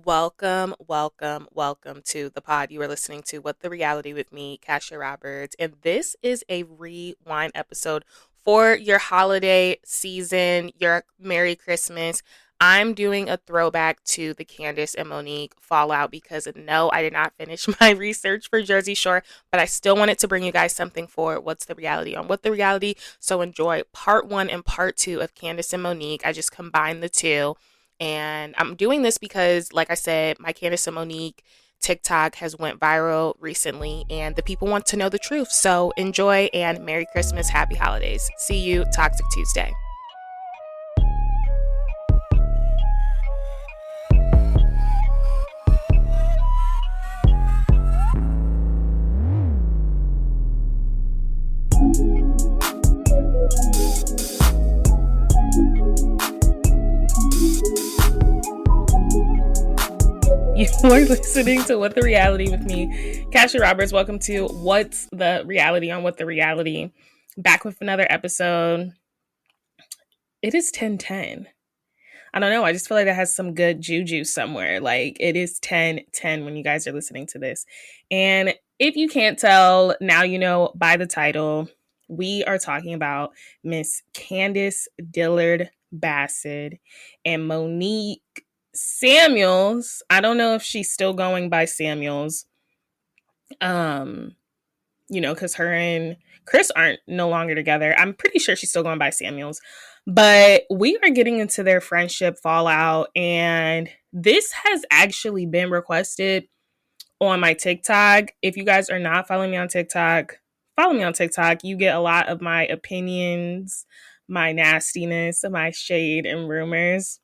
Welcome, welcome, welcome to the pod. You are listening to What the Reality with me, Kasha Roberts, and this is a rewind episode for your holiday season, your Merry Christmas. I'm doing a throwback to the Candiace and Monique fallout because no, I did not finish my research for Jersey Shore, but I still wanted to bring you guys something for What's the Reality on What the Reality. So enjoy part one and part two of Candiace and Monique. I just combined the two. And I'm doing this because, like I said, my Candiace and Monique TikTok has went viral recently and the people want to know the truth. So enjoy and Merry Christmas, Happy Holidays. See you Toxic Tuesday. You are listening to What the Reality with me, Kasha Roberts. Welcome to What's the Reality on What the Reality. Back with another episode. It is 10:10. I don't know. I just feel like that has some good juju somewhere. Like it is 10:10 when you guys are listening to this. And if you can't tell, now you know by the title, we are talking about Miss Candiace Dillard-Bassett and Monique Samuels. I don't know if she's still going by Samuels. Because her and Chris aren't no longer together. I'm pretty sure she's still going by Samuels. But we are getting into their friendship fallout, and this has actually been requested on my TikTok. If you guys are not following me on TikTok, follow me on TikTok. You get a lot of my opinions, my nastiness, my shade, and rumors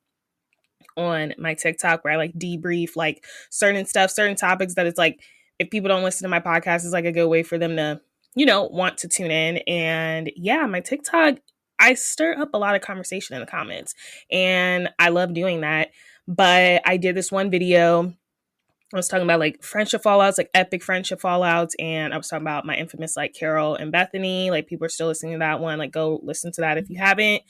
on my TikTok where I like debrief like certain stuff, certain topics that it's like if people don't listen to my podcast, it's like a good way for them to, want to tune in. And yeah, my TikTok, I stir up a lot of conversation in the comments and I love doing that. But I did this one video. I was talking about like friendship fallouts, like epic friendship fallouts. And I was talking about my infamous like Carol and Bethany. Like people are still listening to that one. Like go listen to that if you haven't.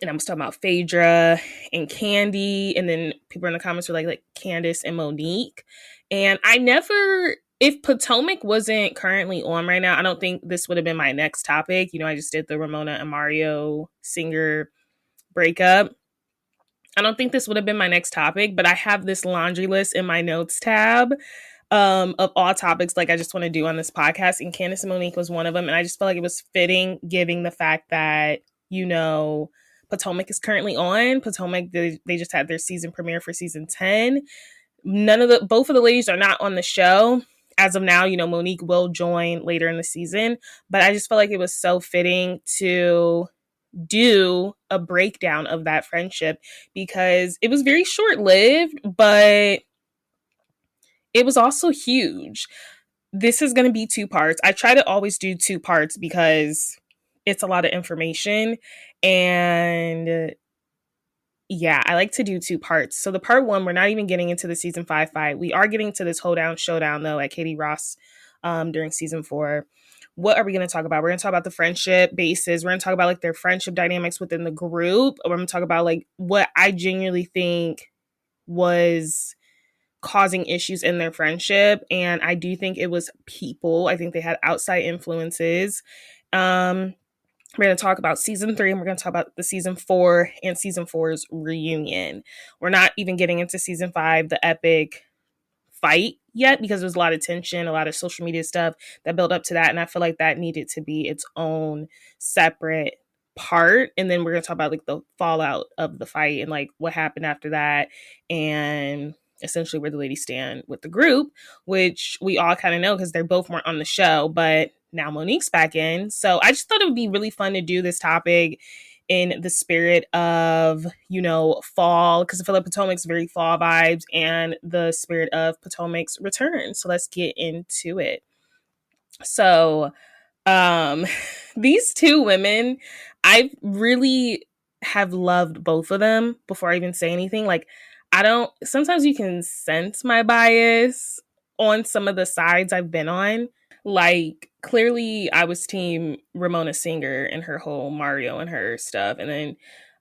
And I was talking about Phaedra and Candy. And then people in the comments were like Candiace and Monique. And I never, if Potomac wasn't currently on right now, I don't think this would have been my next topic. I just did the Ramona and Mario singer breakup. I don't think this would have been my next topic, but I have this laundry list in my notes tab of all topics like I just want to do on this podcast. And Candiace and Monique was one of them. And I just felt like it was fitting given the fact that, Potomac is currently on. Potomac, they just had their season premiere for season 10. Both of the ladies are not on the show. As of now, Monique will join later in the season. But I just felt like it was so fitting to do a breakdown of that friendship because it was very short-lived, but it was also huge. This is going to be 2 parts. I try to always do 2 parts because it's a lot of information. And yeah, I like to do 2 parts. So the part 1, we're not even getting into the season 5 fight. We are getting to this hoedown showdown though at Katie Ross during season 4. What are we going to talk about? We're going to talk about the friendship basis. We're going to talk about like their friendship dynamics within the group. We're going to talk about like what I genuinely think was causing issues in their friendship. And I do think it was people. I think they had outside influences. We're going to talk about season 3 and we're going to talk about the season 4 and season 4's reunion. We're not even getting into season 5, the epic fight yet, because there's a lot of tension, a lot of social media stuff that built up to that. And I feel like that needed to be its own separate part. And then we're going to talk about like the fallout of the fight and like what happened after that. And essentially where the ladies stand with the group, which we all kind of know because they're both weren't on the show, but now Monique's back in. So I just thought it would be really fun to do this topic in the spirit of, fall, because I feel like Potomac's very fall vibes and the spirit of Potomac's return. So let's get into it. So these 2 women, I really have loved both of them before I even say anything. Like, sometimes you can sense my bias on some of the sides I've been on. Like, clearly I was team Ramona Singer and her whole Mario and her stuff. And then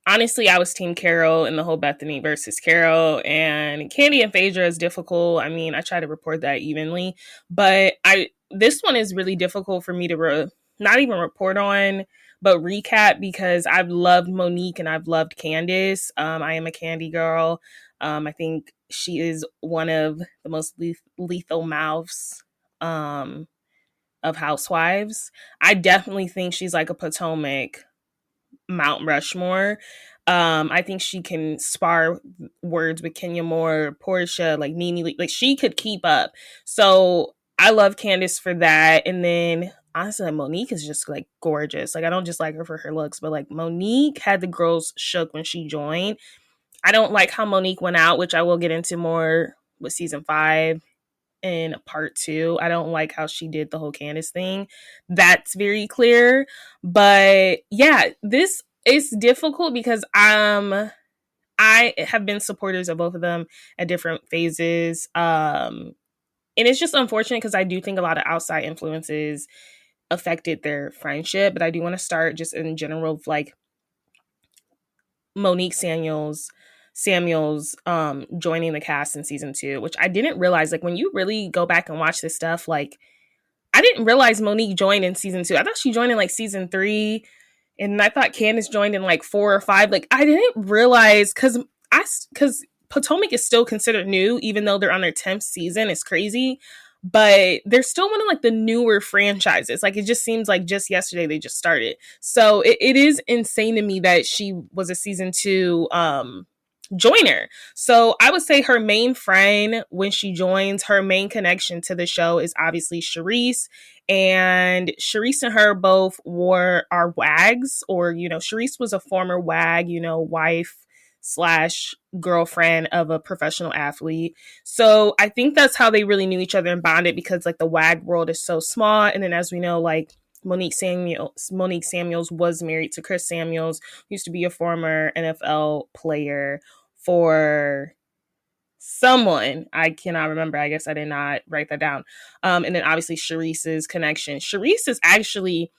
honestly, I was Team Carol in the whole Bethany versus Carol, and Candy and Phaedra is difficult. I mean, I try to report that evenly, but this one is really difficult for me to not even report on, but recap, because I've loved Monique and I've loved Candiace. I am a Candy girl. I think she is one of the most lethal mouths of housewives. I definitely think she's like a Potomac Mount Rushmore. I think she can spar words with Kenya Moore, Portia, like Nene, like she could keep up. So I love Candiace for that. And then honestly, Monique is just like gorgeous. Like I don't just like her for her looks, but like Monique had the girls shook when she joined. I don't like how Monique went out, which I will get into more with season 5 in part 2. I don't like how she did the whole Candiace thing. That's very clear. But yeah, this is difficult because I have been supporters of both of them at different phases. And it's just unfortunate because I do think a lot of outside influences affected their friendship. But I do want to start just in general of like Monique Samuels joining the cast in season 2, which I didn't realize. Like when you really go back and watch this stuff, like I didn't realize Monique joined in season 2. I thought she joined in like season 3, and I thought Candiace joined in like 4 or 5. Like I didn't realize because Potomac is still considered new, even though they're on their 10th season. It's crazy, but they're still one of like the newer franchises. Like it just seems like just yesterday they just started. So it is insane to me that she was a season 2 joiner. So I would say her main friend when she joins, her main connection to the show is obviously Charisse. And Charisse and her both are wags, or, you know, Charisse was a former wag, you know, wife slash girlfriend of a professional athlete. So I think that's how they really knew each other and bonded, because like the wag world is so small. And then as we know, like Monique Samuels was married to Chris Samuels, who used to be a former NFL player for someone. I cannot remember. I guess I did not write that down. And then obviously Charisse's connection. Charisse is actually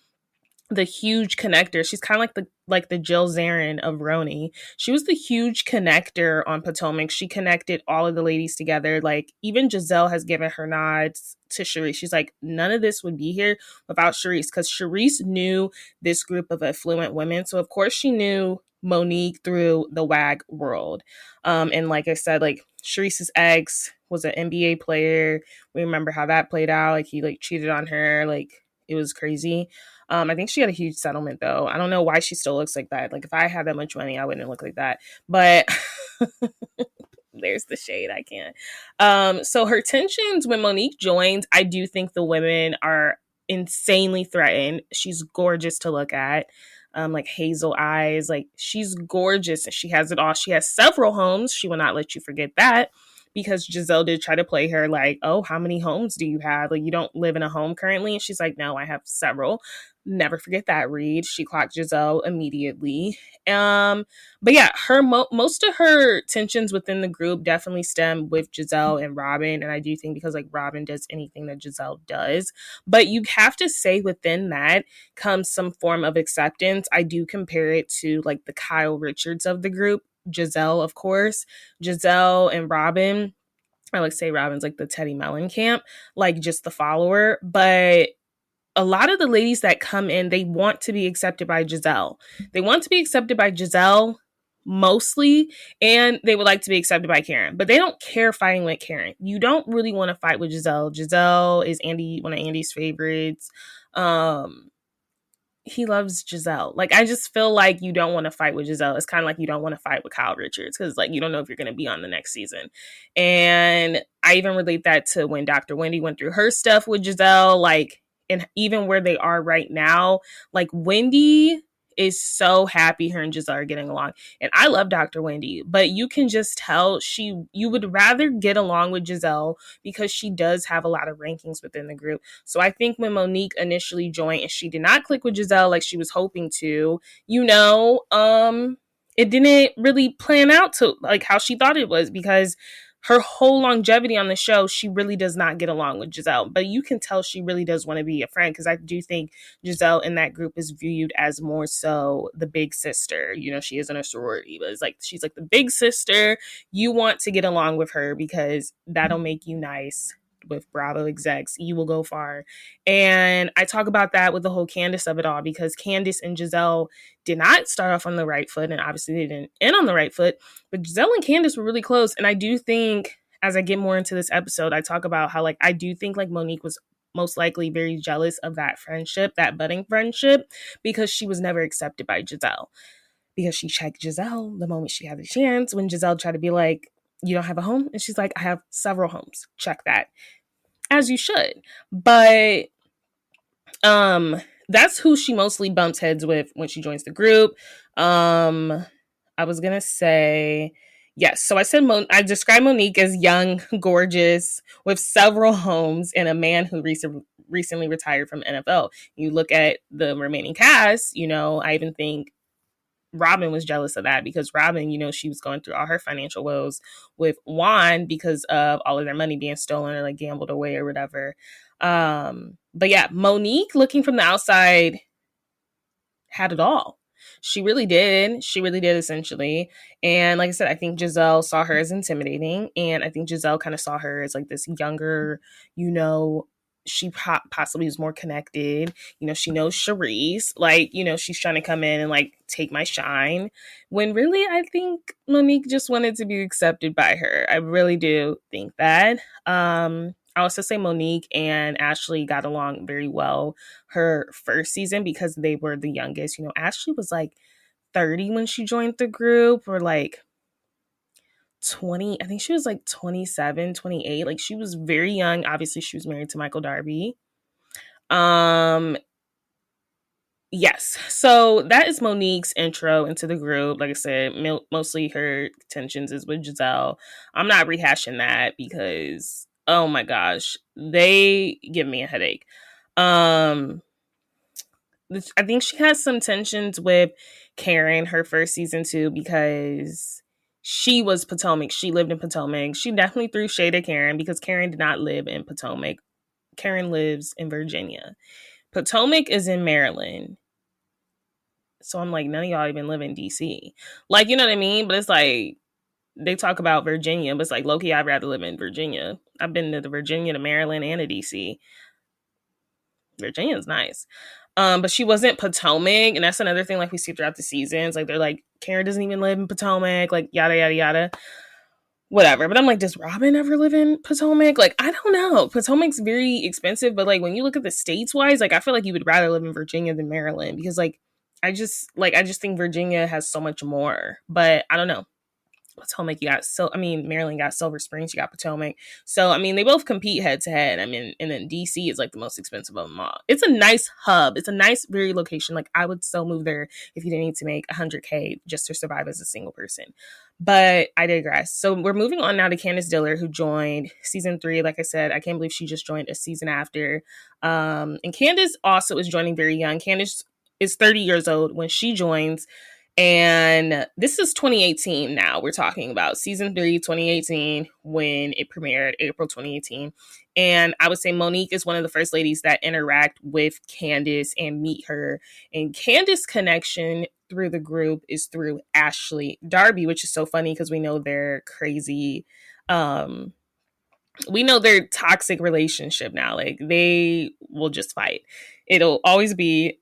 the huge connector. She's kind of like the Jill Zarin of Roni. She was the huge connector on Potomac. She connected all of the ladies together. Like even Giselle has given her nods to Charisse. She's like, none of this would be here without Charisse, because Charisse knew this group of affluent women. So of course she knew Monique through the WAG world. And like I said, like Charisse's ex was an NBA player. We remember how that played out. Like he like cheated on her. Like it was crazy. I think she had a huge settlement though. I don't know why she still looks like that. Like if I had that much money, I wouldn't look like that. But there's the shade. I can't. So her tensions when Monique joins, I do think the women are insanely threatened. She's gorgeous to look at. Like hazel eyes, like she's gorgeous and she has it all. She has several homes. She will not let you forget that, because Giselle did try to play her like, oh, how many homes do you have? Like, you don't live in a home currently? And she's like, no, I have several. Never forget that, Reed. She clocked Giselle immediately. But yeah, her most of her tensions within the group definitely stem with Giselle and Robin. And I do think because like Robin does anything that Giselle does. But you have to say within that comes some form of acceptance. I do compare it to like the Kyle Richards of the group. Giselle, of course. Giselle and Robin. I like to say Robin's like the Teddy Mellencamp, like just the follower. But a lot of the ladies that come in, they want to be accepted by Giselle. They want to be accepted by Giselle mostly, and they would like to be accepted by Karen, but they don't care fighting with Karen. You don't really want to fight with Giselle. Giselle is one of Andy's favorites. He loves Giselle. Like, I just feel like you don't want to fight with Giselle. It's kind of like you don't want to fight with Kyle Richards, because like you don't know if you're going to be on the next season. And I even relate that to when Dr. Wendy went through her stuff with Giselle, like, and even where they are right now, like Wendy is so happy her and Giselle are getting along. And I love Dr. Wendy, but you can just tell you would rather get along with Giselle because she does have a lot of rankings within the group. So I think when Monique initially joined and she did not click with Giselle like she was hoping to, it didn't really plan out to like how she thought it was, because her whole longevity on the show, she really does not get along with Giselle. But you can tell she really does want to be a friend, because I do think Giselle in that group is viewed as more so the big sister. You know, she isn't a sorority, but it's like she's like the big sister. You want to get along with her because that'll make you nice with Bravo execs. You will go far. And I talk about that with the whole Candiace of it all, because Candiace and Giselle did not start off on the right foot, and obviously they didn't end on the right foot, but Giselle and Candiace were really close. And I do think, as I get more into this episode, I talk about how, like, I do think like Monique was most likely very jealous of that friendship, that budding friendship, because she was never accepted by Giselle. Because she checked Giselle the moment she had the chance, when Giselle tried to be like, you don't have a home? And she's like, I have several homes. Check that. As you should. But that's who she mostly bumps heads with when she joins the group. I was gonna say, yes. So I said I described Monique as young, gorgeous, with several homes, and a man who recently retired from NFL. You look at the remaining cast, you know, I even think Robin was jealous of that, because Robin, you know, she was going through all her financial woes with Juan because of all of their money being stolen or like gambled away or whatever. But yeah, Monique, looking from the outside, had it all. She really did. She really did, essentially. And like I said, I think Giselle saw her as intimidating. And I think Giselle kind of saw her as like this younger, you know, she possibly was more connected. You know, she knows Charisse. Like, you know, she's trying to come in and like take my shine. When really, I think Monique just wanted to be accepted by her. I really do think that. I also say Monique and Ashley got along very well her first season because they were the youngest. You know, Ashley was like 30 when she joined the group, or like 20. I think she was like 27, 28. Like, she was very young. Obviously, she was married to Michael Darby. Yes. So that is Monique's intro into the group. Like I said, mostly her tensions is with Giselle. I'm not rehashing that because, oh my gosh, they give me a headache. I think she has some tensions with Karen her first season too, because she was Potomac. She lived in Potomac. She definitely threw shade at Karen because Karen did not live in Potomac. Karen lives in Virginia. Potomac is in Maryland. So I'm like, none of y'all even live in DC. Like, you know what I mean? But it's like, they talk about Virginia, but it's like, low-key, I'd rather live in Virginia. I've been to the Virginia, to Maryland, and to DC. Virginia's nice. But she wasn't Potomac, and that's another thing like we see throughout the seasons. Like, they're like, Karen doesn't even live in Potomac, like yada yada yada. Whatever. But I'm like, does Robin ever live in Potomac? Like, I don't know. Potomac's very expensive, but like when you look at the states wise, like I feel like you would rather live in Virginia than Maryland, because like I just think Virginia has so much more. But I don't know. Potomac, Maryland got Silver Springs, you got Potomac. So, I mean, they both compete head to head. I mean, and then DC is like the most expensive of them all. It's a nice hub. It's a nice, very location. Like, I would so move there if you didn't need to make $100K just to survive as a single person. But I digress. So we're moving on now to Candiace Dillard, who joined season 3. Like I said, I can't believe she just joined a season after. And Candiace also is joining very young. Candiace is 30 years old when she joins. And this is 2018 now. We're talking about season 3, 2018, when it premiered, April 2018. And I would say Monique is one of the first ladies that interact with Candiace and meet her. And Candiace's connection through the group is through Ashley Darby, which is so funny because we know their crazy, we know their toxic relationship now. Like, they will just fight. It'll always be,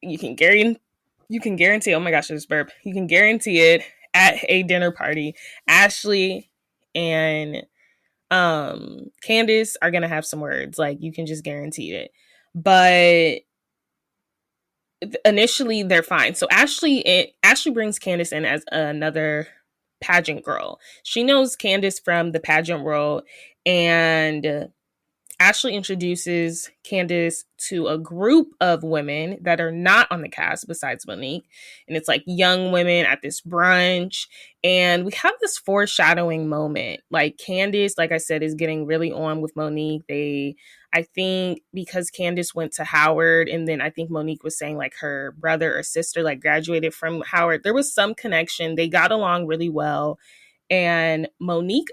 you can guarantee, oh my gosh, this burp. You can guarantee it at a dinner party. Ashley and Candiace are going to have some words. Like, you can just guarantee it. But initially, they're fine. So Ashley brings Candiace in as another pageant girl. She knows Candiace from the pageant world, and Ashley introduces Candiace to a group of women that are not on the cast besides Monique. And it's like young women at this brunch. And we have this foreshadowing moment. Like, Candiace, like I said, is getting really on with Monique. I think because Candiace went to Howard, and then I think Monique was saying like her brother or sister like graduated from Howard. There was some connection. They got along really well. And Monique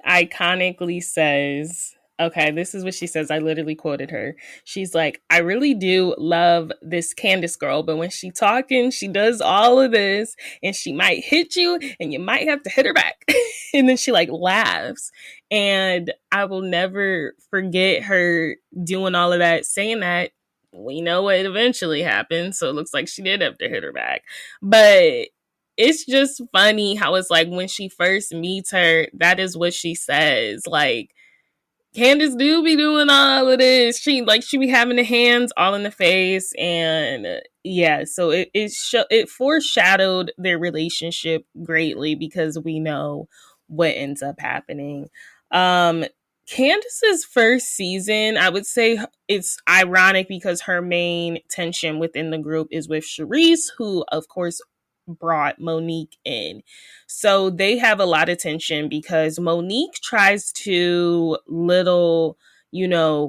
iconically says, okay, this is what she says. I literally quoted her. She's like, I really do love this Candiace girl, but when she talking, she does all of this and she might hit you and you might have to hit her back. And then she like laughs. And I will never forget her doing all of that, saying that. We know what eventually happened. So it looks like she did have to hit her back. But it's just funny how it's like when she first meets her, that is what she says. Like, Candiace do be doing all of this. She be having the hands all in the face, and yeah. So it foreshadowed their relationship greatly because we know what ends up happening. Candiace's first season, I would say it's ironic because her main tension within the group is with Charisse, who of course brought Monique in. So they have a lot of tension because Monique tries to little,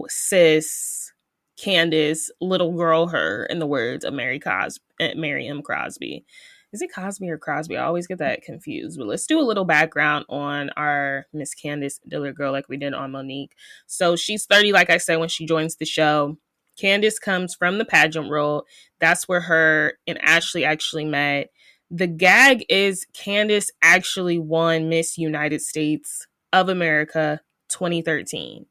sis Candiace, little girl her, in the words of Mary M. Crosby. Is it Cosby or Crosby? I always get that confused. But let's do a little background on our Miss Candiace Dillard girl like we did on Monique. So she's 30, like I said, when she joins the show. Candiace comes from the pageant role. That's where her and Ashley actually met. The gag is Candiace actually won Miss United States of America 2013,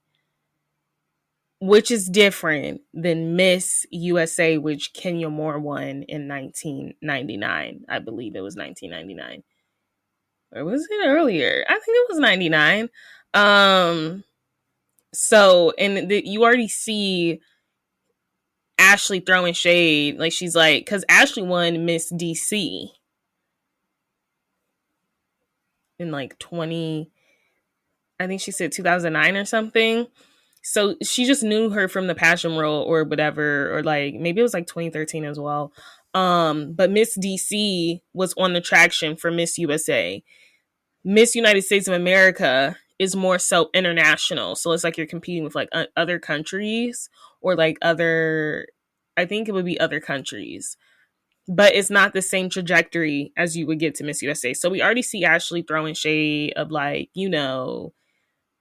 which is different than Miss USA, which Kenya Moore won in 1999. I believe it was 1999. Or was it earlier? I think it was 99. You already see Ashley throwing shade. Like, she's like, because Ashley won Miss DC in like I think she said 2009 or something. So she just knew her from the passion role or whatever, or like maybe it was like 2013 as well. But Miss DC was on the traction for Miss USA. Miss United States of America is more so international. So it's like you're competing with like other countries or like I think it would be other countries. But it's not the same trajectory as you would get to Miss USA. So we already see Ashley throwing shade of like,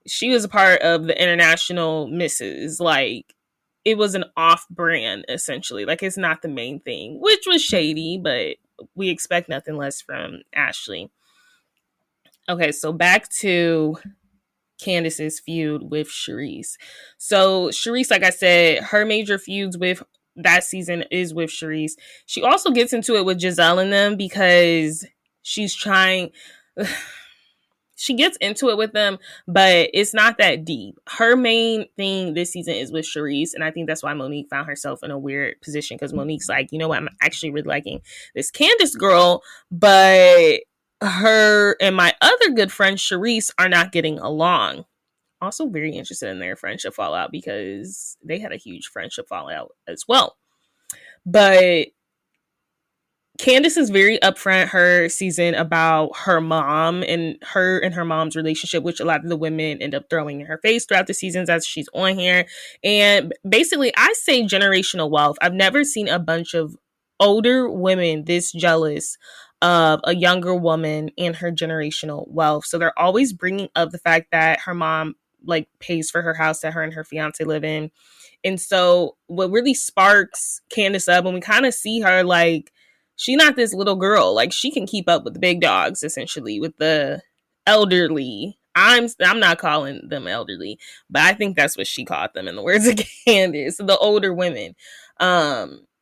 she was a part of the international misses. Like, it was an off-brand, essentially. Like, it's not the main thing, which was shady, but we expect nothing less from Ashley. Okay, so back to Candiace's feud with Charisse. So Charisse, like I said, her major feuds with that season is with Charisse. She also gets into it with Giselle and them because she's trying... She gets into it with them, but it's not that deep. Her main thing this season is with Charisse, and I think that's why Monique found herself in a weird position because Monique's like, you know what, I'm actually really liking this Candiace girl, but her and my other good friend Charisse are not getting along. Also very interested in their friendship fallout because they had a huge friendship fallout as well. But Candiace is very upfront her season about her mom and her mom's relationship, which a lot of the women end up throwing in her face throughout the seasons as she's on here. And basically, I say generational wealth. I've never seen a bunch of older women this jealous of a younger woman and her generational wealth. So they're always bringing up the fact that her mom like pays for her house that her and her fiance live in. And so what really sparks Candiace up, when we kind of see her like, she's not this little girl. Like, she can keep up with the big dogs, essentially, with the elderly. I'm not calling them elderly, but I think that's what she called them in the words of Candiace, the older women.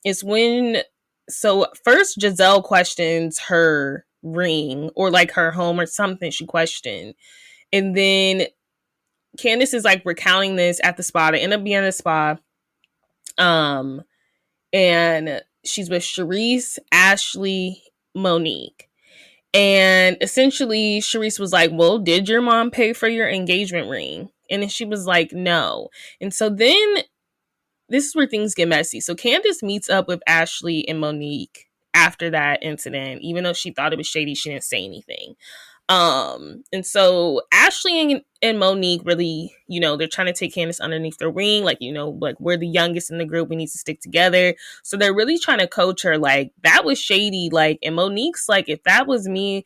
It's when... So first Giselle questions her ring or like her home or something she questioned. And then Candiace is like recounting this at the spa. They end up being at the spa. And she's with Charisse, Ashley, Monique. And essentially, Charisse was like, well, did your mom pay for your engagement ring? And then she was like, no. And so then this is where things get messy. So Candiace meets up with Ashley and Monique after that incident. Even though she thought it was shady, she didn't say anything. And so Ashley and Monique really, they're trying to take Candiace underneath their wing. Like, like we're the youngest in the group. We need to stick together. So they're really trying to coach her. Like, that was shady. Like, and Monique's like, if that was me,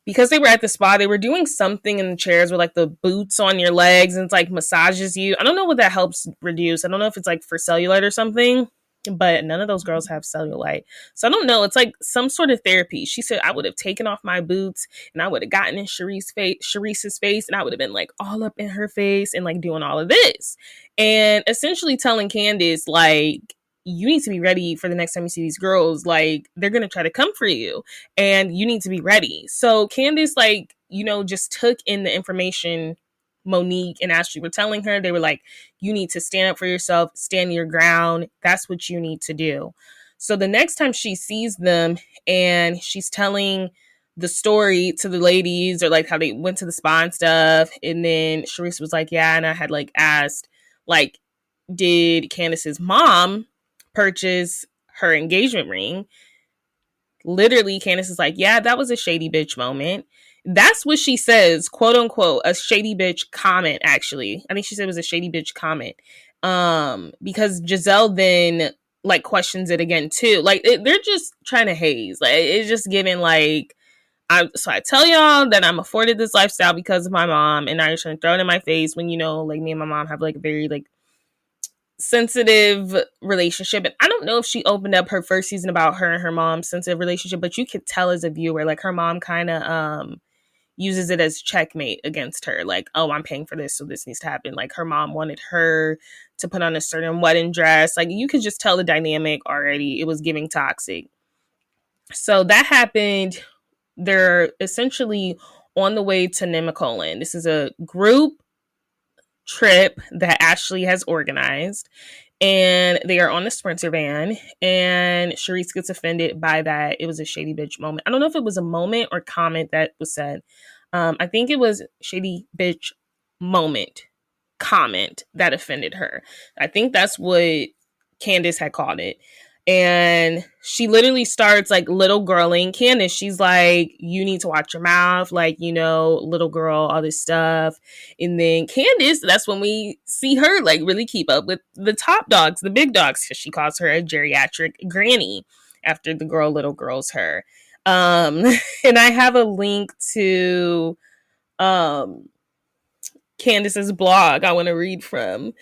because they were at the spa, they were doing something in the chairs with like the boots on your legs and it's like massages you. I don't know what that helps reduce. I don't know if it's like for cellulite or something, but none of those girls have cellulite. So I don't know. It's like some sort of therapy. She said, I would have taken off my boots and I would have gotten in Sharice's face and I would have been like all up in her face and like doing all of this. And essentially telling Candiace, like, you need to be ready for the next time you see these girls. Like, they're going to try to come for you and you need to be ready. So Candiace, like, just took in the information Monique and Ashley were telling her. They were like, you need to stand up for yourself, stand your ground. That's what you need to do. So the next time she sees them and she's telling the story to the ladies or like how they went to the spa and stuff. And then Sharice was like, yeah. And I had like asked, like, did Candiace's mom purchase her engagement ring? Literally, Candiace is like, yeah, that was a shady bitch moment. That's what she says, quote unquote, a shady bitch comment, actually. I think she said it was a shady bitch comment. Because Giselle then like questions it again too. Like they're just trying to haze. Like it's just giving like, so I tell y'all that I'm afforded this lifestyle because of my mom, and now you're trying to throw it in my face when like me and my mom have like a very like sensitive relationship. And I don't know if she opened up her first season about her and her mom's sensitive relationship, but you could tell as a viewer, like her mom kind of uses it as checkmate against her. Like, oh, I'm paying for this, so this needs to happen. Like her mom wanted her to put on a certain wedding dress. Like you could just tell the dynamic already. It was giving toxic. So that happened. They're essentially on the way to Nemacolin. This is a group trip that Ashley has organized, and they are on the Sprinter van, and Sharice gets offended by that. It was a shady bitch moment. I don't know if it was a moment or comment that was said. I think it was shady bitch moment comment that offended her. I think that's what Candiace had called it. And she literally starts like little girling Candiace. She's like, you need to watch your mouth, like, little girl, all this stuff. And then Candiace, that's when we see her like really keep up with the top dogs, the big dogs, because she calls her a geriatric granny after the little girl's her. And I have a link to Candiace's blog I want to read from.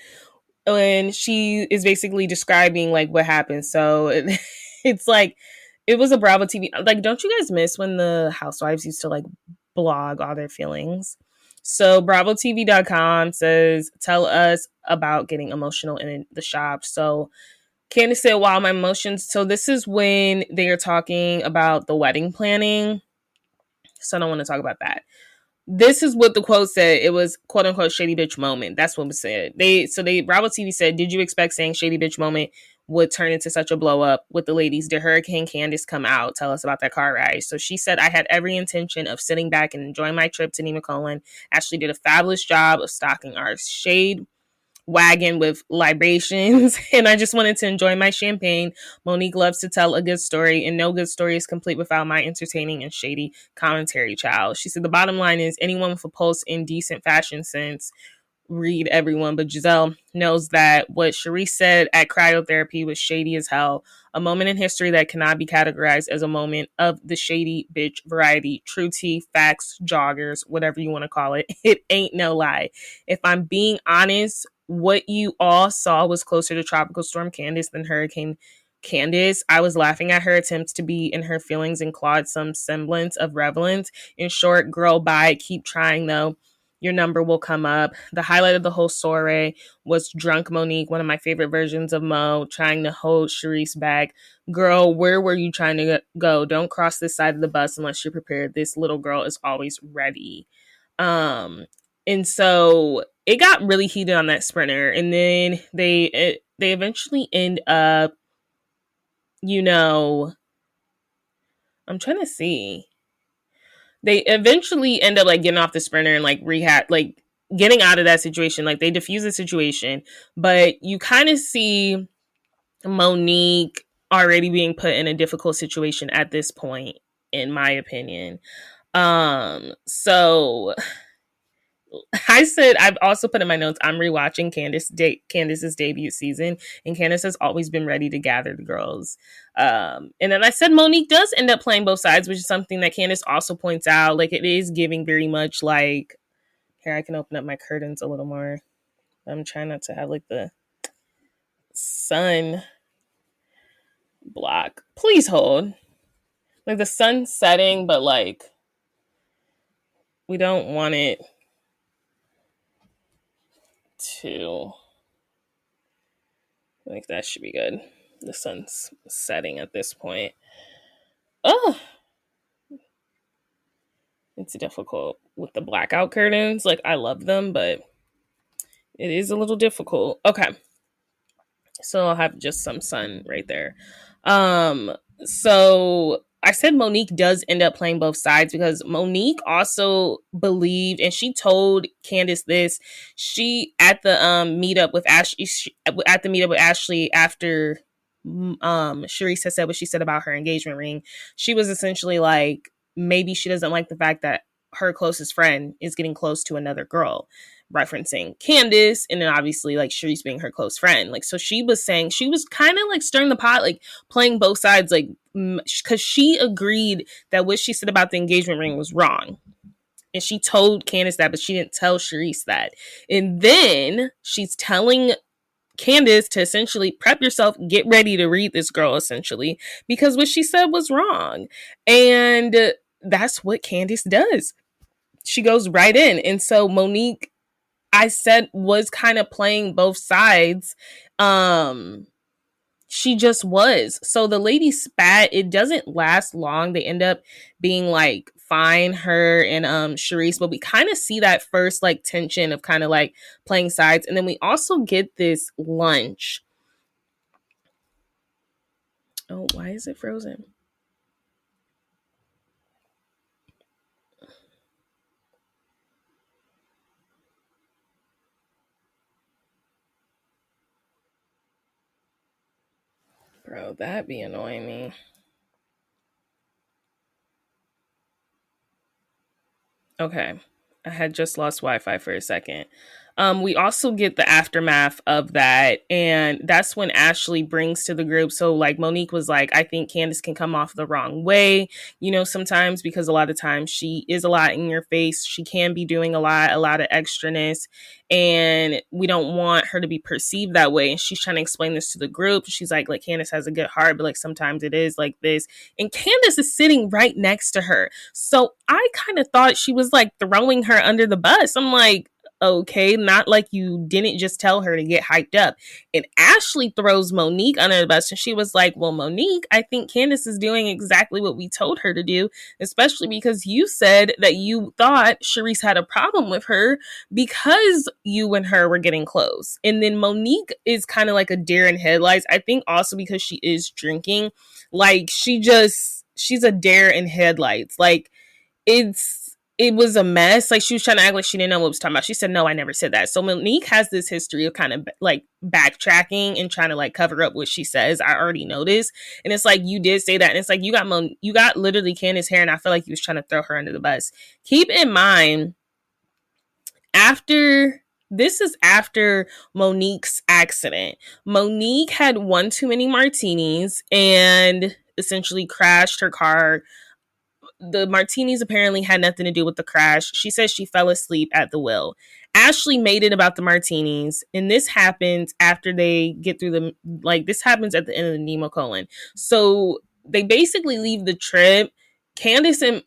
And she is basically describing like what happened. So it's like, it was a Bravo TV. Like, don't you guys miss when the housewives used to like blog all their feelings? So BravoTV.com says, tell us about getting emotional in the shop. So Candiace said, wow, my emotions. So this is when they are talking about the wedding planning. So I don't want to talk about that. This is what the quote said. It was quote unquote shady bitch moment. That's what was said. Bravo TV said, did you expect saying shady bitch moment would turn into such a blow up with the ladies? Did Hurricane Candiace come out? Tell us about that car ride. So she said, I had every intention of sitting back and enjoying my trip to Nemacolin. Ashley did a fabulous job of stocking our shade wagon with libations, and I just wanted to enjoy my champagne. Monique loves to tell a good story, and no good story is complete without my entertaining and shady commentary, child. She said the bottom line is anyone with a pulse in decent fashion sense, read everyone, but Giselle knows that what Sharice said at cryotherapy was shady as hell. A moment in history that cannot be categorized as a moment of the shady bitch variety. True tea, facts, joggers, whatever you want to call it. It ain't no lie. If I'm being honest, what you all saw was closer to Tropical Storm Candiace than Hurricane Candiace. I was laughing at her attempts to be in her feelings and clawed some semblance of relevance. In short, girl, bye. Keep trying though. Your number will come up. The highlight of the whole soiree was Drunk Monique, one of my favorite versions of Mo, trying to hold Sharice back. Girl, where were you trying to go? Don't cross this side of the bus unless you're prepared. This little girl is always ready. And so it got really heated on that Sprinter. And then they eventually end up, I'm trying to see. They eventually end up like getting off the Sprinter and like rehab, like getting out of that situation. Like they diffuse the situation, but you kind of see Monique already being put in a difficult situation at this point, in my opinion. So I said I've also put in my notes I'm rewatching Candiace's debut season, and Candiace has always been ready to gather the girls. And then I said Monique does end up playing both sides, which is something that Candiace also points out. Like it is giving very much like here I can open up my curtains a little more. I'm trying not to have like the sun block. Please hold. Like the sun setting, but like we don't want it to like that should be good. The sun's setting at this point. Oh, it's difficult with the blackout curtains. Like I love them, but it is a little difficult. Okay. So I'll have just some sun right there. So I said Monique does end up playing both sides because Monique also believed, and she told Candiace this. She at the meetup with Ashley, after Charisse had said what she said about her engagement ring. She was essentially like, maybe she doesn't like the fact that her closest friend is getting close to another girl, referencing Candiace, and then obviously like Charisse being her close friend. Like, so she was saying, she was kind of like stirring the pot, like playing both sides, like, because she agreed that what she said about the engagement ring was wrong. And she told Candiace that, but she didn't tell Charisse that. And then she's telling Candiace to essentially prep yourself, get ready to read this girl, essentially, because what she said was wrong. And that's what Candiace does. She goes right in. And so Monique, I said, was kind of playing both sides. She just was. So the lady spat. It doesn't last long. They end up being like fine, her and Charisse, but we kind of see that first like tension of kind of like playing sides. And then we also get this lunch. Oh, why is it frozen? Bro, that be annoying me. Okay. I had just lost Wi-Fi for a second. We also get the aftermath of that, and that's when Ashley brings to the group. So, like, Monique was like, I think Candiace can come off the wrong way, you know, sometimes, because a lot of times she is a lot in your face. She can be doing a lot of extraness, and we don't want her to be perceived that way. And she's trying to explain this to the group. She's like Candiace has a good heart, but like sometimes it is like this. And Candiace is sitting right next to her. So I kind of thought she was like throwing her under the bus. I'm like, okay, not like you didn't just tell her to get hyped up. And Ashley throws Monique under the bus, and she was like, well, Monique, I think Candiace is doing exactly what we told her to do, especially because you said that you thought Charisse had a problem with her because you and her were getting close. And then Monique is kind of like a deer in headlights. I think also because she is drinking, like she's a deer in headlights. Like it was a mess. Like she was trying to act like she didn't know what was talking about. She said, no, I never said that. So Monique has this history of kind of like backtracking and trying to like cover up what she says. I already noticed. And it's like, you did say that. And it's like, you got literally Candiace's hair. And I feel like you was trying to throw her under the bus. Keep in mind, this is after Monique's accident. Monique had one too many martinis and essentially crashed her car. The martinis apparently had nothing to do with the crash. She says she fell asleep at the wheel. Ashley made it about the martinis, and this happens after they get through this happens at the end of the Nemo colon. So they basically leave the trip. Candiace and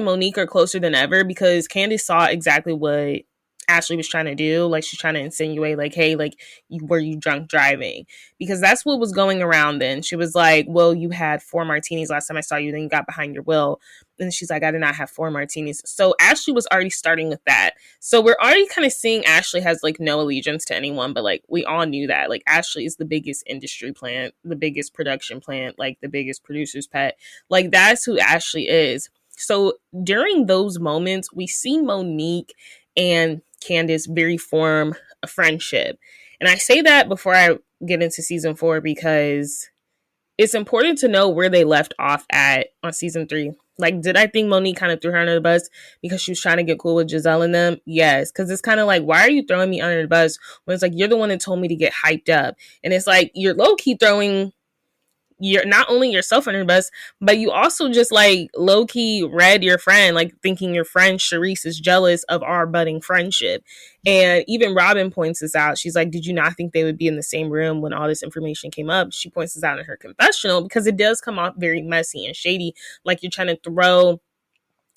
Monique are closer than ever because Candiace saw exactly what Ashley was trying to do. Like she's trying to insinuate like, hey, like were you drunk driving? Because that's what was going around then. She was like, well, you had 4 martinis last time I saw you, then you got behind your wheel. And she's like, I did not have 4 martinis. So Ashley was already starting with that. So we're already kind of seeing Ashley has like no allegiance to anyone, but like we all knew that. Like Ashley is the biggest industry plant, the biggest production plant, like the biggest producer's pet. Like that's who Ashley is. So during those moments, we see Monique and Candiace very form a friendship. And I say that before I get into season 4 because it's important to know where they left off at on season 3. Like, did I think Monique kind of threw her under the bus because she was trying to get cool with Giselle and them? Yes, because it's kind of like, why are you throwing me under the bus when it's like, you're the one that told me to get hyped up? And it's like, you're low-key throwing you're not only yourself under the bus, but you also just like low key read your friend, like thinking your friend Charisse is jealous of our budding friendship. And even Robin points this out. She's like, did you not think they would be in the same room when all this information came up? She points this out in her confessional because it does come off very messy and shady. Like you're trying to throw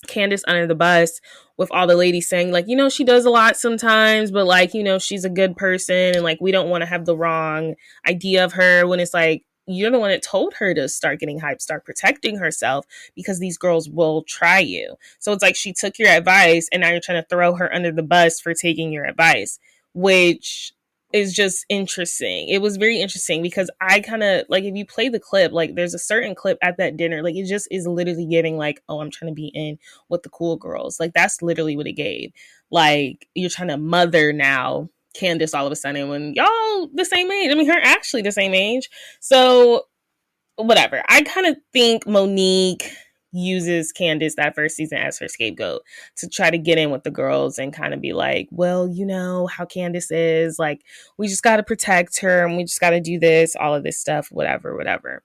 Candiace under the bus with all the ladies saying like, you know, she does a lot sometimes, but like, you know, she's a good person and like we don't want to have the wrong idea of her, when it's like, you're the one that told her to start getting hyped, start protecting herself because these girls will try you. So it's like she took your advice and now you're trying to throw her under the bus for taking your advice, which is just interesting. It was very interesting because I kind of like, if you play the clip, like there's a certain clip at that dinner, like it just is literally giving like, oh, I'm trying to be in with the cool girls. Like that's literally what it gave. Like you're trying to mother now Candiace all of a sudden when y'all the same age. I mean, her actually the same age. So whatever. I kind of think Monique uses Candiace that first season as her scapegoat to try to get in with the girls and kind of be like, well, you know how Candiace is, like we just got to protect her and we just got to do this, all of this stuff, whatever.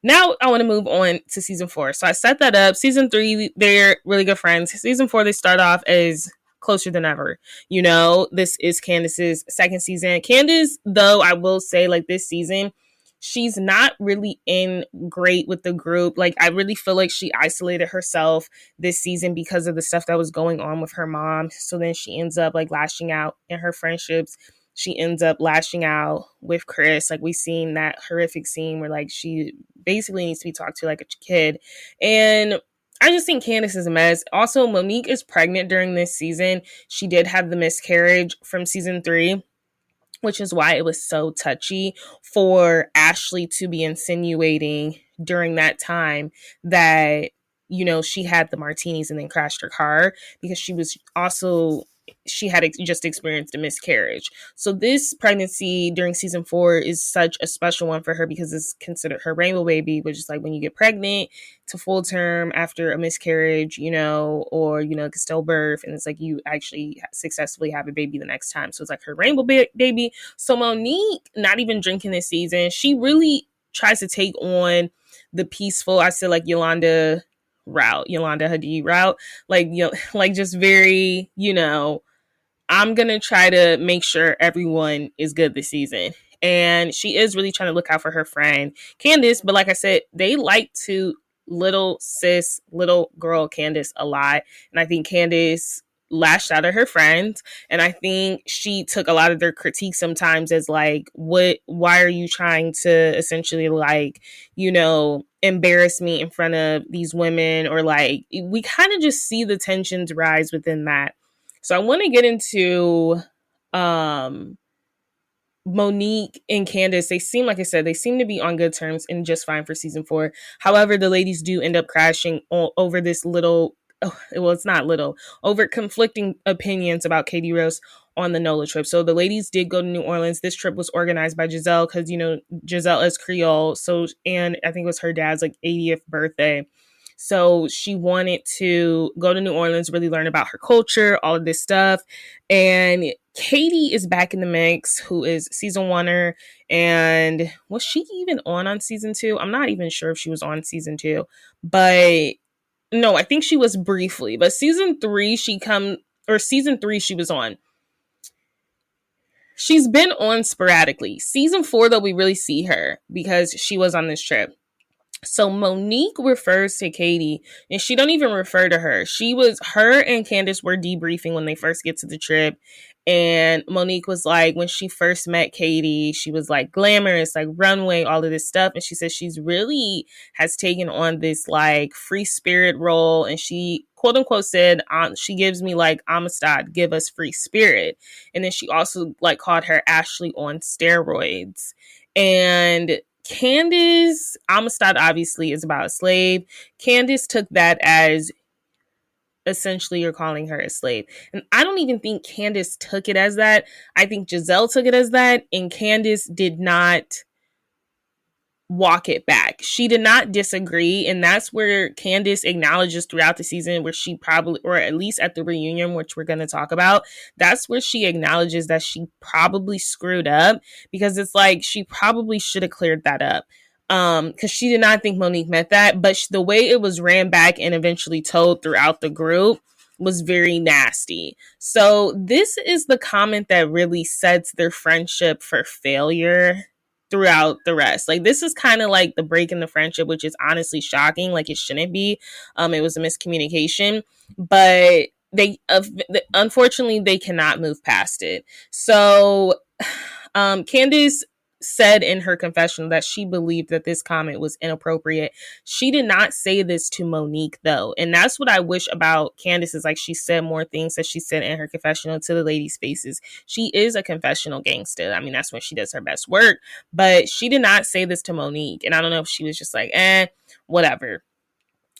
Now I want to move on to season 4. So I set that up. Season 3, they're really good friends. Season 4, they start off as closer than ever. You know, this is Candiace's second season. Candiace, though, I will say, like this season, she's not really in great with the group. Like I really feel like she isolated herself this season because of the stuff that was going on with her mom. So then she ends up like lashing out in her friendships. She ends up lashing out with Chris. Like we seen that horrific scene where like she basically needs to be talked to like a kid. And I just think Candiace is a mess. Also, Monique is pregnant during this season. She did have the miscarriage from season 3, which is why it was so touchy for Ashley to be insinuating during that time that, you know, she had the martinis and then crashed her car, because she had just experienced a miscarriage. So this pregnancy during season 4 is such a special one for her because it's considered her rainbow baby, which is like when you get pregnant to full term after a miscarriage, you know, or, you know, stillbirth, and it's like you actually successfully have a baby the next time. So it's like her rainbow baby. So Monique, not even drinking this season, she really tries to take on the peaceful, I said like Yolanda Hadid route, like, you know, like just very, you know, I'm going to try to make sure everyone is good this season. And she is really trying to look out for her friend Candiace. But like I said, they like to little girl Candiace a lot. And I think Candiace lashed out at her friends. And I think she took a lot of their critique sometimes as like, why are you trying to essentially like, you know, embarrass me in front of these women? Or like, we kind of just see the tensions rise within that. So I want to get into Monique and Candiace. They seem, like I said, they seem to be on good terms and just fine for season 4. However, the ladies do end up crashing over this over conflicting opinions about Katie Rose on the NOLA trip. So the ladies did go to New Orleans. This trip was organized by Giselle because, you know, Giselle is Creole. So, and I think it was her dad's like 80th birthday. So she wanted to go to New Orleans, really learn about her culture, all of this stuff. And Katie is back in the mix, who is season 1er. And was she even on season 2? I'm not even sure if she was on season 2. But no, I think she was briefly. But season 3 she was on. She's been on sporadically. Season 4, though, we really see her because she was on this trip. So Monique refers to Katie, and she don't even refer to her. Her and Candiace were debriefing when they first get to the trip. And Monique was like, when she first met Katie, she was like glamorous, like runway, all of this stuff. And she says she's really has taken on this like free spirit role. And she quote unquote said, she gives me like Amistad, give us free spirit. And then she also like called her Ashley on steroids. And Candiace, Amistad obviously is about a slave. Candiace took that as essentially you're calling her a slave. And I don't even think Candiace took it as that. I think Giselle took it as that. And Candiace did not walk it back. She did not disagree, and that's where Candiace acknowledges throughout the season, where she probably, or at least at the reunion, which we're going to talk about, that's where she acknowledges that she probably screwed up, because it's like she probably should have cleared that up. Because she did not think Monique meant that, but the way it was ran back and eventually told throughout the group was very nasty. So this is the comment that really sets their friendship for failure throughout the rest. Like, this is kind of like the break in the friendship, which is honestly shocking. Like, it shouldn't be. It was a miscommunication, but they unfortunately they cannot move past it. So Candiace said in her confessional that she believed that this comment was inappropriate. She did not say this to Monique, though, and that's what I wish about Candiace, is like she said more things that she said in her confessional to the ladies' faces. She is a confessional gangster. I mean, that's when she does her best work, but she did not say this to Monique, and I don't know if she was just like, whatever.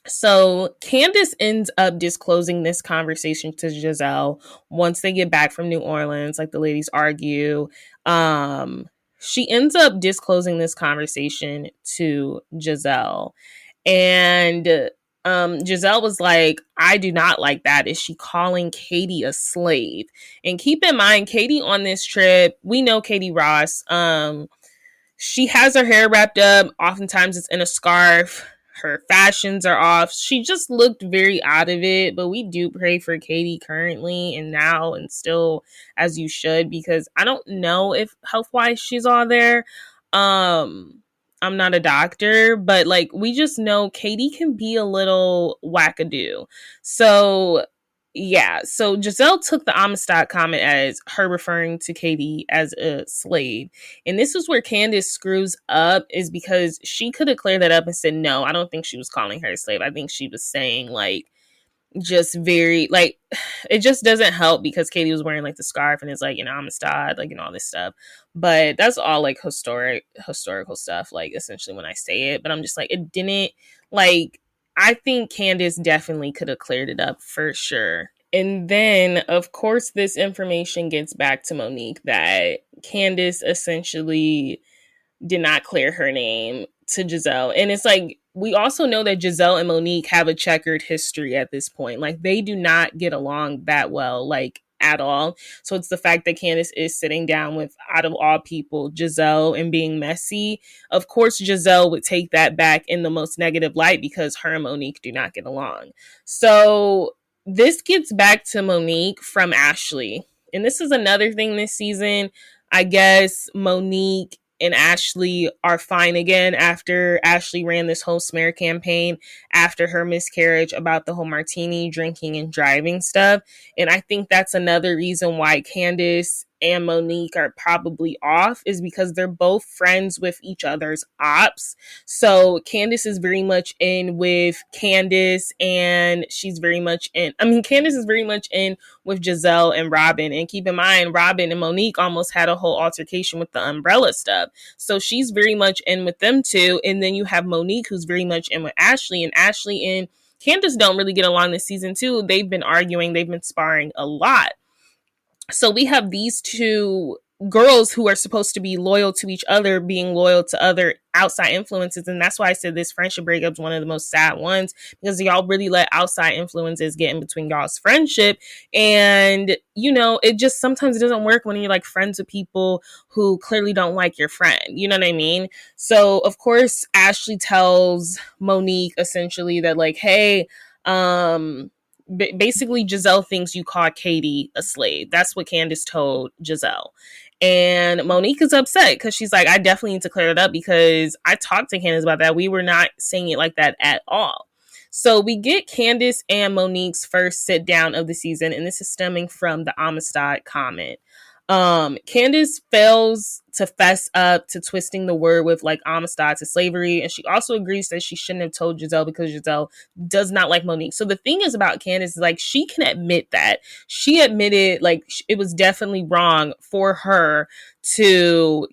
So Candiace ends up disclosing this conversation to Giselle once they get back from New Orleans. Like, the ladies argue. She ends up disclosing this conversation to Giselle. And Giselle was like, I do not like that. Is she calling Katie a slave? And keep in mind, Katie on this trip, we know Katie Ross. She has her hair wrapped up. Oftentimes it's in a scarf. Her fashions are off. She just looked very out of it. But we do pray for Katie currently and now, and still, as you should, because I don't know if health-wise she's all there. I'm not a doctor, but like, we just know Katie can be a little wackadoo. So yeah, so Giselle took the Amistad comment as her referring to Katie as a slave. And this is where Candiace screws up, is because she could have cleared that up and said, no, I don't think she was calling her a slave. I think she was saying, like, just very, like, it just doesn't help because Katie was wearing like the scarf and it's like, Amistad, like, all this stuff. But that's all like historical stuff, like, essentially, when I say it. But I'm just like, it didn't, like, I think Candiace definitely could have cleared it up for sure. And then, of course, this information gets back to Monique that Candiace essentially did not clear her name to Giselle. And it's like, we also know that Giselle and Monique have a checkered history at this point. Like, they do not get along that well, like, at all. So it's the fact that Candiace is sitting down with, out of all people, Giselle, and being messy. Of course, Giselle would take that back in the most negative light because her and Monique do not get along. So this gets back to Monique from Ashley. And this is another thing this season. I guess Monique and Ashley are fine again after Ashley ran this whole smear campaign after her miscarriage about the whole martini drinking and driving stuff. And I think that's another reason why Candiace and Monique are probably off, is because they're both friends with each other's ops. So Candiace is very much in with Candiace, and she's very much in, Candiace is very much in with Giselle and Robin. And keep in mind, Robin and Monique almost had a whole altercation with the umbrella stuff. So she's very much in with them too. And then you have Monique, who's very much in with Ashley, and Ashley and Candiace don't really get along this season too. They've been arguing, they've been sparring a lot. So we have these two girls who are supposed to be loyal to each other being loyal to other outside influences. And that's why I said this friendship breakup is one of the most sad ones, because y'all really let outside influences get in between y'all's friendship. And, it just sometimes doesn't work when you're like friends with people who clearly don't like your friend. You know what I mean? So, of course, Ashley tells Monique essentially that, like, hey, basically Giselle thinks you call Katie a slave. That's what Candiace told Giselle. And Monique is upset because she's like, I definitely need to clear it up because I talked to Candiace about that. We were not saying it like that at all. So we get Candiace and Monique's first sit down of the season, and this is stemming from the Amistad comment. Candiace fails to fess up to twisting the word with like Amistad to slavery, and she also agrees that she shouldn't have told Giselle because Giselle does not like Monique. So the thing is about Candiace is like, she can admit that. She admitted like it was definitely wrong for her to,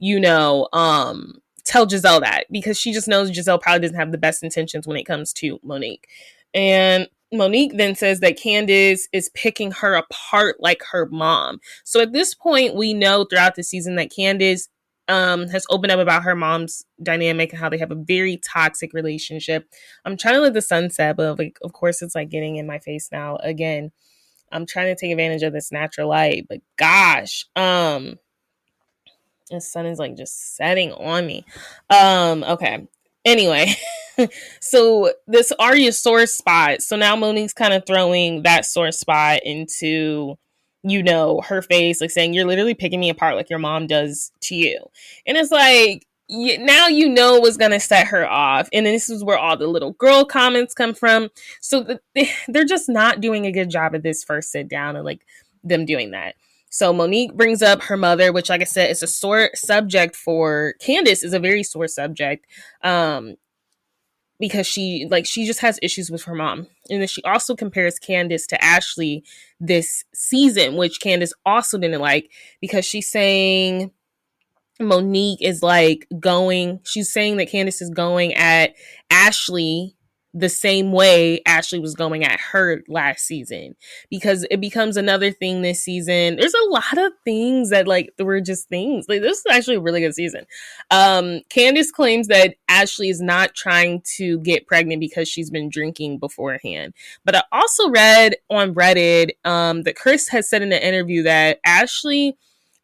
tell Giselle that, because she just knows Giselle probably doesn't have the best intentions when it comes to Monique. And Monique then says that Candiace is picking her apart like her mom. So at this point, we know throughout the season that Candiace has opened up about her mom's dynamic and how they have a very toxic relationship. I'm trying to let the sun set, but like, of course, it's like getting in my face now. Again, I'm trying to take advantage of this natural light, but gosh, the sun is like just setting on me. Okay. Anyway, so this Arya sore spot. So now Monique's kind of throwing that sore spot into, her face, like saying, you're literally picking me apart like your mom does to you. And it's like, now what's going to set her off. And this is where all the little girl comments come from. So they're just not doing a good job at this first sit down and like them doing that. So Monique brings up her mother, which, like I said, is a sore subject for Candiace, is a very sore subject, because she just has issues with her mom. And then she also compares Candiace to Ashley this season, which Candiace also didn't like, because she's saying Monique is she's saying that Candiace is going at Ashley the same way Ashley was going at her last season, because it becomes another thing this season. There's a lot of things that were just things. Like, this is actually a really good season. Candiace claims that Ashley is not trying to get pregnant because she's been drinking beforehand. But I also read on Reddit that Chris has said in an interview that Ashley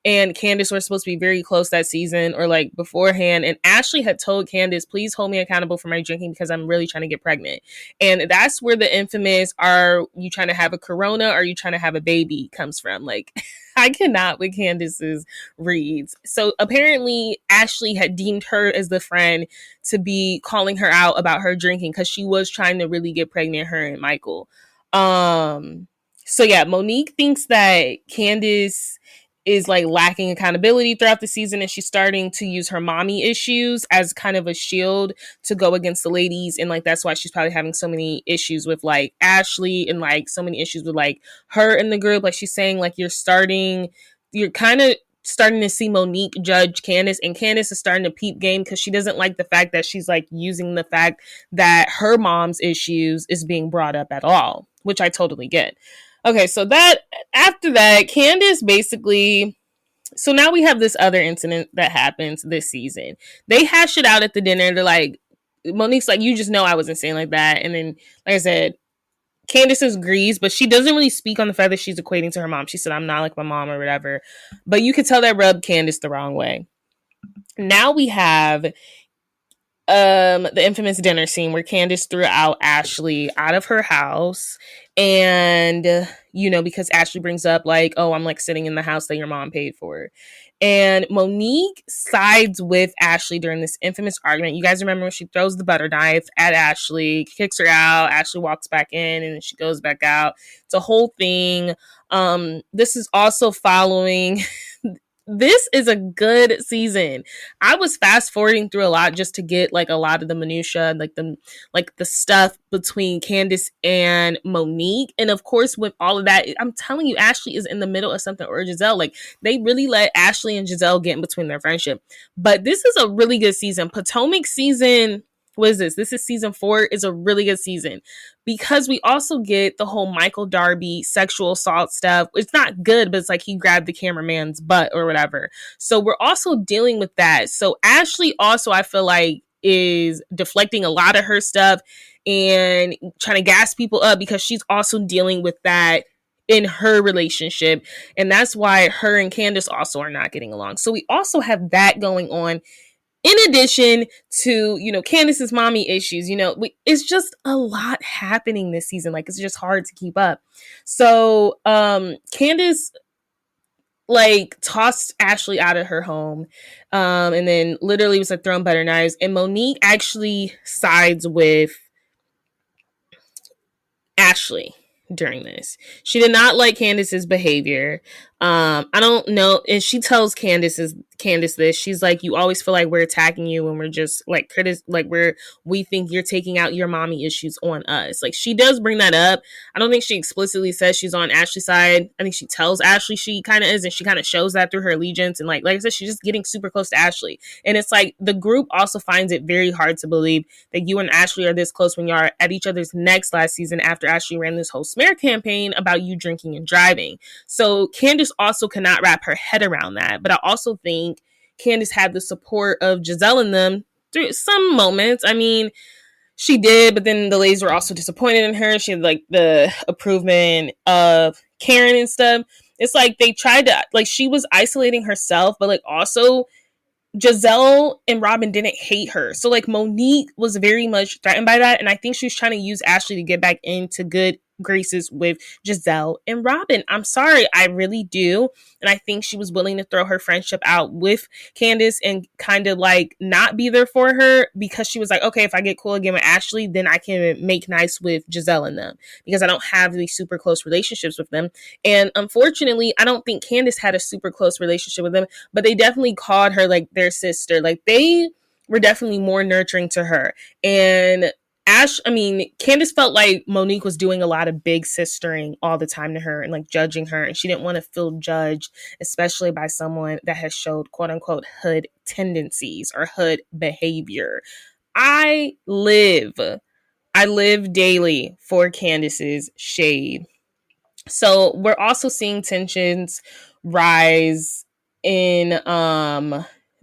and Candiace were supposed to be very close that season, or beforehand. And Ashley had told Candiace, please hold me accountable for my drinking because I'm really trying to get pregnant. And that's where the infamous, are you trying to have a corona? Or are you trying to have a baby comes from. I cannot with Candiace's reads. So apparently Ashley had deemed her as the friend to be calling her out about her drinking because she was trying to really get pregnant, her and Michael. So yeah, Monique thinks that Candiace is lacking accountability throughout the season, and she's starting to use her mommy issues as kind of a shield to go against the ladies, and that's why she's probably having so many issues with Ashley, and so many issues with her in the group. She's saying you're kind of starting to see Monique judge Candiace, and Candiace is starting to peep game because she doesn't like the fact that she's using the fact that her mom's issues is being brought up at all, which I totally get. Okay, so after that, Candiace basically, so now we have this other incident that happens this season. They hash it out at the dinner. They're Monique's you just know I wasn't saying like that. And then, like I said, Candiace agrees, but she doesn't really speak on the fact that she's equating to her mom. She said, I'm not like my mom or whatever. But you could tell that rubbed Candiace the wrong way. Now we have the infamous dinner scene where Candiace threw out Ashley out of her house, and because Ashley brings up oh, I'm sitting in the house that your mom paid for, and Monique sides with Ashley during this infamous argument. You guys remember when she throws the butter knife at Ashley, kicks her out, Ashley walks back in, and then she goes back out. It's a whole thing. This is also following this is a good season. I was fast forwarding through a lot just to get a lot of the minutia, the stuff between Candiace and Monique. And of course, with all of that, I'm telling you, Ashley is in the middle of something, or Giselle. They really let Ashley and Giselle get in between their friendship. But this is a really good season. Potomac season, what is this? This is season 4. Is a really good season because we also get the whole Michael Darby sexual assault stuff. It's not good, but it's he grabbed the cameraman's butt or whatever. So we're also dealing with that. So Ashley also, I feel is deflecting a lot of her stuff and trying to gas people up because she's also dealing with that in her relationship. And that's why her and Candiace also are not getting along. So we also have that going on. In addition to, Candiace's mommy issues, it's just a lot happening this season. It's just hard to keep up. So, Candiace, tossed Ashley out of her home, and then literally was throwing butter knives. And Monique actually sides with Ashley during this. She did not like Candiace's behavior. I don't know. And she tells Candiace this. She's you always feel we're attacking you when we're just we think you're taking out your mommy issues on us. She does bring that up. I don't think she explicitly says she's on Ashley's side. I think she tells Ashley she kind of is, and she kind of shows that through her allegiance. And like I said, she's just getting super close to Ashley. And it's the group also finds it very hard to believe that you and Ashley are this close when you are at each other's necks last season after Ashley ran this whole smear campaign about you drinking and driving. So Candiace also cannot wrap her head around that. But I also think Candiace had the support of Giselle in them through some moments. I mean, she did, but then the ladies were also disappointed in her. She had like the approval of Karen and stuff. It's like they tried to, like, she was isolating herself, but like also Giselle and Robin didn't hate her. So like Monique was very much threatened by that. And I think she was trying to use Ashley to get back into good graces with Giselle and Robin. I'm sorry, I really do. And I think she was willing to throw her friendship out with Candiace and kind of like not be there for her, because she was like, okay, if I get cool again with Ashley, then I can make nice with Giselle and them, because I don't have these super close relationships with them. And unfortunately, I don't think Candiace had a super close relationship with them, but they definitely called her like their sister. Like they were definitely more nurturing to her. And Candiace felt like Monique was doing a lot of big sistering all the time to her and like judging her. And she didn't want to feel judged, especially by someone that has showed quote unquote hood tendencies or hood behavior. I live daily for Candiace's shade. So we're also seeing tensions rise in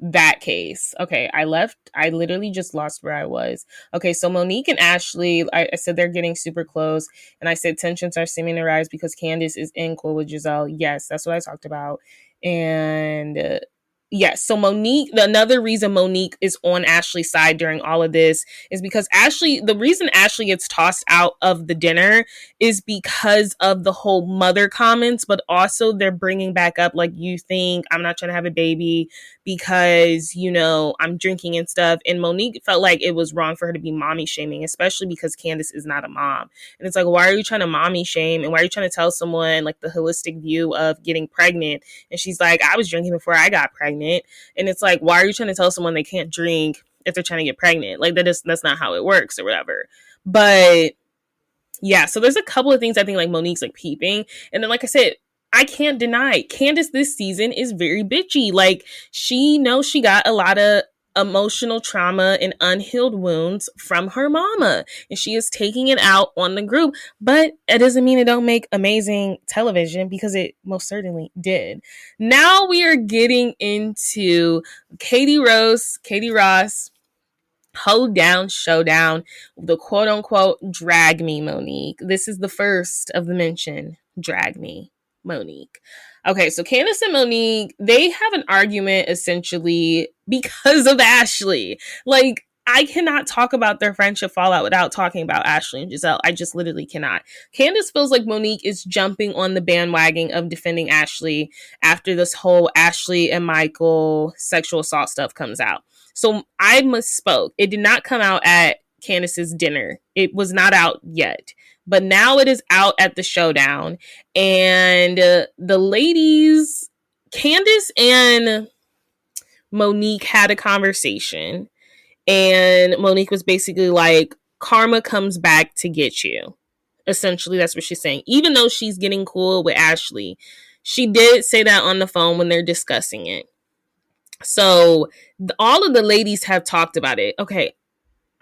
that case. Okay, I literally just lost where I was. Okay, so Monique and Ashley, I said they're getting super close, and I said tensions are seeming to rise because Candiace is in cool with Giselle. Yes, that's what I talked about. And yes, so Monique, another reason Monique is on Ashley's side during all of this is because the reason Ashley gets tossed out of the dinner is because of the whole mother comments, but also they're bringing back up, like, you think I'm not trying to have a baby because, I'm drinking and stuff. And Monique felt like it was wrong for her to be mommy shaming, especially because Candiace is not a mom. And it's like, why are you trying to mommy shame? And why are you trying to tell someone like the holistic view of getting pregnant? And she's like, I was drinking before I got pregnant. And it's like, why are you trying to tell someone they can't drink if they're trying to get pregnant? Like that's not how it works or whatever. But yeah, so there's a couple of things I think like Monique's like peeping. And then like I said, I can't deny Candiace this season is very bitchy. Like she knows she got a lot of emotional trauma and unhealed wounds from her mama, and she is taking it out on the group. But it doesn't mean it don't make amazing television, because it most certainly did. Now we are getting into Katie Ross hold down showdown, the quote unquote drag me Monique. This is the first of the mention, drag me Monique. Okay, so Candiace and Monique, they have an argument essentially because of Ashley. Like, I cannot talk about their friendship fallout without talking about Ashley and Giselle. I just literally cannot. Candiace feels like Monique is jumping on the bandwagon of defending Ashley after this whole Ashley and Michael sexual assault stuff comes out. So I misspoke. It did not come out at Candiace's dinner. It was not out yet. But now it is out at the showdown. And the ladies, Candiace and Monique had a conversation. And Monique was basically like, karma comes back to get you. Essentially, that's what she's saying. Even though she's getting cool with Ashley, she did say that on the phone when they're discussing it. So all of the ladies have talked about it. Okay,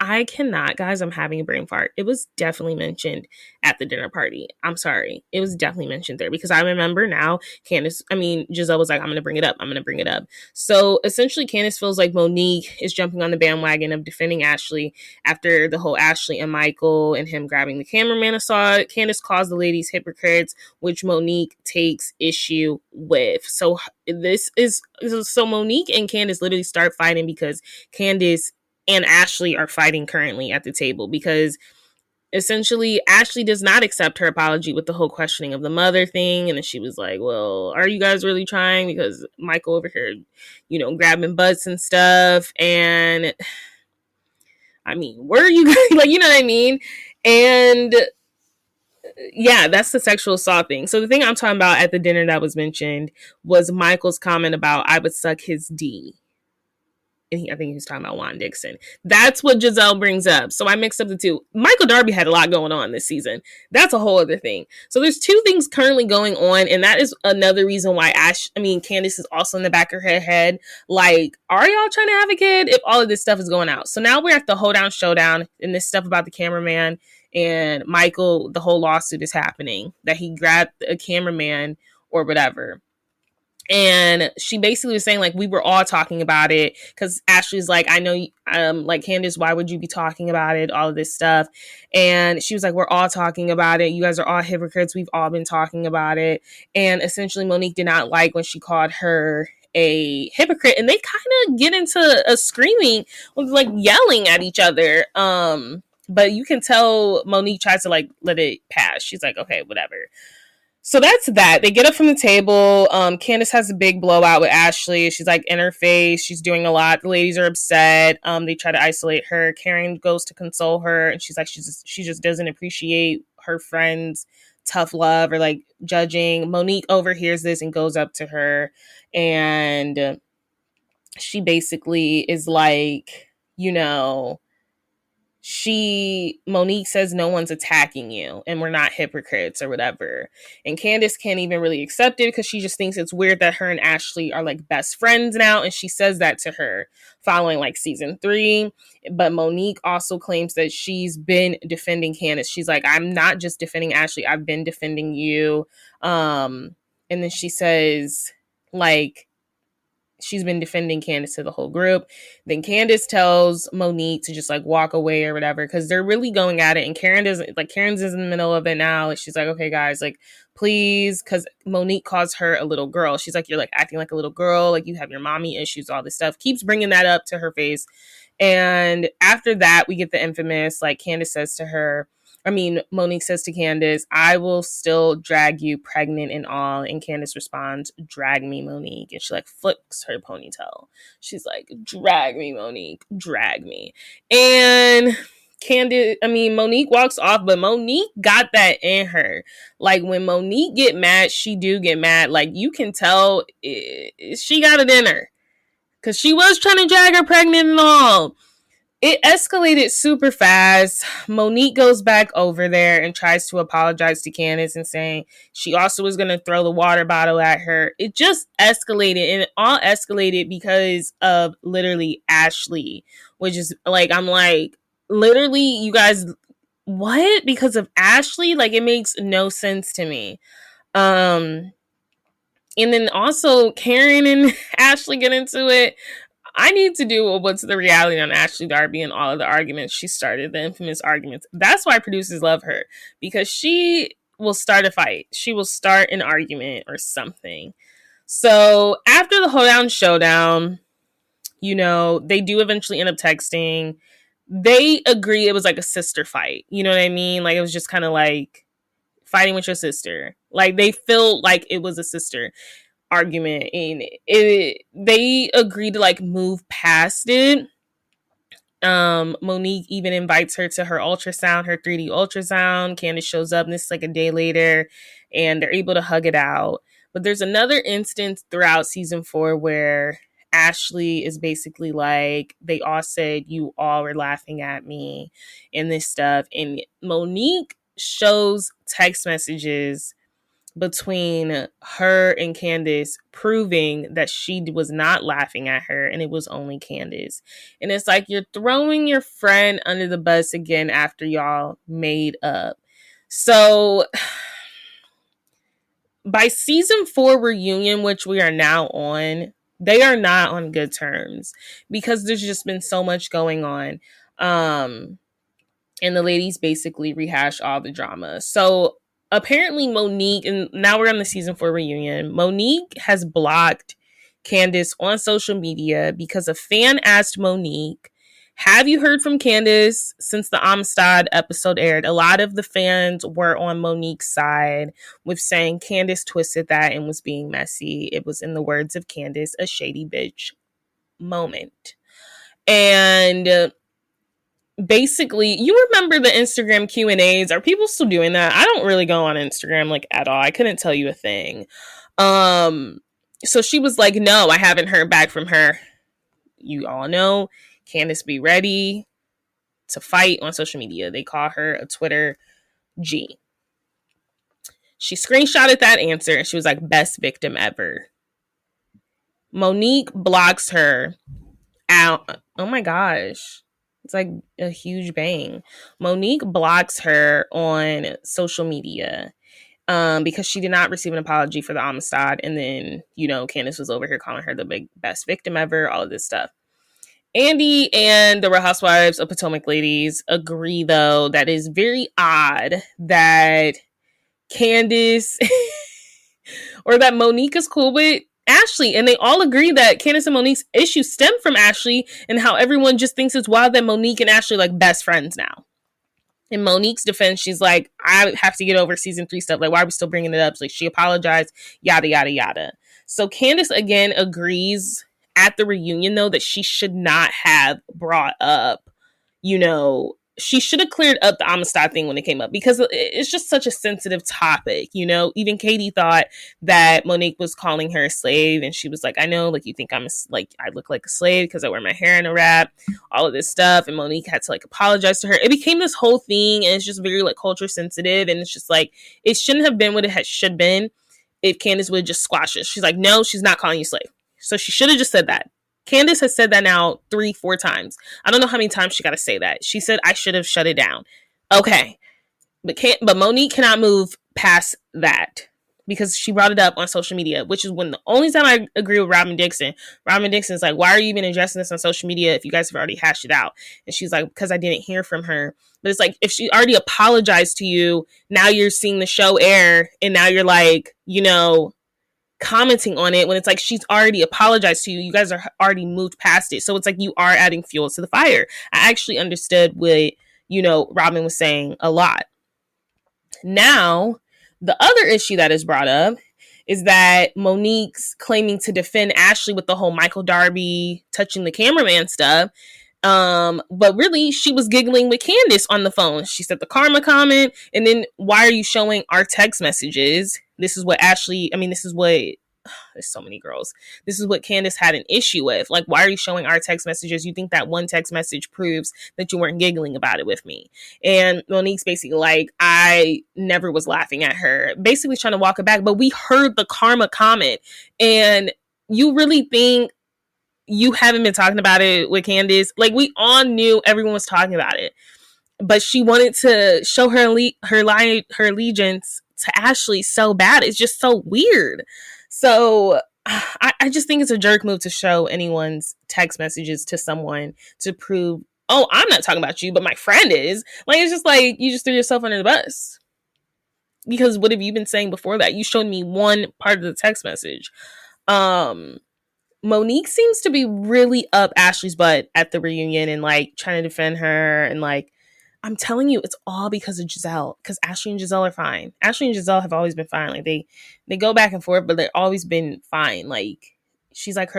I cannot, guys, I'm having a brain fart. It was definitely mentioned at the dinner party. I'm sorry. It was definitely mentioned there, because I remember now Giselle was like, I'm going to bring it up. So essentially Candiace feels like Monique is jumping on the bandwagon of defending Ashley after the whole Ashley and Michael and him grabbing the cameraman assault. Candiace calls the ladies hypocrites, which Monique takes issue with. So Monique and Candiace literally start fighting because Candiace and Ashley are fighting currently at the table, because essentially Ashley does not accept her apology with the whole questioning of the mother thing. And then she was like, well, are you guys really trying? Because Michael over here, grabbing butts and stuff. And were you guys like, you know what I mean? And yeah, that's the sexual assault thing. So the thing I'm talking about at the dinner that was mentioned was Michael's comment about I would suck his D. And I think he was talking about Juan Dixon. That's what Giselle brings up. So I mixed up the two. Michael Darby had a lot going on this season. That's a whole other thing. So there's two things currently going on. And that is another reason why Candiace is also in the back of her head. Like, are y'all trying to have a kid if all of this stuff is going out? So now we're at the hoedown showdown, and this stuff about the cameraman and Michael, the whole lawsuit is happening that he grabbed a cameraman or whatever. And she basically was saying, like, we were all talking about it because Ashley's like, I know, like, Candiace, why would you be talking about it? All of this stuff. And she was like, we're all talking about it. You guys are all hypocrites. We've all been talking about it. And essentially, Monique did not like when she called her a hypocrite. And they kind of get into a screaming, like, yelling at each other. But you can tell Monique tries to, like, let it pass. She's like, okay, whatever. So that's that. They get up from the table. Candiace has a big blowout with Ashley. She's like in her face. She's doing a lot. The ladies are upset. They try to isolate her. Karen goes to console her, and she's like, she just doesn't appreciate her friend's tough love or like judging. Monique overhears this and goes up to her, and she basically is like, Monique says no one's attacking you and we're not hypocrites or whatever. And Candiace can't even really accept it because she just thinks it's weird that her and Ashley are like best friends now. And she says that to her following like season 3. But Monique also claims that she's been defending Candiace. She's like, I'm not just defending Ashley, I've been defending you. And then she says, like, she's been defending Candiace to the whole group. Then Candiace tells Monique to just like walk away or whatever because they're really going at it. And Karen's in the middle of it now. She's like, okay, guys, like, please, because Monique calls her a little girl. She's like, you're like acting like a little girl, like you have your mommy issues, all this stuff. Keeps bringing that up to her face. And after that, we get the infamous, like, Monique says to Candiace, I will still drag you pregnant and all. And Candiace responds, drag me, Monique. And she like flicks her ponytail. She's like, drag me, Monique, drag me. And Monique walks off, but Monique got that in her. Like, when Monique get mad, she do get mad. Like, you can tell she got it in her. Because she was trying to drag her pregnant and all. It escalated super fast. Monique goes back over there and tries to apologize to Candiace and saying she also was going to throw the water bottle at her. It just escalated, and it all escalated because of literally Ashley, which is like, I'm like, literally, you guys, what? Because of Ashley? Like, it makes no sense to me. And then also Karen and Ashley get into it. I need to do what's the reality on Ashley Darby and all of the arguments she started, the infamous arguments. That's why producers love her, because she will start a fight. She will start an argument or something. So after the hoedown showdown, they do eventually end up texting. They agree it was like a sister fight. You know what I mean? Like, it was just kind of like fighting with your sister. Like, they feel like it was a sister argument, and they agreed to like move past it. Monique even invites her to her ultrasound, her 3D ultrasound. Candiace shows up, and this is like a day later, and they're able to hug it out. But there's another instance throughout season 4 where Ashley is basically like, they all said you all were laughing at me and this stuff, and Monique shows text messages between her and Candiace proving that she was not laughing at her and it was only Candiace. And it's like, you're throwing your friend under the bus again after y'all made up. So by season 4 reunion, which we are now on, they are not on good terms because there's just been so much going on. And the ladies basically rehash all the drama. So apparently Monique, and now we're on the season 4 reunion, Monique has blocked Candiace on social media because a fan asked Monique, have you heard from Candiace since the Amistad episode aired? A lot of the fans were on Monique's side with saying Candiace twisted that and was being messy. It was, in the words of Candiace, a shady bitch moment. And basically, you remember the Instagram Q&As. Are people still doing that? I don't really go on Instagram like at all. I couldn't tell you a thing. So she was like, no, I haven't heard back from her. You all know Candiace be ready to fight on social media. They call her a Twitter G. She screenshotted that answer and she was like, best victim ever. Monique blocks her out. Oh my gosh. It's like a huge bang. Monique blocks her on social media. because she did not receive an apology for the Amistad. And then, Candiace was over here calling her the best victim ever, all of this stuff. Andy and the Real Housewives of Potomac ladies agree, though, that is very odd that Candiace or that Monique is cool with Ashley. And they all agree that Candiace and Monique's issues stem from Ashley, and how everyone just thinks it's wild that Monique and Ashley are like best friends now. In Monique's defense, she's like, I have to get over season 3 stuff. Like, why are we still bringing it up? Like, she apologized, yada, yada, yada. So Candiace, again, agrees at the reunion, though, that she should not have brought up, she should have cleared up the Amistad thing when it came up, because it's just such a sensitive topic, Even Katie thought that Monique was calling her a slave, and she was like, I know, like, you think I look like a slave because I wear my hair in a wrap, all of this stuff, and Monique had to, like, apologize to her. It became this whole thing, and it's just very, like, culture sensitive, and it's just, like, it shouldn't have been what it should been if Candiace would just squash it. She's like, no, she's not calling you slave. So she should have just said that. Candiace has said that now 3-4 times. I don't know how many times she got to say that. She said, I should have shut it down. Okay. But Monique cannot move past that, because she brought it up on social media, which is when the only time I agree with Robin Dixon. Robin Dixon's like, why are you even addressing this on social media if you guys have already hashed it out? And she's like, because I didn't hear from her. But it's like, if she already apologized to you, now you're seeing the show air, and now you're like, commenting on it, when it's like she's already apologized to you. You guys are already moved past it. So it's like you are adding fuel to the fire. I actually understood what, Robin was saying a lot. Now, the other issue that is brought up is that Monique's claiming to defend Ashley with the whole Michael Darby touching the cameraman stuff. But really, she was giggling with Candiace on the phone. She said the karma comment, and then, why are you showing our text messages? This is what there's so many girls. This is what Candiace had an issue with. Like, why are you showing our text messages? You think that one text message proves that you weren't giggling about it with me? And Monique's basically like, I never was laughing at her. Basically trying to walk it back. But we heard the karma comment. And you really think you haven't been talking about it with Candiace? Like, we all knew everyone was talking about it. But she wanted to show her allegiance to Ashley so bad. It's just so weird. So I just think it's a jerk move to show anyone's text messages to someone to prove, oh, I'm not talking about you, but my friend is. Like, it's just like, you just threw yourself under the bus. Because what have you been saying before that? You showed me one part of the text message. Monique seems to be really up Ashley's butt at the reunion and, like, trying to defend her, and, like, I'm telling you, it's all because of Giselle. Because Ashley and Giselle are fine. Ashley and Giselle have always been fine. Like, they go back and forth, but they've always been fine. Like, she's like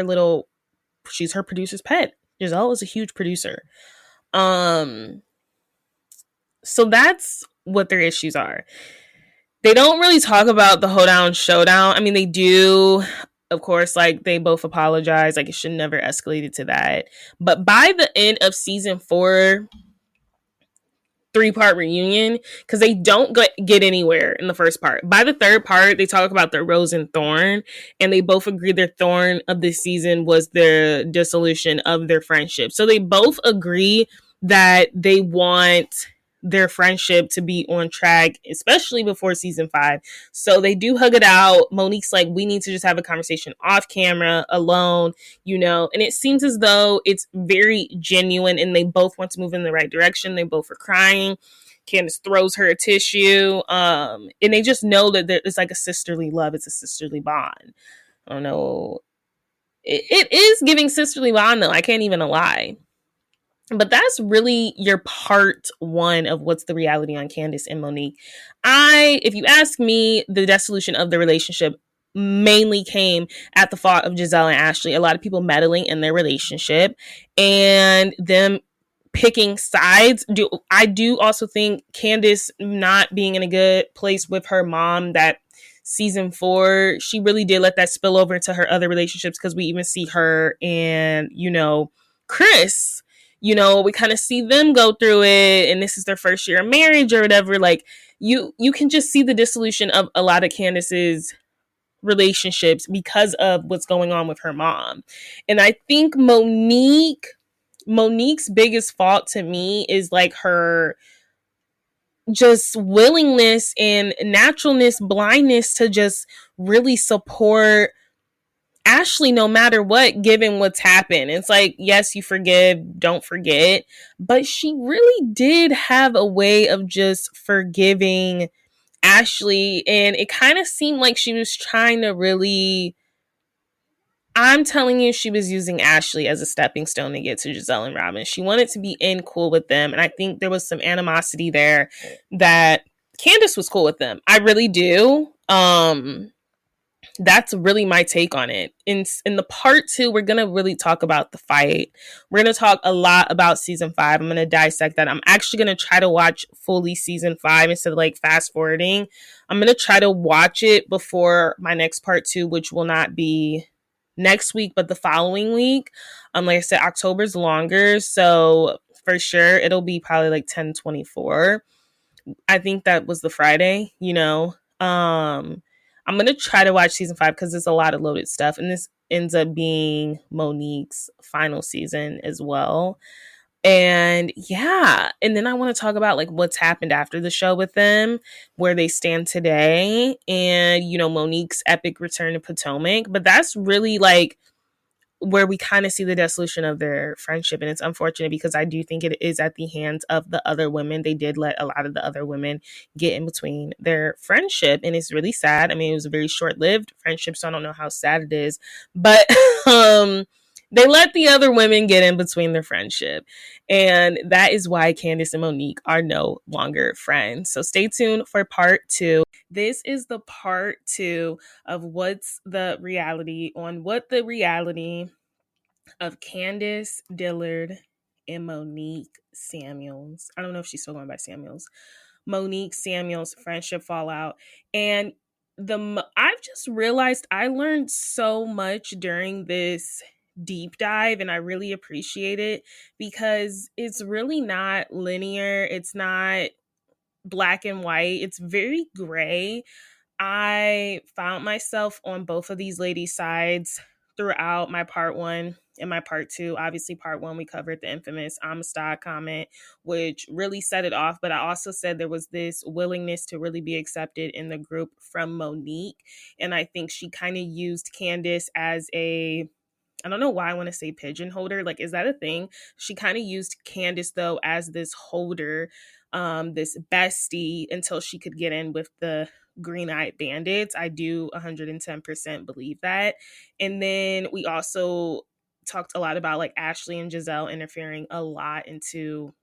she's her producer's pet. Giselle is a huge producer. So that's what their issues are. They don't really talk about the hoedown showdown. I mean, they do. Of course, like, they both apologize. Like, it should never escalated to that. But by the end of season 4, 3-part reunion, because they don't get anywhere in the first part. By the third part, they talk about their rose and thorn, and they both agree their thorn of this season was the dissolution of their friendship. So they both agree that they want their friendship to be on track, especially before season 5. So they do hug it out. Monique's like, we need to just have a conversation off camera, alone, and it seems as though it's very genuine, and they both want to move in the right direction. They both are crying. Candiace throws her a tissue, and they just know that it's like a sisterly love. It's a sisterly bond. I don't know. It is giving sisterly bond, though. I can't even lie. But that's really your part 1 of what's the reality on Candiace and Monique. If you ask me, the dissolution of the relationship mainly came at the fault of Giselle and Ashley. A lot of people meddling in their relationship and them picking sides. I do also think Candiace not being in a good place with her mom, that season 4, she really did let that spill over into her other relationships, because we even see her and, Chris. We kind of see them go through it, and this is their first year of marriage or whatever. Like, you can just see the dissolution of a lot of Candiace's relationships because of what's going on with her mom. And I think Monique's biggest fault to me is, like, her just willingness and naturalness, blindness to just really support Ashley no matter what, given what's happened. It's like, yes, you forgive, don't forget. But she really did have a way of just forgiving Ashley. And it kind of seemed like she was trying to really, I'm telling you, she was using Ashley as a stepping stone to get to Giselle and Robin. She wanted to be in cool with them. And I think there was some animosity there that Candiace was cool with them. I really do. That's really my take on it. In the part 2, we're gonna really talk about the fight. We're gonna talk a lot about season 5. I'm gonna dissect that. I'm actually gonna try to watch fully season 5 instead of like fast forwarding. I'm gonna try to watch it before my next part 2, which will not be next week but the following week. Like I said, October's longer, so for sure it'll be probably like 10/24. I think that was the Friday, you know. I'm gonna try to watch season 5 because there's a lot of loaded stuff, and this ends up being Monique's final season as well. And yeah, and then I want to talk about like what's happened after the show with them, where they stand today, and you know, Monique's epic return to Potomac. But that's really like where we kind of see the dissolution of their friendship. And it's unfortunate because I do think it is at the hands of the other women. They did let a lot of the other women get in between their friendship. And it's really sad. I mean, it was a very short-lived friendship, so I don't know how sad it is. But they let the other women get in between their friendship. And that is why Candiace and Monique are no longer friends. So stay tuned for part 2. This is the part 2 of what's the reality on what the reality of Candiace Dillard and Monique Samuels. I don't know if she's still going by Samuels. Monique Samuels friendship fallout. And I've just realized I learned so much during this deep dive, and I really appreciate it because it's really not linear. It's not black and white. It's very gray. I found myself on both of these ladies' sides throughout my part 1 and my part 2. Obviously, part 1, we covered the infamous Amistad comment, which really set it off. But I also said there was this willingness to really be accepted in the group from Monique. And I think she kind of used Candiace as I don't know why I want to say pigeon holder. Like, is that a thing? She kind of used Candiace, though, as this holder, this bestie, until she could get in with the green-eyed bandits. I do 110% believe that. And then we also talked a lot about like Ashley and Giselle interfering a lot into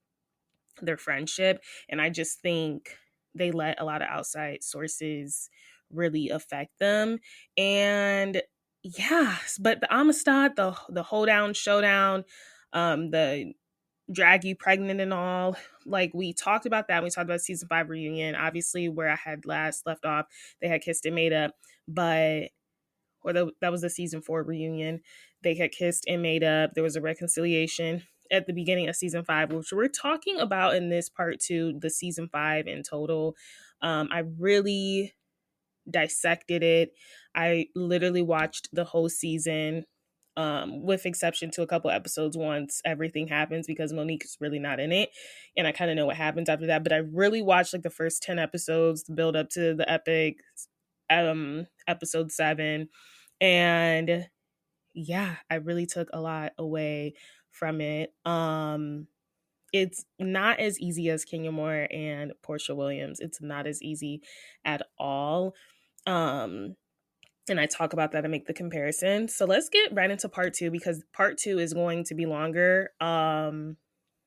their friendship. And I just think they let a lot of outside sources really affect them. And yeah, but the Amistad, the hoedown, showdown, the drag you pregnant and all, like we talked about that. We talked about season 5 reunion, obviously where I had last left off. They had kissed and made up, but that was the season 4 reunion. They had kissed and made up. There was a reconciliation at the beginning of season 5, which we're talking about in this part 2, the season 5 in total. I really dissected it. I literally watched the whole season, with exception to a couple episodes once everything happens, because Monique is really not in it. And I kind of know what happens after that. But I really watched like the first 10 episodes, the build up to the epic episode 7. And yeah, I really took a lot away from it. It's not as easy as Kenya Moore and Portia Williams. It's not as easy at all. And I talk about that and make the comparison. So let's get right into part 2, because part 2 is going to be longer than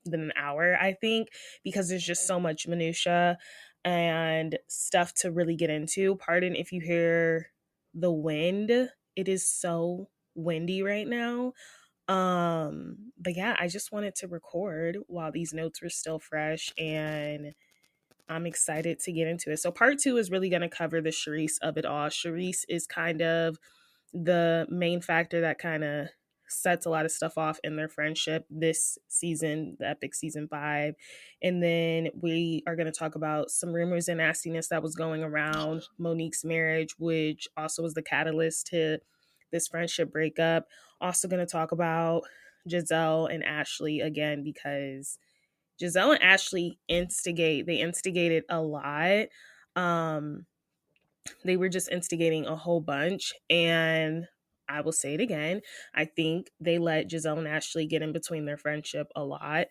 an hour, I think, because there's just so much minutia and stuff to really get into. Pardon if you hear the wind. It is so windy right now. But yeah, I just wanted to record while these notes were still fresh, and I'm excited to get into it. So part 2 is really going to cover the Charisse of it all. Charisse is kind of the main factor that kind of sets a lot of stuff off in their friendship this season, the epic season 5. And then we are going to talk about some rumors and nastiness that was going around Monique's marriage, which also was the catalyst to this friendship breakup. Also going to talk about Giselle and Ashley again, because Giselle and Ashley instigated a lot. They were just instigating a whole bunch. And I will say it again, I think they let Giselle and Ashley get in between their friendship a lot.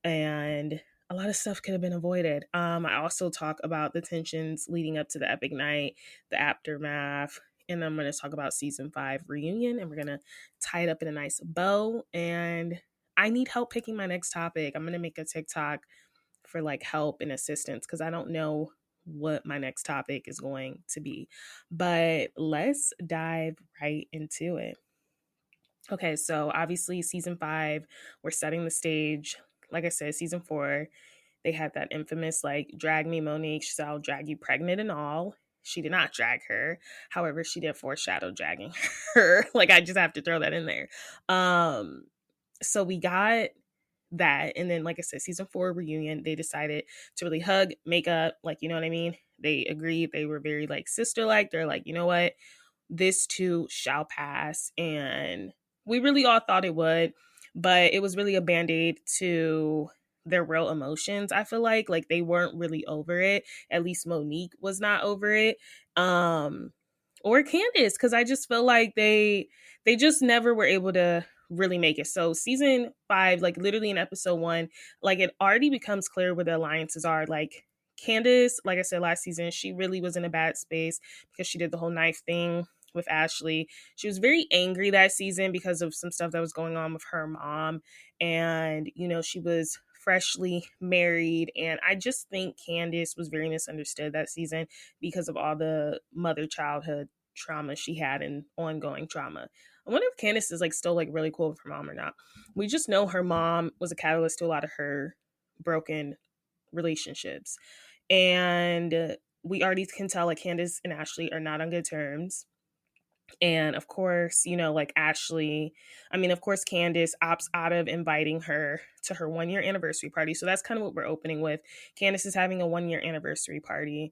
And a lot of stuff could have been avoided. I also talk about the tensions leading up to the epic night, the aftermath, and I'm going to talk about season 5 reunion, and we're going to tie it up in a nice bow. And I need help picking my next topic. I'm going to make a TikTok for like help and assistance because I don't know what my next topic is going to be. But let's dive right into it. Okay, so obviously season 5, we're setting the stage. Like I said, season 4, they had that infamous like drag me Monique, she said I'll drag you pregnant and all. She did not drag her. However, she did foreshadow dragging her. Like I just have to throw that in there. So we got that. And then, like I said, season 4 reunion, they decided to really hug, make up, like, you know what I mean? They agreed. They were very like sister-like. They're like, you know what? This too shall pass. And we really all thought it would, but it was really a band-aid to their real emotions. I feel like they weren't really over it. At least Monique was not over it. Or Candiace, because I just feel like they just never were able to really make it. So season 5, like literally in episode 1, like it already becomes clear where the alliances are. Like Candiace, like I said last season, she really was in a bad space because she did the whole knife thing with Ashley. She was very angry that season because of some stuff that was going on with her mom. And, you know, she was freshly married. And I just think Candiace was very misunderstood that season because of all the mother childhood trauma she had and ongoing trauma. I wonder if Candiace is like still like really cool with her mom or not. We just know her mom was a catalyst to a lot of her broken relationships. And we already can tell like Candiace and Ashley are not on good terms. And of course, you know, like Ashley, of course, Candiace opts out of inviting her to her 1-year anniversary party. So that's kind of what we're opening with. Candiace is having a 1-year anniversary party,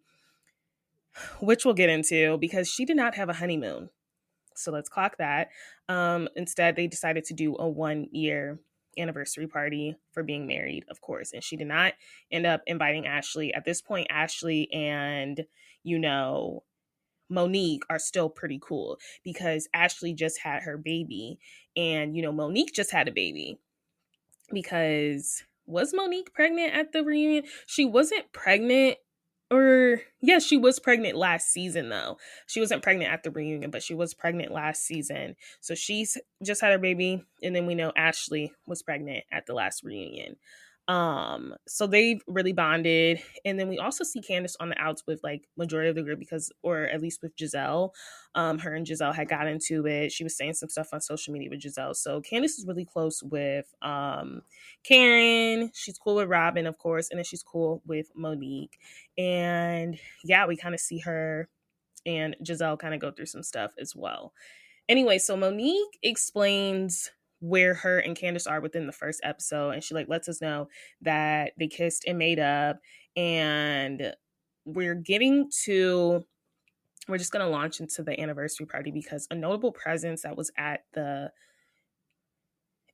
which we'll get into because she did not have a honeymoon. So let's clock that. Instead, they decided to do a 1-year anniversary party for being married, of course. And she did not end up inviting Ashley. At this point, Ashley and, you know, Monique are still pretty cool because Ashley just had her baby and, you know, Monique just had a baby because was Monique pregnant at the reunion? She wasn't pregnant. Or, yes, she was pregnant last season, though. She wasn't pregnant at the reunion, but she was pregnant last season. So she's just had her baby. And then we know Ashley was pregnant at the last reunion. So they've really bonded. And then we also see Candiace on the outs with like majority of the group because, or at least with Giselle. Her and Giselle had got into it. She was saying some stuff on social media with Giselle. So Candiace is really close with Karen. She's cool with Robin, of course. And then she's cool with Monique. And yeah, we kind of see her and Giselle kind of go through some stuff as well. Anyway, so Monique explains where her and Candiace are within the first episode, and she like lets us know that they kissed and made up, and we're just going to launch into the anniversary party because a notable presence that was at the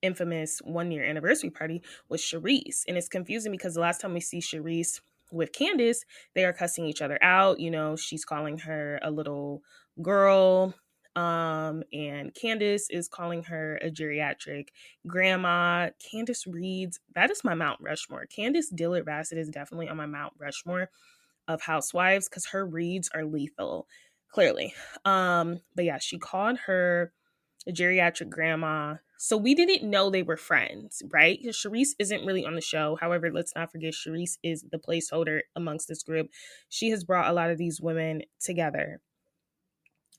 infamous 1-year anniversary party was Charisse. And it's confusing because the last time we see Charisse with Candiace, they are cussing each other out. You know, she's calling her a little girl. And Candiace is calling her a geriatric grandma. Candiace reads, that is my Mount Rushmore. Candiace Dillard-Bassett is definitely on my Mount Rushmore of housewives because her reads are lethal, clearly. But yeah, she called her a geriatric grandma. So we didn't know they were friends, right? Because Charisse isn't really on the show. However, let's not forget Charisse is the placeholder amongst this group. She has brought a lot of these women together.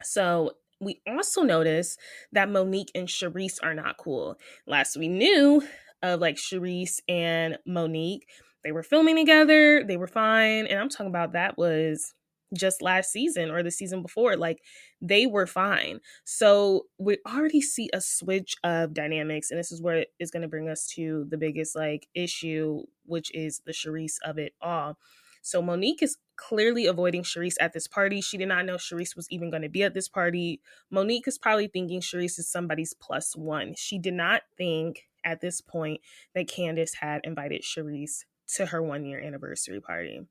So we also notice that Monique and Charisse are not cool. Last we knew of like Charisse and Monique, they were filming together. They were fine. And I'm talking about that was just last season or the season before. Like they were fine. So we already see a switch of dynamics. And this is where it's going to bring us to the biggest like issue, which is the Charisse of it all. So Monique is clearly avoiding Charisse at this party. She did not know Charisse was even going to be at this party. Monique is probably thinking Charisse is somebody's plus one. She did not think at this point that Candiace had invited Charisse to her 1-year anniversary party.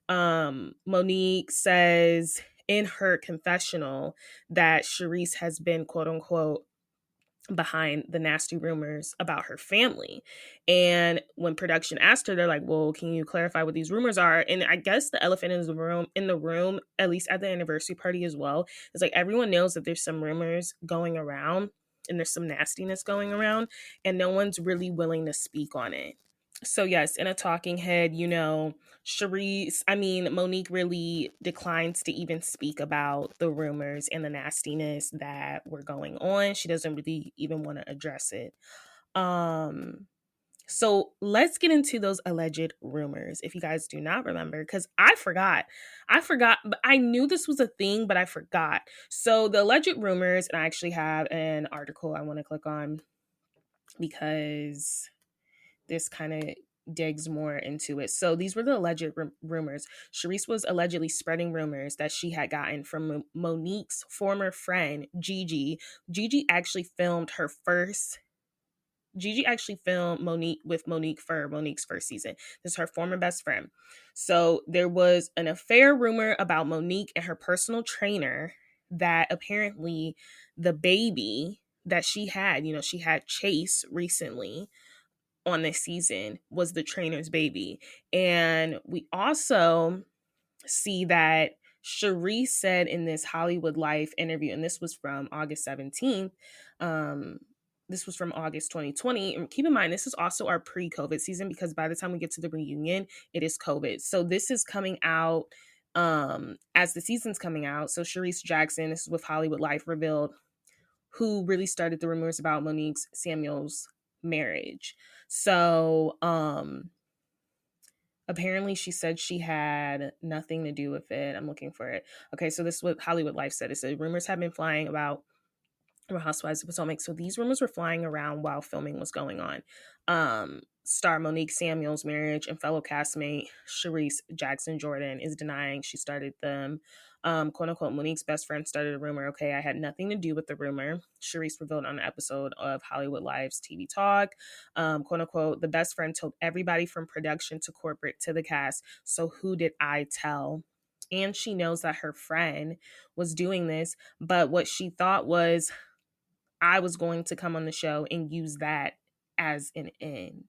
Monique says in her confessional that Charisse has been, quote unquote, behind the nasty rumors about her family. And when production asked her, they're like, well, can you clarify what these rumors are? And I guess the elephant in the room, at least at the anniversary party as well, is like everyone knows that there's some rumors going around and there's some nastiness going around, and no one's really willing to speak on it. So yes, in a talking head, Monique really declines to even speak about the rumors and the nastiness that were going on. She doesn't really even want to address it. So let's get into those alleged rumors. If you guys do not remember, because I forgot, but I knew this was a thing, but I forgot. So the alleged rumors, and I actually have an article I want to click on because this kind of digs more into it. So these were the alleged rumors. Charisse was allegedly spreading rumors that she had gotten from Monique's former friend, Gigi. Gigi actually filmed Monique for Monique's first season. This is her former best friend. So there was an affair rumor about Monique and her personal trainer that apparently the baby that she had Chase recently on this season was the trainer's baby. And we also see that Charisse said in this Hollywood Life interview, and this was from August 17th, this was from August 2020. And keep in mind, this is also our pre-COVID season, because by the time we get to the reunion, it is COVID. So this is coming out as the season's coming out. So Charisse Jackson, this is with Hollywood Life, revealed who really started the rumors about Monique's Samuel's marriage. So apparently she said she had nothing to do with it. I'm looking for it. Okay, so this is what Hollywood Life said. It said rumors have been flying about Real Housewives of Potomac. So these rumors were flying around while filming was going on. Star Monique Samuel's marriage, and fellow castmate Charisse Jackson Jordan is denying she started them. Quote unquote, Monique's best friend started a rumor. Okay, I had nothing to do with the rumor. Charisse revealed on an episode of Hollywood Live's TV Talk. Quote unquote, the best friend told everybody from production to corporate to the cast. So who did I tell? And she knows that her friend was doing this, but what she thought was I was going to come on the show and use that as an end.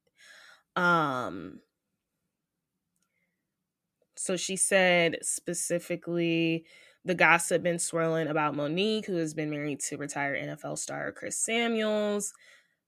So she said specifically, the gossip been swirling about Monique, who has been married to retired NFL star Chris Samuels,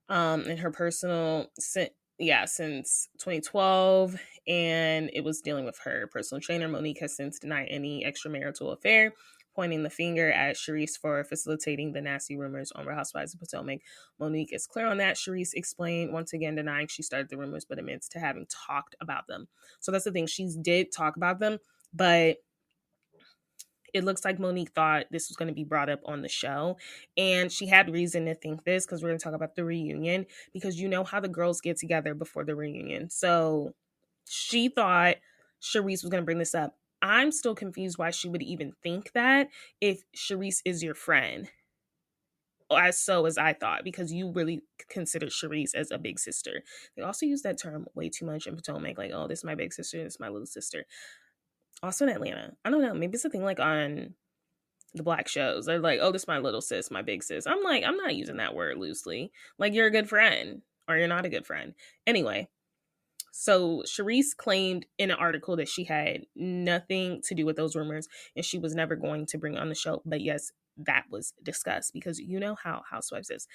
in her personal, since 2012, and it was dealing with her personal trainer. Monique has since denied any extramarital affair, pointing the finger at Charisse for facilitating the nasty rumors on Real Housewives of Potomac. Monique is clear on that. Charisse explained, once again denying she started the rumors, but admits to having talked about them. So that's the thing. She did talk about them, but it looks like Monique thought this was going to be brought up on the show. And she had reason to think this, because we're going to talk about the reunion, because you know how the girls get together before the reunion. So she thought Charisse was going to bring this up. I'm still confused why she would even think that if Charisse is your friend, as I thought, because you really consider Charisse as a big sister. They also use that term way too much in Potomac, like, oh, this is my big sister, this is my little sister. Also in Atlanta, I don't know, maybe it's a thing like on the black shows. They're like, oh, this is my little sis, my big sis. I'm like, I'm not using that word loosely. Like, you're a good friend or you're not a good friend. Anyway, so Charisse claimed in an article that she had nothing to do with those rumors and she was never going to bring on the show. But yes, that was discussed, because you know how Housewives is.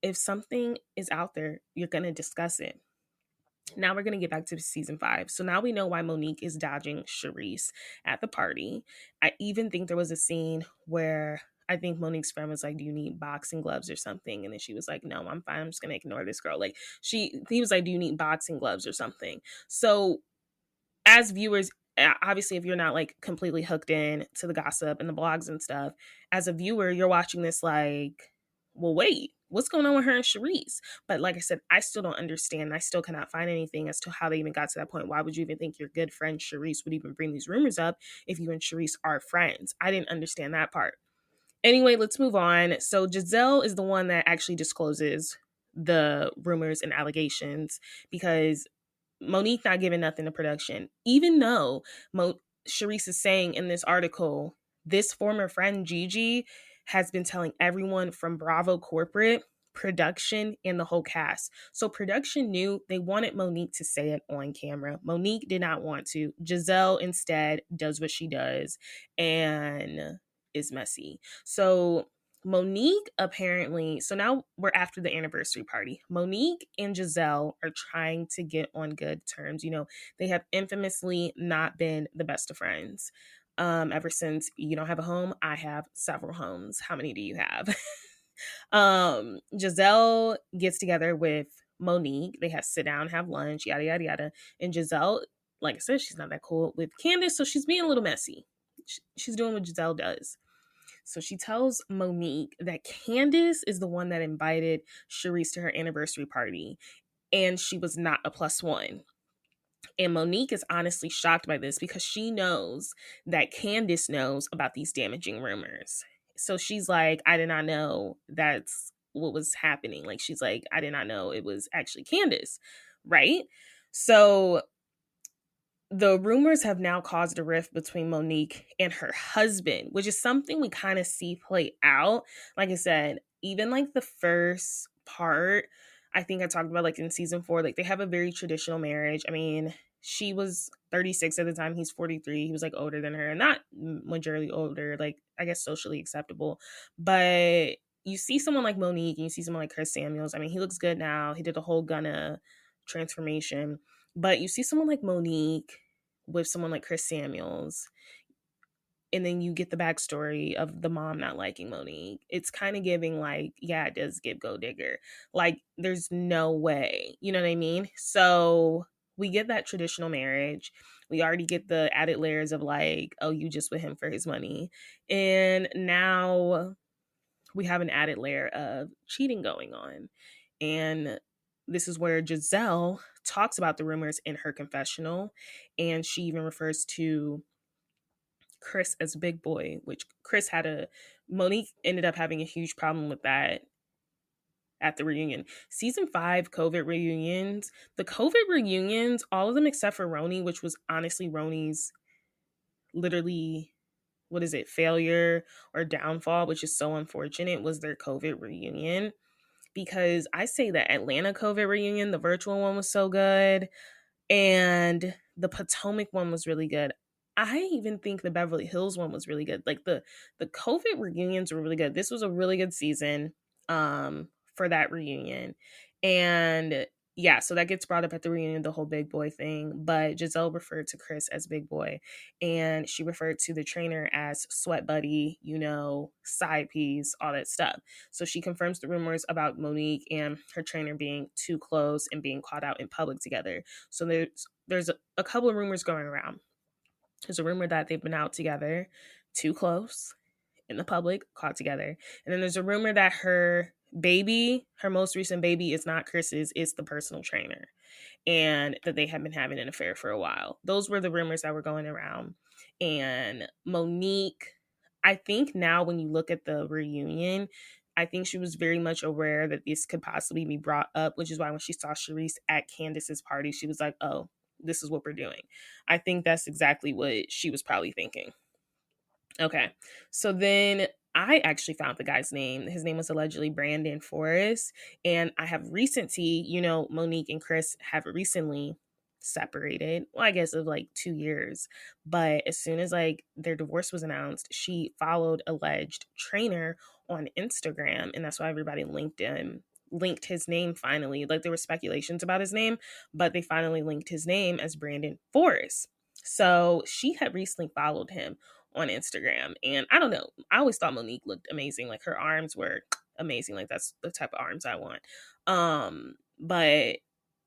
If something is out there, you're going to discuss it. Now we're going to get back to season 5. So now we know why Monique is dodging Charisse at the party. I even think there was a scene where I think Monique's friend was like, do you need boxing gloves or something? And then she was like, no, I'm fine. I'm just going to ignore this girl. Like, he was like, do you need boxing gloves or something? So as viewers, obviously, if you're not like completely hooked in to the gossip and the blogs and stuff, as a viewer, you're watching this like, well, wait, what's going on with her and Charisse? But like I said, I still don't understand. I still cannot find anything as to how they even got to that point. Why would you even think your good friend Charisse would even bring these rumors up if you and Charisse are friends? I didn't understand that part. Anyway, let's move on. So Giselle is the one that actually discloses the rumors and allegations, because Monique not giving nothing to production, even though Charisse is saying in this article, this former friend Gigi has been telling everyone from Bravo Corporate, production, and the whole cast. So production knew they wanted Monique to say it on camera. Monique did not want to. Giselle instead does what she does and is messy. So Monique apparently, so now we're after the anniversary party. Monique and Giselle are trying to get on good terms. You know, they have infamously not been the best of friends. Ever since you don't have a home, I have several homes. How many do you have? Giselle gets together with Monique. They have sit down, have lunch, yada yada yada. And Giselle, like I said, she's not that cool with Candiace, so she's being a little messy. She's doing what Giselle does. So she tells Monique that Candiace is the one that invited Charisse to her anniversary party, and she was not a plus one. And Monique is honestly shocked by this because she knows that Candiace knows about these damaging rumors. So she's like, I did not know that's what was happening. Like, she's like, I did not know it was actually Candiace, right? So the rumors have now caused a rift between Monique and her husband, which is something we kind of see play out. Like I said, even like the first part, I think I talked about like in season 4, like they have a very traditional marriage. I mean, she was 36 at the time, he's 43. He was like older than her, not majorly older, like I guess socially acceptable. But you see someone like Monique and you see someone like Chris Samuels. I mean, he looks good now. He did a whole Gunna transformation. But you see someone like Monique with someone like Chris Samuels, and then you get the backstory of the mom not liking Monique. It's kind of giving like, yeah, it does give Go Digger. Like, there's no way. You know what I mean? So we get that traditional marriage. We already get the added layers of like, oh, you just with him for his money. And now we have an added layer of cheating going on. And this is where Giselle talks about the rumors in her confessional. And she even refers to Chris as big boy, which Monique ended up having a huge problem with that at the reunion. Season 5 COVID reunions, the COVID reunions, all of them except for Roni, which was honestly Roni's literally, what is it, failure or downfall, which is so unfortunate, was their COVID reunion. Because I say that Atlanta COVID reunion, the virtual one was so good, and the Potomac one was really good. I even think the Beverly Hills one was really good. Like the COVID reunions were really good. This was a really good season for that reunion. And yeah, so that gets brought up at the reunion, the whole big boy thing. But Giselle referred to Chris as big boy, and she referred to the trainer as sweat buddy, you know, side piece, all that stuff. So she confirms the rumors about Monique and her trainer being too close and being caught out in public together. So there's a couple of rumors going around. There's a rumor that they've been out together, too close, in the public, caught together. And then there's a rumor that her most recent baby, is not Chris's, it's the personal trainer. And that they have been having an affair for a while. Those were the rumors that were going around. And Monique, I think now when you look at the reunion, I think she was very much aware that this could possibly be brought up, which is why when she saw Charisse at Candiace's party, she was like, oh, this is what we're doing. I think that's exactly what she was probably thinking. Okay. So then I actually found the guy's name. His name was allegedly Brandon Forrest. And I have recently, you know, Monique and Chris have recently separated. Well, I guess of like 2 years. But as soon as like their divorce was announced, she followed alleged trainer on Instagram. And that's why everybody linked his name finally. Like there were speculations about his name, but they finally linked his name as Brandon Forrest. So she had recently followed him on Instagram. And I don't know, I always thought Monique looked amazing. Like her arms were amazing. Like that's the type of arms I want. But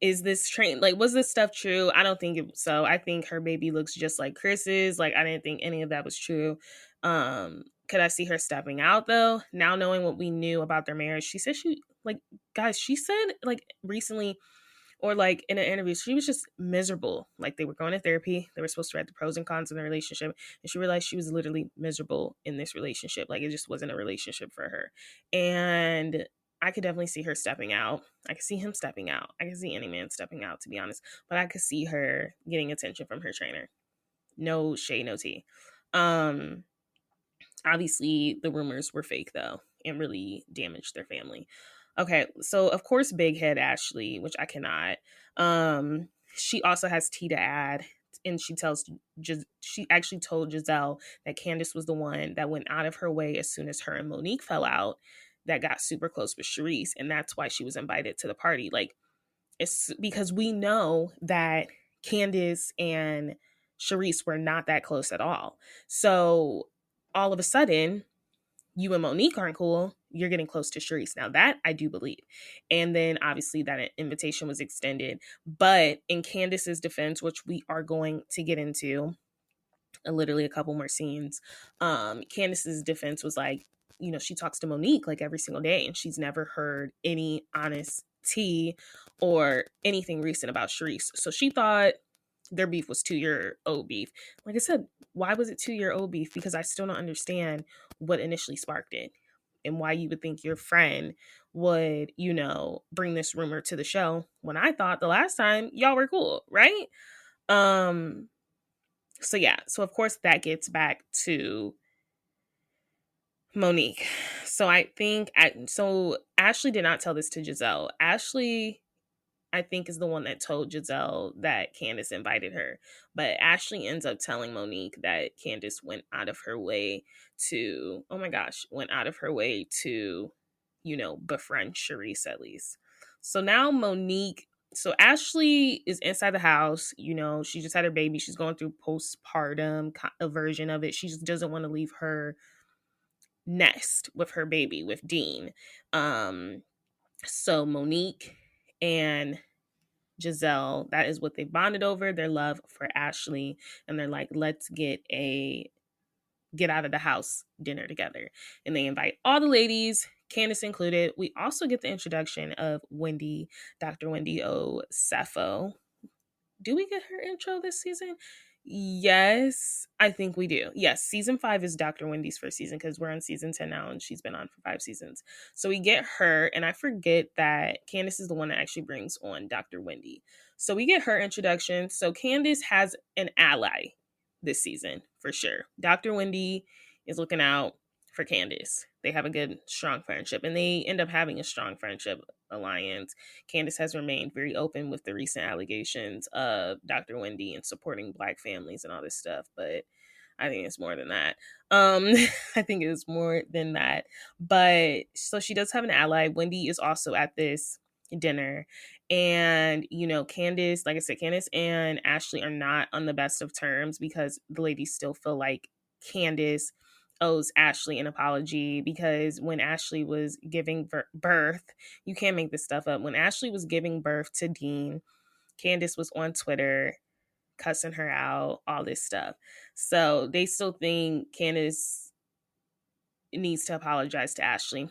is this was this stuff true? I don't think it so. I think her baby looks just like Chris's. Like I didn't think any of that was true. Could I see her stepping out though? Now knowing what we knew about their marriage, she said she said like recently, or like in an interview, she was just miserable. Like they were going to therapy. They were supposed to write the pros and cons in the relationship. And she realized she was literally miserable in this relationship. Like it just wasn't a relationship for her. And I could definitely see her stepping out. I could see him stepping out. I could see any man stepping out, to be honest. But I could see her getting attention from her trainer. No shade, no tea. Obviously, the rumors were fake, though, and really damaged their family. Okay, so of course, Big Head Ashley, which I cannot. She also has tea to add, and she actually told Giselle that Candiace was the one that went out of her way as soon as her and Monique fell out, that got super close with Charisse, and that's why she was invited to the party. Like, it's because we know that Candiace and Charisse were not that close at all. So all of a sudden, you and Monique aren't cool. You're getting close to Charisse. Now that I do believe. And then obviously that invitation was extended. But in Candiace's defense, which we are going to get into literally a couple more scenes, Candiace's defense was like, you know, she talks to Monique like every single day, and she's never heard any honest tea or anything recent about Charisse. So she thought their beef was 2-year-old beef. Like I said, why was it 2-year-old beef? Because I still don't understand what initially sparked it and why you would think your friend would, you know, bring this rumor to the show when I thought the last time y'all were cool, right? So yeah, so of course that gets back to Monique. So I think, so Ashley did not tell this to Giselle. Ashley, I think, is the one that told Giselle that Candiace invited her. But Ashley ends up telling Monique that Candiace went out of her way to, you know, befriend Charisse at least. So now Monique, so Ashley is inside the house, you know, she just had her baby. She's going through postpartum, a version of it. She just doesn't want to leave her nest with her baby, with Dean. So Monique and Giselle, that is what they bonded over, their love for Ashley. And they're like, let's get out of the house dinner together. And they invite all the ladies, Candiace included. We also get the introduction of Wendy, Dr. Wendy O. Sappho. Do we get her intro this season? Yes, I think we do. Yes, season 5 is Dr. Wendy's first season because we're on season 10 now and she's been on for 5 seasons. So we get her, and I forget that Candiace is the one that actually brings on Dr. Wendy. So we get her introduction. So Candiace has an ally this season for sure. Dr. Wendy is looking out for Candiace. They have a good, strong friendship, and they end up having a strong friendship alliance. Candiace has remained very open with the recent allegations of Dr. Wendy and supporting Black families and all this stuff, but I think it's more than that. I think it's more than that. But so she does have an ally. Wendy is also at this dinner, and you know, Candiace, like I said, Candiace and Ashley are not on the best of terms because the ladies still feel like Candiace owes Ashley an apology, because when Ashley was giving birth, you can't make this stuff up. When Ashley was giving birth to Dean, Candiace was on Twitter cussing her out, all this stuff. So they still think Candiace needs to apologize to Ashley.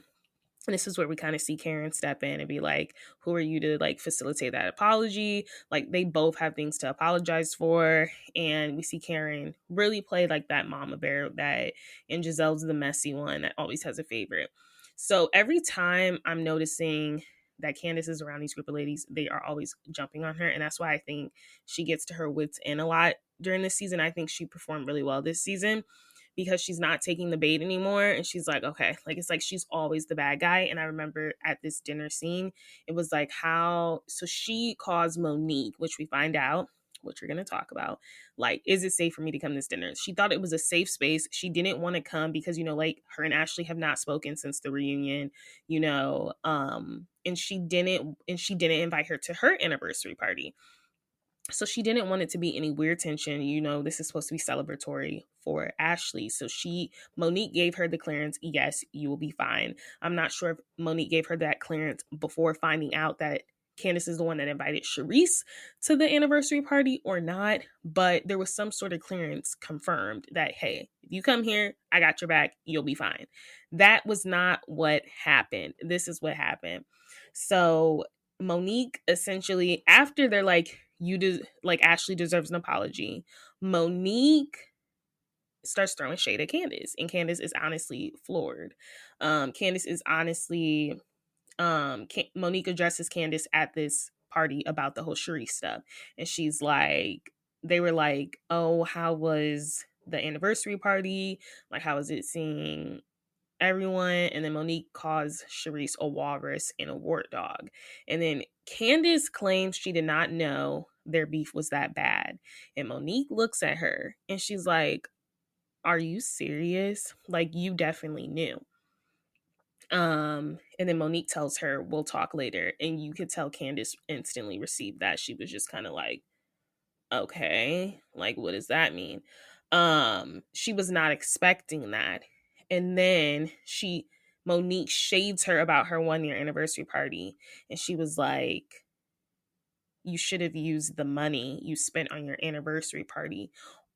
And this is where we kind of see Karen step in and be like, who are you to like facilitate that apology? Like, they both have things to apologize for. And we see Karen really play like that mama bear, that, and Giselle's the messy one that always has a favorite. So every time I'm noticing that Candiace is around these group of ladies, they are always jumping on her. And that's why I think she gets to her wits end a lot during this season. I think she performed really well this season, because she's not taking the bait anymore. And she's like, okay, like, it's like she's always the bad guy. And I remember at this dinner scene, it was like so she calls Monique, which we find out, which we're going to talk about, like, is it safe for me to come to this dinner? She thought it was a safe space. She didn't want to come because, you know, like, her and Ashley have not spoken since the reunion, you know, and she didn't invite her to her anniversary party. So she didn't want it to be any weird tension. You know, this is supposed to be celebratory for Ashley. So Monique gave her the clearance. Yes, you will be fine. I'm not sure if Monique gave her that clearance before finding out that Candiace is the one that invited Charisse to the anniversary party or not. But there was some sort of clearance confirmed that, hey, if you come here, I got your back. You'll be fine. That was not what happened. This is what happened. So Monique, essentially, after they're like, Ashley deserves an apology, Monique starts throwing shade at Candiace, and Candiace is honestly floored. Candiace is honestly Monique addresses Candiace at this party about the whole Cherie stuff. And she's like, they were like, oh, how was the anniversary party? Like, how was it seeing everyone? And then Monique calls Charisse a walrus and a wart dog. And then Candiace claims she did not know their beef was that bad. And Monique looks at her and she's like, are you serious? Like, you definitely knew. And then Monique tells her, we'll talk later. And you could tell Candiace instantly received that. She was just kind of like, okay, like, what does that mean? She was not expecting that. And then Monique shades her about her 1-year anniversary party. And she was like, you should have used the money you spent on your anniversary party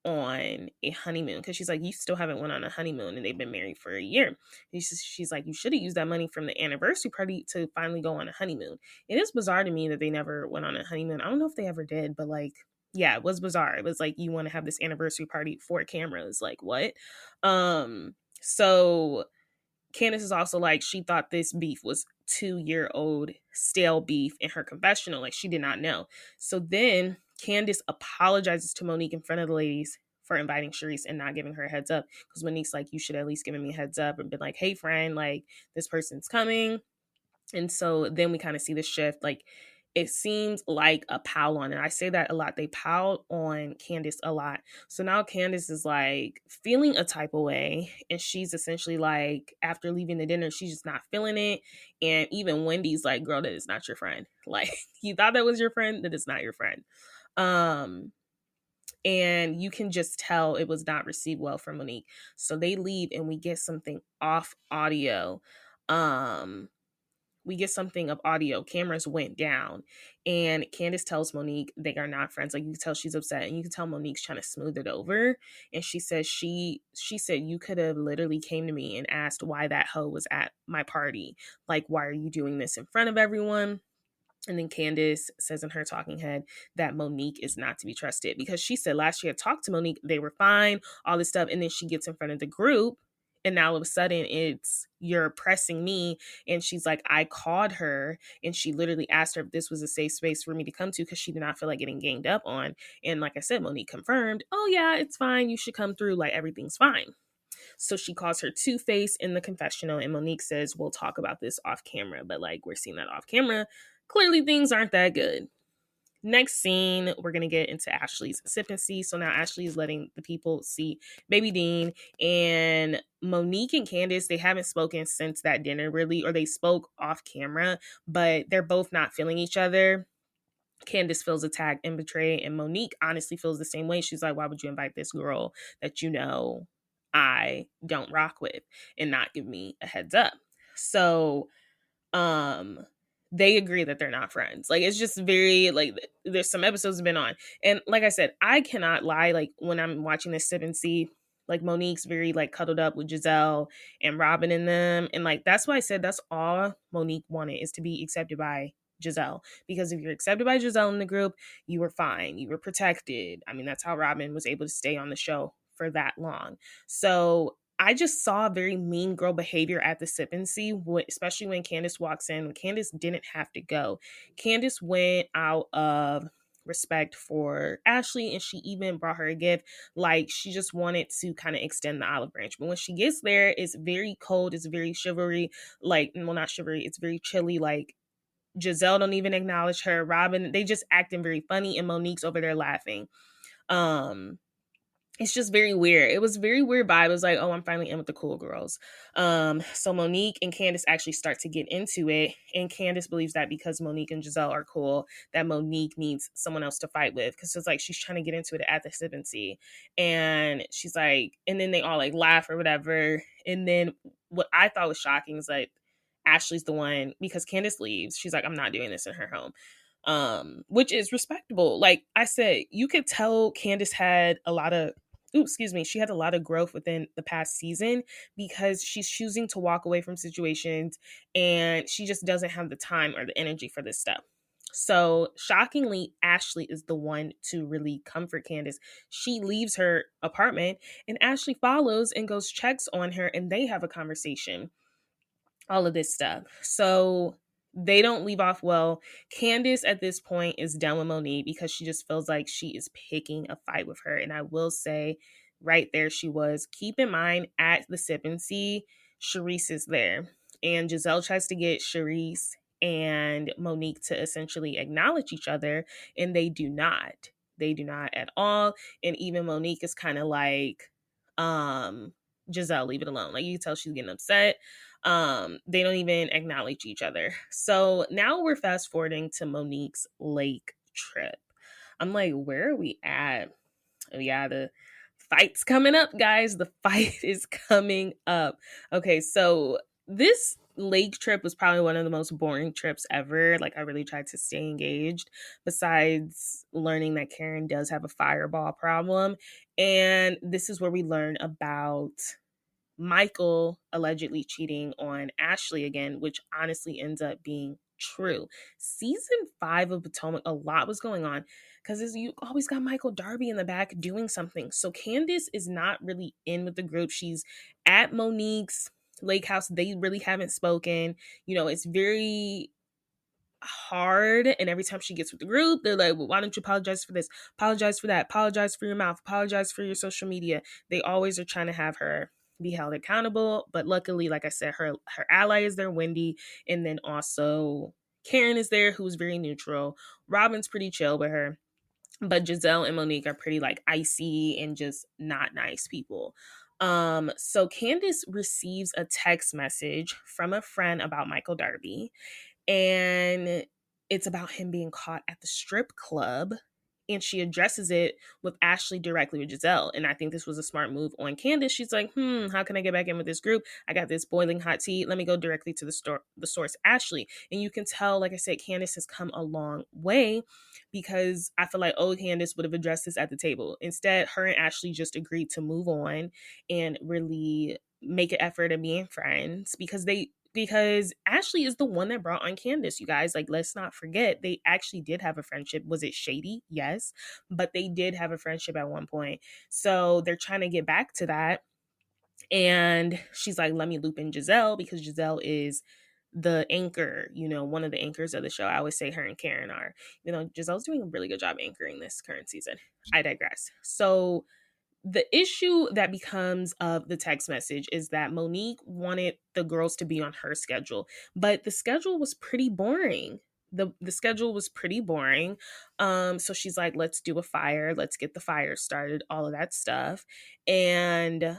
on a honeymoon, because she's like, you still haven't went on a honeymoon and they've been married for a year. She's like, you should have used that money from the anniversary party to finally go on a honeymoon. It is bizarre to me that they never went on a honeymoon. I don't know if they ever did, but like, yeah, it was bizarre. It was like, you want to have this anniversary party for cameras, like what? So Candiace is also like, she thought this beef was 2-year-old stale beef in her confessional. Like, she did not know. So then Candiace apologizes to Monique in front of the ladies for inviting Charisse and not giving her a heads up. Because Monique's like, you should at least give me a heads up and been like, hey, friend, like, this person's coming. And so then we kind of see the shift. Like, it seems like a pile on. And I say that a lot. They piled on Candiace a lot. So now Candiace is like feeling a type of way. And she's essentially like, after leaving the dinner, she's just not feeling it. And even Wendy's like, girl, that is not your friend. Like, you thought that was your friend? That is not your friend. And you can just tell it was not received well from Monique. So they leave and we get something off audio. We get something of audio. Cameras went down. And Candiace tells Monique they are not friends. Like, you can tell she's upset. And you can tell Monique's trying to smooth it over. And she says, she said, you could have literally came to me and asked why that hoe was at my party. Like, why are you doing this in front of everyone? And then Candiace says in her talking head that Monique is not to be trusted, because she said last year, talked to Monique, they were fine, all this stuff. And then she gets in front of the group and now all of a sudden it's, you're pressing me. And she's like, I called her and she literally asked her if this was a safe space for me to come to, because she did not feel like getting ganged up on. And like I said, Monique confirmed, oh yeah, it's fine. You should come through. Like, everything's fine. So she calls her Two-Face in the confessional, and Monique says, we'll talk about this off camera. But like, we're seeing that off camera. Clearly things aren't that good. Next scene, we're going to get into Ashley's sip and see. So now Ashley is letting the people see Baby Dean, and Monique and Candiace, they haven't spoken since that dinner really, or they spoke off camera, but they're both not feeling each other. Candiace feels attacked and betrayed, and Monique honestly feels the same way. She's like, why would you invite this girl that you know I don't rock with and not give me a heads up? So they agree that they're not friends. Like, it's just very, like, there's some episodes have been on. And like I said, I cannot lie. Like, when I'm watching this sip and see, like, Monique's very, like, cuddled up with Giselle and Robin in them. And, like, that's why I said that's all Monique wanted, is to be accepted by Giselle. Because if you're accepted by Giselle in the group, you were fine. You were protected. I mean, that's how Robin was able to stay on the show for that long. So I just saw very mean girl behavior at the sip and see, especially when Candiace walks in. Candiace didn't have to go. Candiace went out of respect for Ashley, and she even brought her a gift. Like, she just wanted to kind of extend the olive branch. But when she gets there, it's very cold. It's very chivalry. Like, well, not chivalry. It's very chilly. Like, Giselle don't even acknowledge her. Robin, they just acting very funny, and Monique's over there laughing. It's just very weird. It was very weird vibe. It was like, oh, I'm finally in with the cool girls. So Monique and Candiace actually start to get into it. And Candiace believes that because Monique and Giselle are cool, that Monique needs someone else to fight with. Because it's like she's trying to get into it at the sip and see. And she's like, and then they all like laugh or whatever. And then what I thought was shocking is like, Ashley's the one, because Candiace leaves. She's like, I'm not doing this in her home. Which is respectable. Like I said, you could tell Candiace had a lot of, she had a lot of growth within the past season, because she's choosing to walk away from situations and she just doesn't have the time or the energy for this stuff. So shockingly, Ashley is the one to really comfort Candiace. She leaves her apartment and Ashley follows and goes checks on her, and they have a conversation. All of this stuff. So they don't leave off well. Candiace at this point is done with Monique because she just feels like she is picking a fight with her. And I will say right there she was. Keep in mind at the sip and see, Charisse is there. And Giselle tries to get Charisse and Monique to essentially acknowledge each other, and they do not. They do not at all. And even Monique is kind of like, Giselle, leave it alone. Like, you can tell she's getting upset. They don't even acknowledge each other. So now we're fast forwarding to Monique's lake trip. I'm like, where are we at? Oh yeah, the fight's coming up, guys. The fight is coming up. Okay, so this lake trip was probably one of the most boring trips ever. Like, I really tried to stay engaged, besides learning that Karen does have a fireball problem. And this is where we learn about Michael allegedly cheating on Ashley again, which honestly ends up being true. Season 5 of Potomac, a lot was going on because you always got Michael Darby in the back doing something. So Candiace is not really in with the group. She's at Monique's lake house. They really haven't spoken. It's very hard, and every time she gets with the group, they're like, well, why don't you apologize for this, apologize for that, apologize for your mouth, apologize for your social media. They always are trying to have her be held accountable, but luckily, like I said, her ally is there, Wendy, and then also Karen is there, who's very neutral. Robin's pretty chill with her, but Giselle and Monique are pretty like icy and just not nice people. So Candiace receives a text message from a friend about Michael Darby, and it's about him being caught at the strip club, and she addresses it with Ashley directly with Giselle. And I think this was a smart move on Candiace. She's like, how can I get back in with this group? I got this boiling hot tea. Let me go directly to the source, Ashley. And you can tell, like I said, Candiace has come a long way, because I feel like old Candiace would have addressed this at the table. Instead, her and Ashley just agreed to move on and really make an effort of being friends, because Ashley is the one that brought on Candiace, you guys. Like, let's not forget, they actually did have a friendship. Was it shady? Yes. But they did have a friendship at one point. So they're trying to get back to that. And she's like, let me loop in Giselle, because Giselle is the anchor, one of the anchors of the show. I always say her and Karen are. Giselle's doing a really good job anchoring this current season. I digress. So the issue that becomes of the text message is that Monique wanted the girls to be on her schedule, but the schedule was pretty boring. The schedule was pretty boring. So she's like, let's do a fire. Let's get the fire started, all of that stuff. And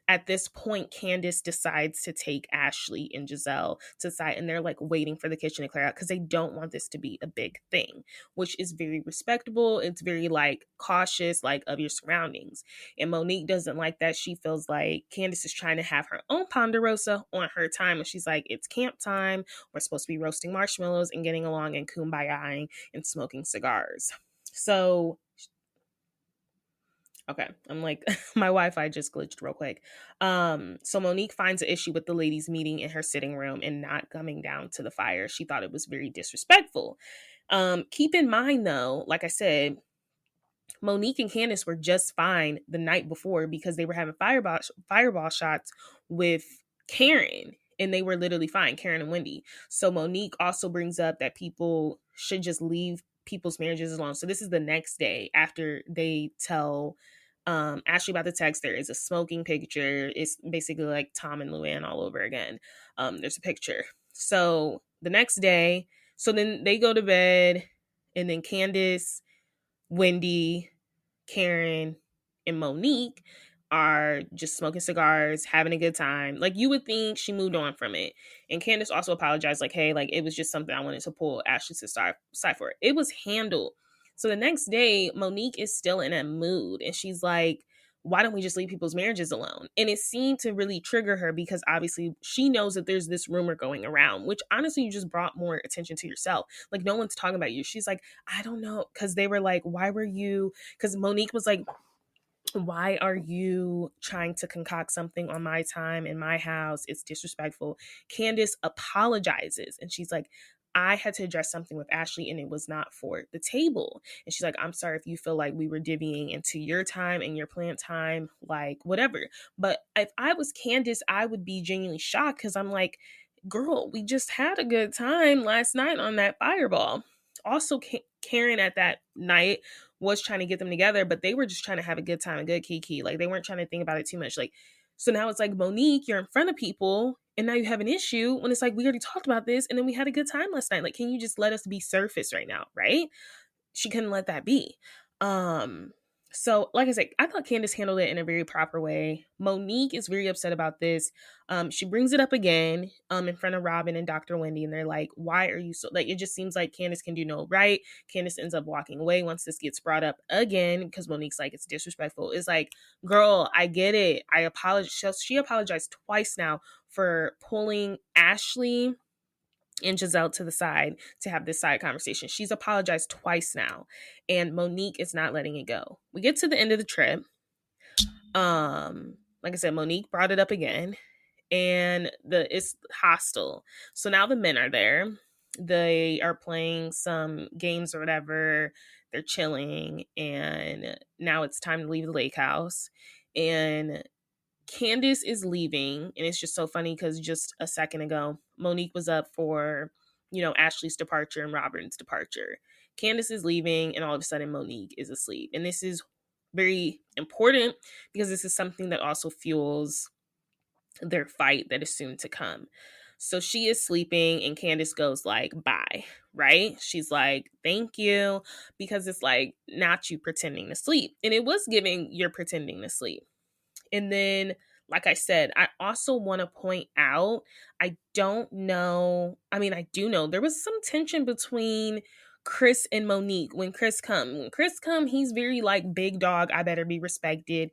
at this point, Candiace decides to take Ashley and Giselle to side, and they're like waiting for the kitchen to clear out because they don't want this to be a big thing, which is very respectable. It's very like cautious, like of your surroundings. And Monique doesn't like that. She feels like Candiace is trying to have her own ponderosa on her time. And she's like, it's camp time. We're supposed to be roasting marshmallows and getting along and kumbayaing and smoking cigars. So okay, I'm like, my Wi-Fi just glitched real quick. So Monique finds an issue with the ladies meeting in her sitting room and not coming down to the fire. She thought it was very disrespectful. Keep in mind, though, like I said, Monique and Candiace were just fine the night before because they were having fireball shots with Karen, and they were literally fine, Karen and Wendy. So Monique also brings up that people should just leave people's marriages alone. So this is the next day after they tell Ashley about the text. There is a smoking picture. It's basically like Tom and Luann all over again. There's a picture. So the next day, so then they go to bed, and then Candiace, Wendy, Karen, and Monique are just smoking cigars, having a good time. Like, you would think she moved on from it. And Candiace also apologized, like, hey, like, it was just something I wanted to pull Ashley to side for. It was handled. So the next day, Monique is still in a mood, and she's like, why don't we just leave people's marriages alone? And it seemed to really trigger her because obviously she knows that there's this rumor going around, which honestly, you just brought more attention to yourself. Like, no one's talking about you. She's like, I don't know. Because they were like, why were you? Because Monique was like, why are you trying to concoct something on my time in my house? It's disrespectful. Candiace apologizes, and she's like, I had to address something with Ashley, and it was not for the table. And she's like, I'm sorry if you feel like we were divvying into your time and your plant time, like whatever. But if I was Candiace, I would be genuinely shocked, because I'm like, girl, we just had a good time last night on that fireball. Also, Karen at that night was trying to get them together, but they were just trying to have a good time, a good kiki. Like, they weren't trying to think about it too much. Like, so now it's like, Monique, you're in front of people, and now you have an issue when it's like, we already talked about this, and then we had a good time last night. Like, can you just let us be surface right now, right? She couldn't let that be. So like I said, I thought Candiace handled it in a very proper way. Monique is very upset about this. She brings it up again in front of Robin and Dr. Wendy, and they're like, why are you so, like, it just seems like Candiace can do no right. Candiace ends up walking away once this gets brought up again, because Monique's like, it's disrespectful. It's like, girl, I get it. I apologize. She apologized twice now for pulling Ashley and Giselle to the side to have this side conversation. She's apologized twice now, and Monique is not letting it go. We get to the end of the trip. Like I said, Monique brought it up again, and it's hostile. So now the men are there. They are playing some games or whatever. They're chilling, and now it's time to leave the lake house. And Candiace is leaving, and it's just so funny because just a second ago, Monique was up for, Ashley's departure and Robin's departure. Candiace is leaving, and all of a sudden, Monique is asleep. And this is very important because this is something that also fuels their fight that is soon to come. So she is sleeping, and Candiace goes like, bye, right? She's like, thank you, because it's like, not you pretending to sleep. And it was giving, you're pretending to sleep. And then, like I said, I also want to point out, I do know there was some tension between Chris and Monique when Chris come. When Chris come, he's very like, big dog, I better be respected.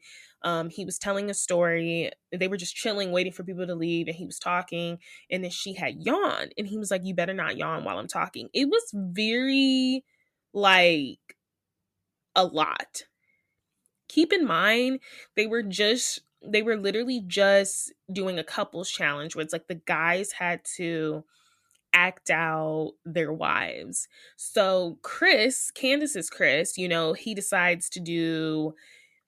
He was telling a story. They were just chilling, waiting for people to leave, and he was talking, and then she had yawned, and he was like, you better not yawn while I'm talking. It was very, like, a lot. Keep in mind, they were literally just doing a couples challenge where it's like the guys had to act out their wives. So Candiace's Chris, he decides to do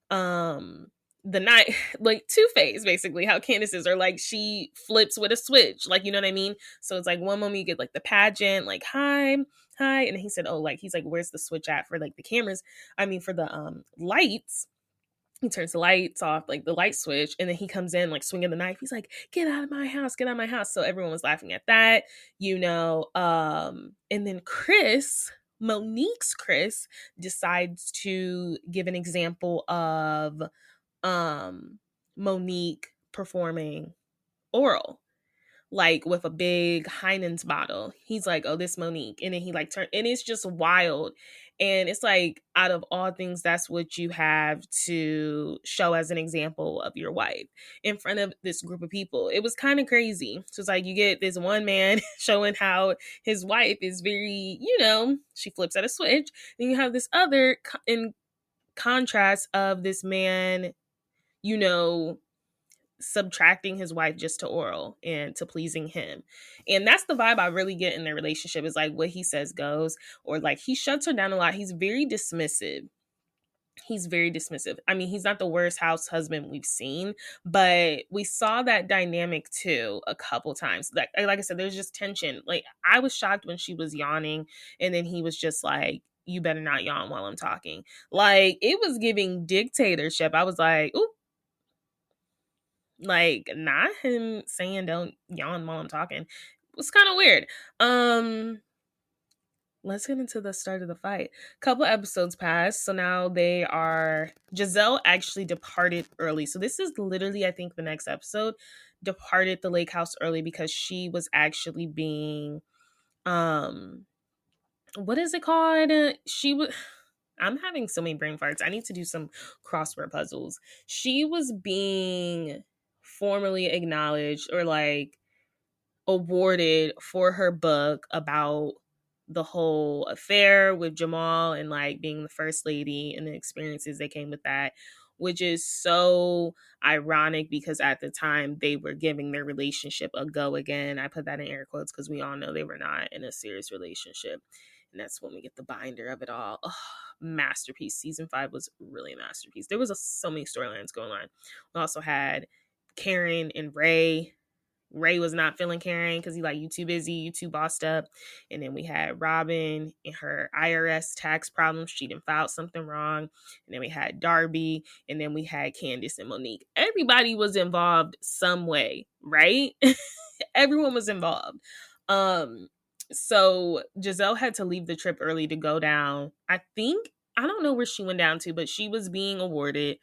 the night, like Two-Face, basically, how Candiace is, or like she flips with a switch, like, you know what I mean? So it's like one moment you get like the pageant, like, hi, and he said, oh, like, he's like, where's the switch at for like the cameras? For the lights. He turns the lights off, like the light switch, and then he comes in like swinging the knife. He's like, get out of my house, get out of my house. So everyone was laughing at that, and then Monique's Chris decides to give an example of Monique performing oral, like with a big Heinen's bottle. He's like, oh, this Monique. And then he like turned, and it's just wild. And it's like, out of all things, that's what you have to show as an example of your wife in front of this group of people. It was kind of crazy. So it's like, you get this one man showing how his wife is very, she flips at a switch. Then you have this other in contrast of this man, subtracting his wife just to oral and to pleasing him. And that's the vibe I really get in their relationship, is like, what he says goes, or like, he shuts her down a lot. He's very dismissive. He's not the worst house husband we've seen, but we saw that dynamic too a couple times. Like I said, there's just tension. Like, I was shocked when she was yawning, and then he was just like, you better not yawn while I'm talking. Like, it was giving dictatorship. I was like, ooh. Like, not him saying don't yawn while I'm talking. It was kind of weird. Let's get into the start of the fight. Couple episodes passed, so now Giselle actually departed early. So this is literally, I think, the next episode, departed the lake house early because she was actually being, what is it called? I'm having so many brain farts. I need to do some crossword puzzles. She was being formally acknowledged, or like awarded for her book about the whole affair with Jamal, and like being the first lady and the experiences that came with that, which is so ironic because at the time they were giving their relationship a go again. I put that in air quotes because we all know they were not in a serious relationship. And that's when we get the binder of it all. Oh, masterpiece. Season 5 was really a masterpiece. There was so many storylines going on. We also had Karen and Ray, Ray was not feeling Karen because he like, you too busy, you too bossed up. And then we had Robin and her IRS tax problems. She didn't file something wrong. And then we had Darby, and then we had Candiace and Monique. Everybody was involved some way, right? Everyone was involved. So Giselle had to leave the trip early to go down. I don't know where she went down to, but she was being awarded.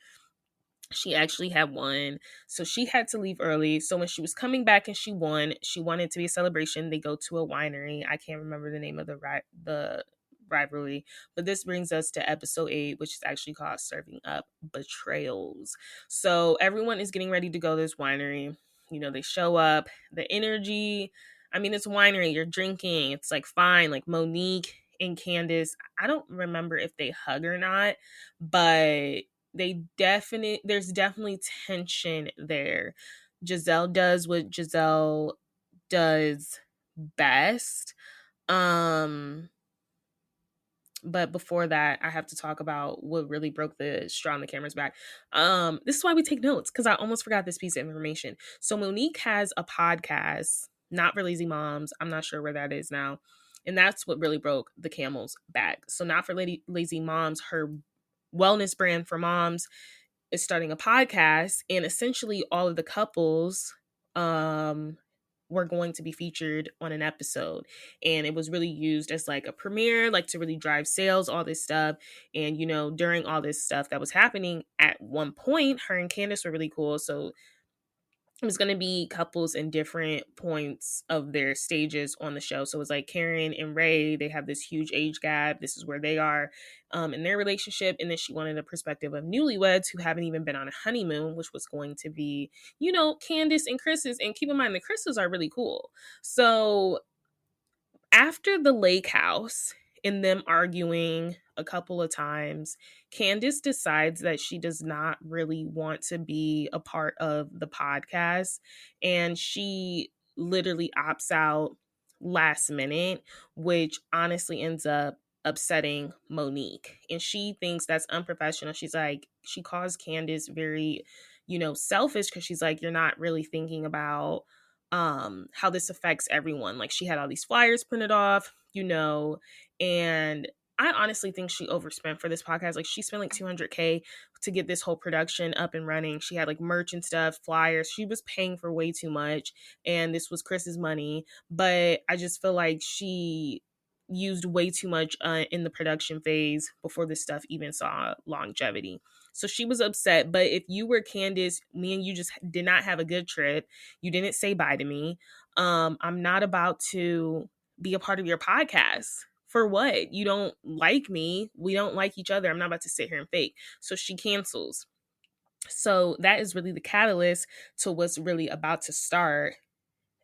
She actually had won. So she had to leave early. So when she was coming back and she won, she wanted it to be a celebration. They go to a winery. I can't remember the name of the rivalry. But this brings us to episode 8, which is actually called Serving Up Betrayals. So everyone is getting ready to go to this winery. You know, they show up. The energy, I mean, it's a winery. You're drinking. It's like fine. Like Monique and Candiace, I don't remember if they hug or not, but there's definitely tension there. Giselle does what Giselle does best. But before that, I have to talk about what really broke the straw on the camera's back. This is why we take notes, because I almost forgot this piece of information. So Monique has a podcast, Not for Lazy Moms. I'm not sure where that is now. And that's what really broke the camel's back. So Not for Lazy Moms, her wellness brand for moms, is starting a podcast, and essentially all of the couples were going to be featured on an episode, and it was really used as like a premiere, like to really drive sales, all this stuff. And you know, during all this stuff that was happening, at one point her and Candiace were really cool, so it was going to be couples in different points of their stages on the show. So it was like Karen and Ray, they have this huge age gap. This is where they are in their relationship. And then she wanted a perspective of newlyweds who haven't even been on a honeymoon, which was going to be, you know, Candiace and Chris's. And keep in mind, the Chris's are really cool. So after the lake house and them arguing a couple of times, Candiace decides that she does not really want to be a part of the podcast, and she literally opts out last minute, which honestly ends up upsetting Monique. And she thinks that's unprofessional. She's like, she calls Candiace very, you know, selfish, because she's like, you're not really thinking about how this affects everyone. Like, she had all these flyers printed off, you know, and I honestly think she overspent for this podcast. Like, she spent like $200K to get this whole production up and running. She had like merch and stuff, flyers. She was paying for way too much, and this was Chris's money. But I just feel like she used way too much in the production phase before this stuff even saw longevity. So she was upset. But if you were Candiace, me and you just did not have a good trip. You didn't say bye to me. I'm not about to be a part of your podcast. For what? You don't like me. We don't like each other. I'm not about to sit here and fake. So she cancels. So that is really the catalyst to what's really about to start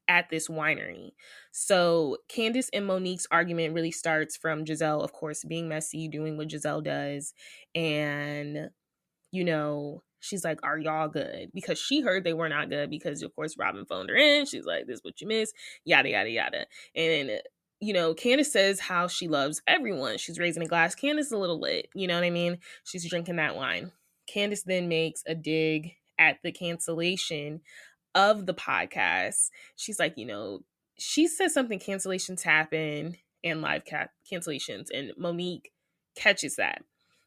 at this winery. So Candiace and Monique's argument really starts from Giselle, of course, being messy, doing what Giselle does. And, you know, she's like, are y'all good? Because she heard they were not good, because, of course, Robin phoned her in. She's like, this is what you miss, yada, yada, yada. And, you know, Candiace says how she loves everyone. She's raising a glass. Candiace is a little lit. You know what I mean? She's drinking that wine. Candiace then makes a dig at the cancellation of the podcast. She's like, you know, she says something, cancellations happen, and live cancellations, and Monique catches that.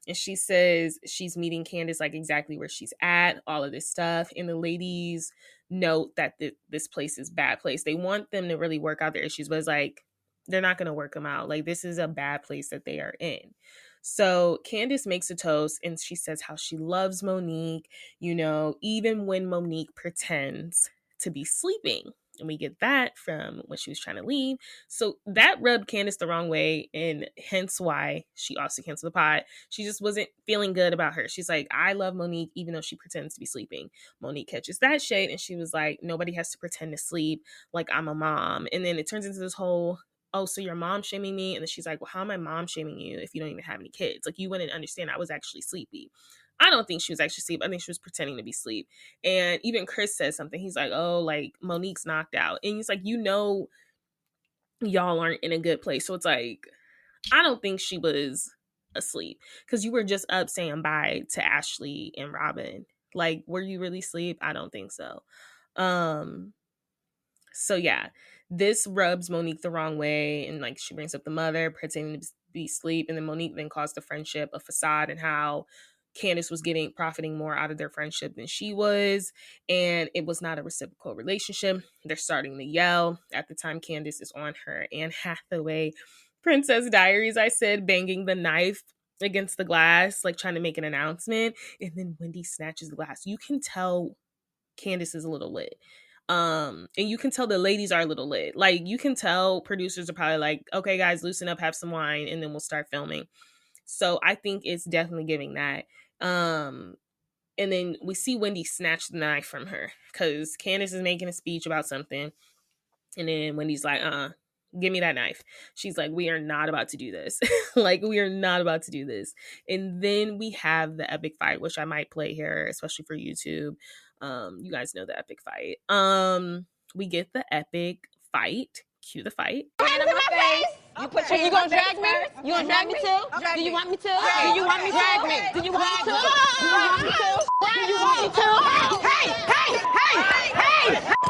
And she says she's meeting Candiace like exactly where she's at, all of this stuff. And the ladies note that this place is a bad place. They want them to really work out their issues, but it's like, they're not going to work them out. Like, this is a bad place that they are in. So Candiace makes a toast, and she says how she loves Monique, you know, even when Monique pretends to be sleeping. And we get that from when she was trying to leave. So that rubbed Candiace the wrong way, and hence why she also canceled the pod. She just wasn't feeling good about her. She's like, I love Monique, even though she pretends to be sleeping. Monique catches that shade, and she was like, nobody has to pretend to sleep like I'm a mom. And then it turns into this whole, oh, so your mom shaming me? And then she's like, well, how am I mom shaming you if you don't even have any kids? Like, you wouldn't understand. I was actually sleepy. I don't think she was actually asleep. I think she was pretending to be asleep. And even Chris says something. He's like, oh, like, Monique's knocked out. And he's like, you know, y'all aren't in a good place. So it's like, I don't think she was asleep, because you were just up saying bye to Ashley and Robin. Like, were you really asleep? I don't think so. So yeah, this rubs Monique the wrong way, and like she brings up the mother pretending to be asleep, and then Monique then calls the friendship a facade, and how Candiace was profiting more out of their friendship than she was, and it was not a reciprocal relationship. They're starting to yell. At the time, Candiace is on her Anne Hathaway Princess Diaries, I said, banging the knife against the glass, like trying to make an announcement, and then Wendy snatches the glass. You can tell Candiace is a little lit. And you can tell the ladies are a little lit. Like, you can tell producers are probably like, okay, guys, loosen up, have some wine, and then we'll start filming. So I think it's definitely giving that. And then we see Wendy snatch the knife from her because Candiace is making a speech about something. And then Wendy's like, give me that knife. She's like, we are not about to do this. Like, we are not about to do this. And then we have the epic fight, which I might play here, especially for YouTube. You guys know the epic fight. We get the epic fight. Cue the fight. Hand in my face. You gonna drag me? You gonna drag me too? Do you want me to? Do you want me to? Drag me? Do you want me to? Do you want me to? Do you want me to? Hey! Hey! Hey! Hey!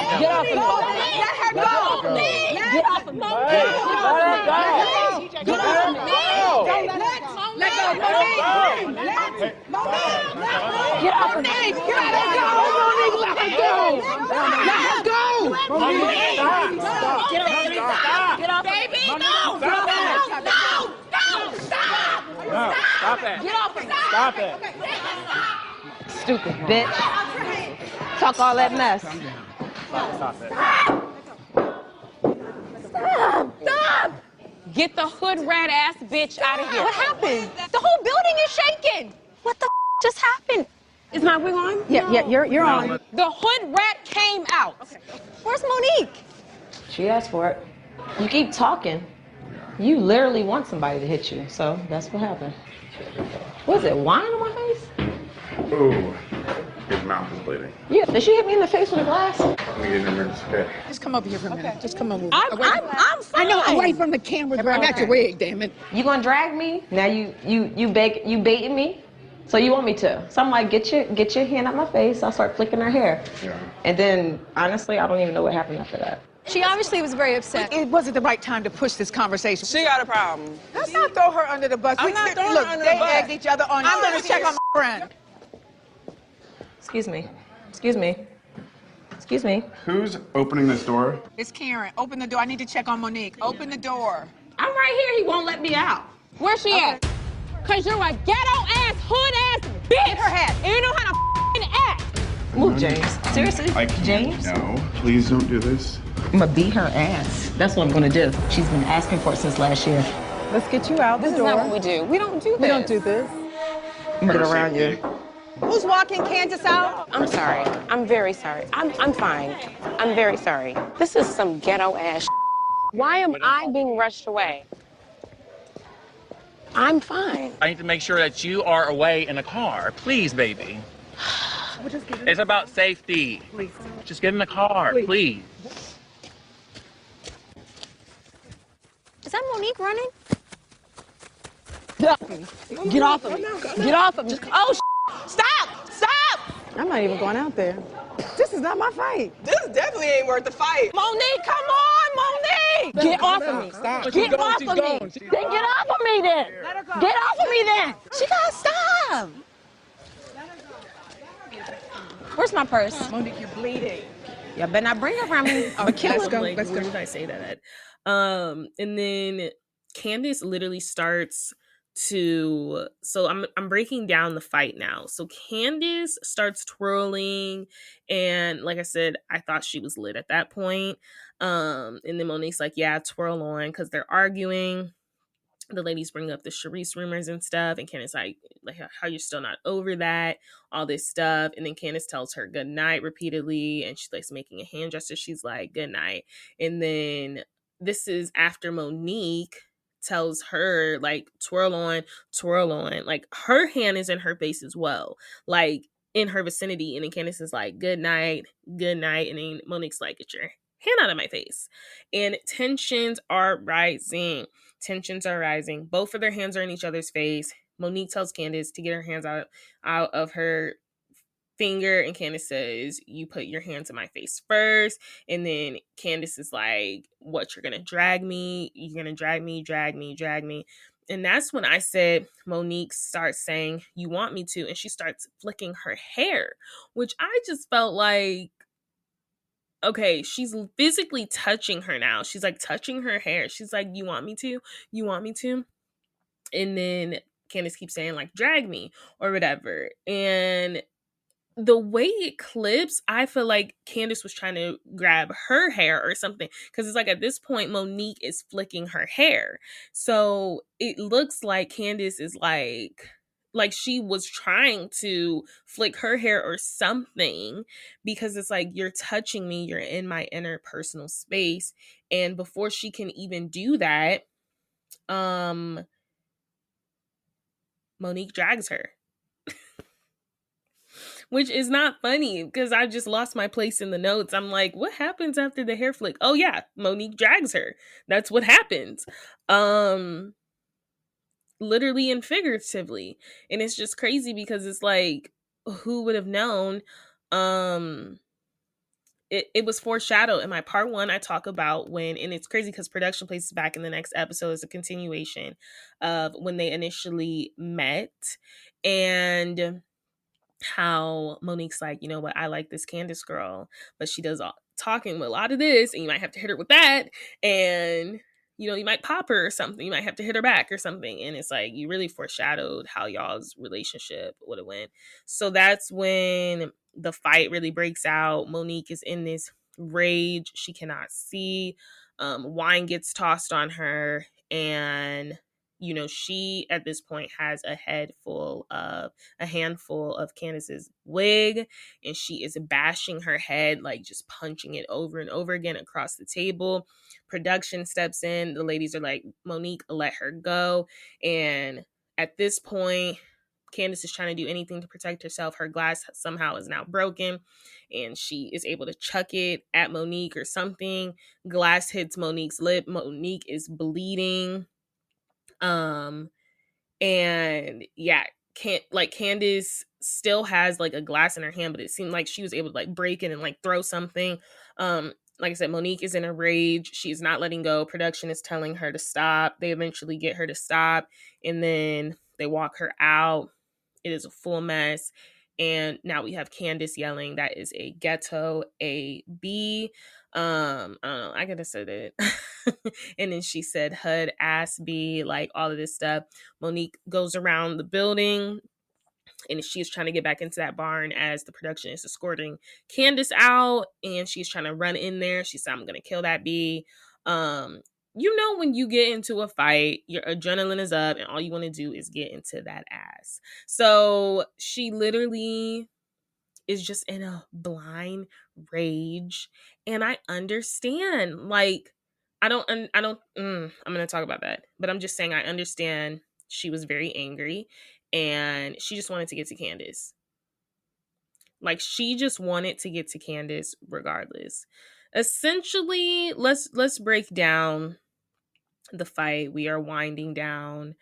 Get off of me. Let her go. Get off of me. Get off of me. Let go. Get off of me. Let her go. Let her go. Let her go. Stop. Get off. Baby, no. No. Stop it. Get off of me. Stop it. Stupid bitch. Talk all that mess. Stop it. Stop! Get the hood rat ass bitch out of here. What happened? The whole building is shaking. What the just happened? Is my wig on? Yeah, you're on. The hood rat came out. Okay. Where's Monique? She asked for it. You keep talking. You literally want somebody to hit you, so that's what happened. What is it, wine on my face? Ooh. His mouth is bleeding. Yeah, did she hit me in the face with a glass? We get an emergency care. Just come over here for a minute. Okay. Just come over. I'm fine. I know, away from the camera, girl. I got your wig, damn it. You gonna drag me? Now you baiting me? So you want me to? So I'm like, get your hand out my face. I'll start flicking her hair. Yeah. And then honestly, I don't even know what happened after that. She obviously was very upset. It wasn't the right time to push this conversation. She got a problem. Let's not throw her under the bus. I'm not throwing her under the bus. They egged each other on. I'm going to check on my friend. Excuse me. Who's opening this door? It's Karen. Open the door. I need to check on Monique. Open the door. I'm right here. He won't let me out. Where's she at? Cause you're a ghetto-ass, hood-ass bitch. Get her hat. And you know how to f***ing act. Move, James. Seriously? James? No, please don't do this. I'm gonna beat her ass. That's what I'm gonna do. She's been asking for it since last year. Let's get you out the door. This is not what we do. We don't do this. We don't do this. I'm gonna get around you. Who's walking Candiace out? I'm sorry. I'm very sorry. I'm fine. I'm very sorry. This is some ghetto-ass. Why am I being rushed away? I'm fine. I need to make sure that you are away in a car. Please, baby. It's about safety. Please. Just get in the car, please. Is that Monique running? Get off of me. Get off of me. Get off of me. Oh, stop! Stop! I'm not even going out there. This is not my fight. This definitely ain't worth the fight. Monique, come on, Monique! Get off of me. Stop. Get off of me. Then get off of me then. Let her go. Get off of me then. She gotta stop. Where's my purse? Monique, you're bleeding. Y'all better not bring her from me. I'm a killer. Let's go. Where did I say that? And then Candiace literally starts to, so I'm breaking down the fight now. So Candiace starts twirling, and like I said, I thought she was lit at that point. And then Monique's like, yeah, twirl on, because they're arguing. The ladies bring up the Charisse rumors and stuff, and Candiace like how you're still not over that, all this stuff. And then Candiace tells her good night repeatedly, and she's like making a hand gesture. She's like, good night. And then this is after Monique tells her like twirl on, like her hand is in her face as well. Like in her vicinity. And then Candiace is like, good night. And then Monique's like, get your hand out of my face. And tensions are rising. Both of their hands are in each other's face. Monique tells Candiace to get her hands out of her finger, and Candiace says, you put your hands in my face first. And then Candiace is like, what, you're gonna drag me? You're gonna drag me. And that's when I said Monique starts saying, you want me to, and she starts flicking her hair, which I just felt like, okay, she's physically touching her now. She's like touching her hair. She's like, you want me to? And then Candiace keeps saying like, drag me or whatever. And the way it clips, I feel like Candiace was trying to grab her hair or something, because it's like at this point Monique is flicking her hair, so it looks like Candiace is like she was trying to flick her hair or something, because it's like, you're touching me, you're in my inner personal space. And before she can even do that, Monique drags her. Which is not funny, because I just lost my place in the notes. I'm like, what happens after the hair flick? Oh yeah, Monique drags her. That's what happens. Literally and figuratively. And it's just crazy, because it's like, who would have known? It was foreshadowed in my part 1. I talk about when, and it's crazy because production places back in the next episode is a continuation of when they initially met, and how Monique's like, you know what, I like this Candiace girl, but she does all talking with a lot of this, and you might have to hit her with that, and you know, you might pop her or something, you might have to hit her back or something. And it's like, you really foreshadowed how y'all's relationship would have went. So that's when the fight really breaks out. Monique is in this rage, she cannot see. Wine gets tossed on her, and you know, she at this point has a handful of Candiace's wig, and she is bashing her head, like just punching it over and over again across the table. Production steps in. The ladies are like, Monique, let her go. And at this point, Candiace is trying to do anything to protect herself. Her glass somehow is now broken, and she is able to chuck it at Monique or something. Glass hits Monique's lip. Monique is bleeding. And yeah, Candiace still has like a glass in her hand, but it seemed like she was able to like break it and like throw something. Like I said, Monique is in a rage. She's not letting go. Production is telling her to stop. They eventually get her to stop, and then they walk her out. It is a full mess. And now we have Candiace yelling, that is a ghetto AB. I don't know, I could have said it. And then she said HUD ass B, like all of this stuff. Monique goes around the building, and she's trying to get back into that barn as the production is escorting Candiace out, and she's trying to run in there. She said, I'm gonna kill that bee. You know, when you get into a fight, your adrenaline is up, and all you want to do is get into that ass. So she literally is just in a blind rage, and I understand. Like, I'm gonna talk about that, but I'm just saying I understand. She was very angry, and she just wanted to get to Candiace. Like, she just wanted to get to Candiace regardless. Essentially, let's break down the fight. We are winding down.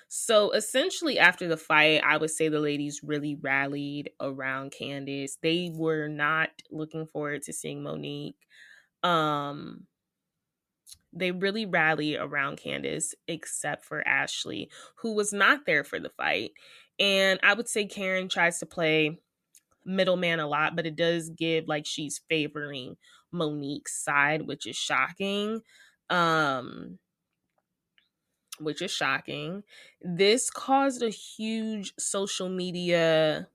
So essentially, after the fight, I would say the ladies really rallied around Candiace. They were not looking forward to seeing Monique. They really rally around Candiace, except for Ashley, who was not there for the fight. And I would say Karen tries to play middleman a lot, but it does give like she's favoring Monique's side, which is shocking. This caused a huge social media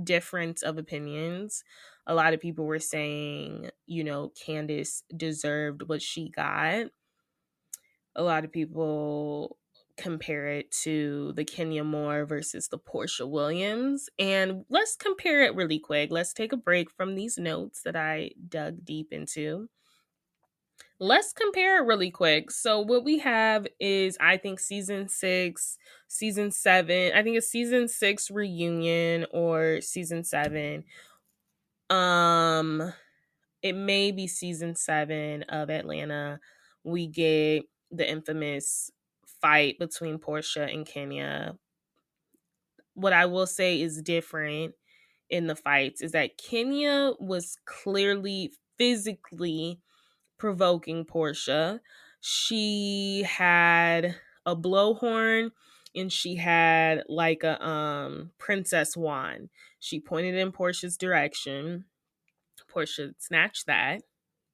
difference of opinions. A lot of people were saying, you know, Candiace deserved what she got. A lot of people compare it to the Kenya Moore versus the Portia Williams. And let's compare it really quick. Let's take a break from these notes that I dug deep into. Let's compare it really quick. So what we have is, I think, season 6, season 7. I think it's season 6 reunion or season 7. It may be season 7 of Atlanta. We get the infamous fight between Portia and Kenya. What I will say is different in the fights is that Kenya was clearly physically provoking Portia. She had a blowhorn and she had like a princess wand. She pointed in Portia's direction. Portia snatched that,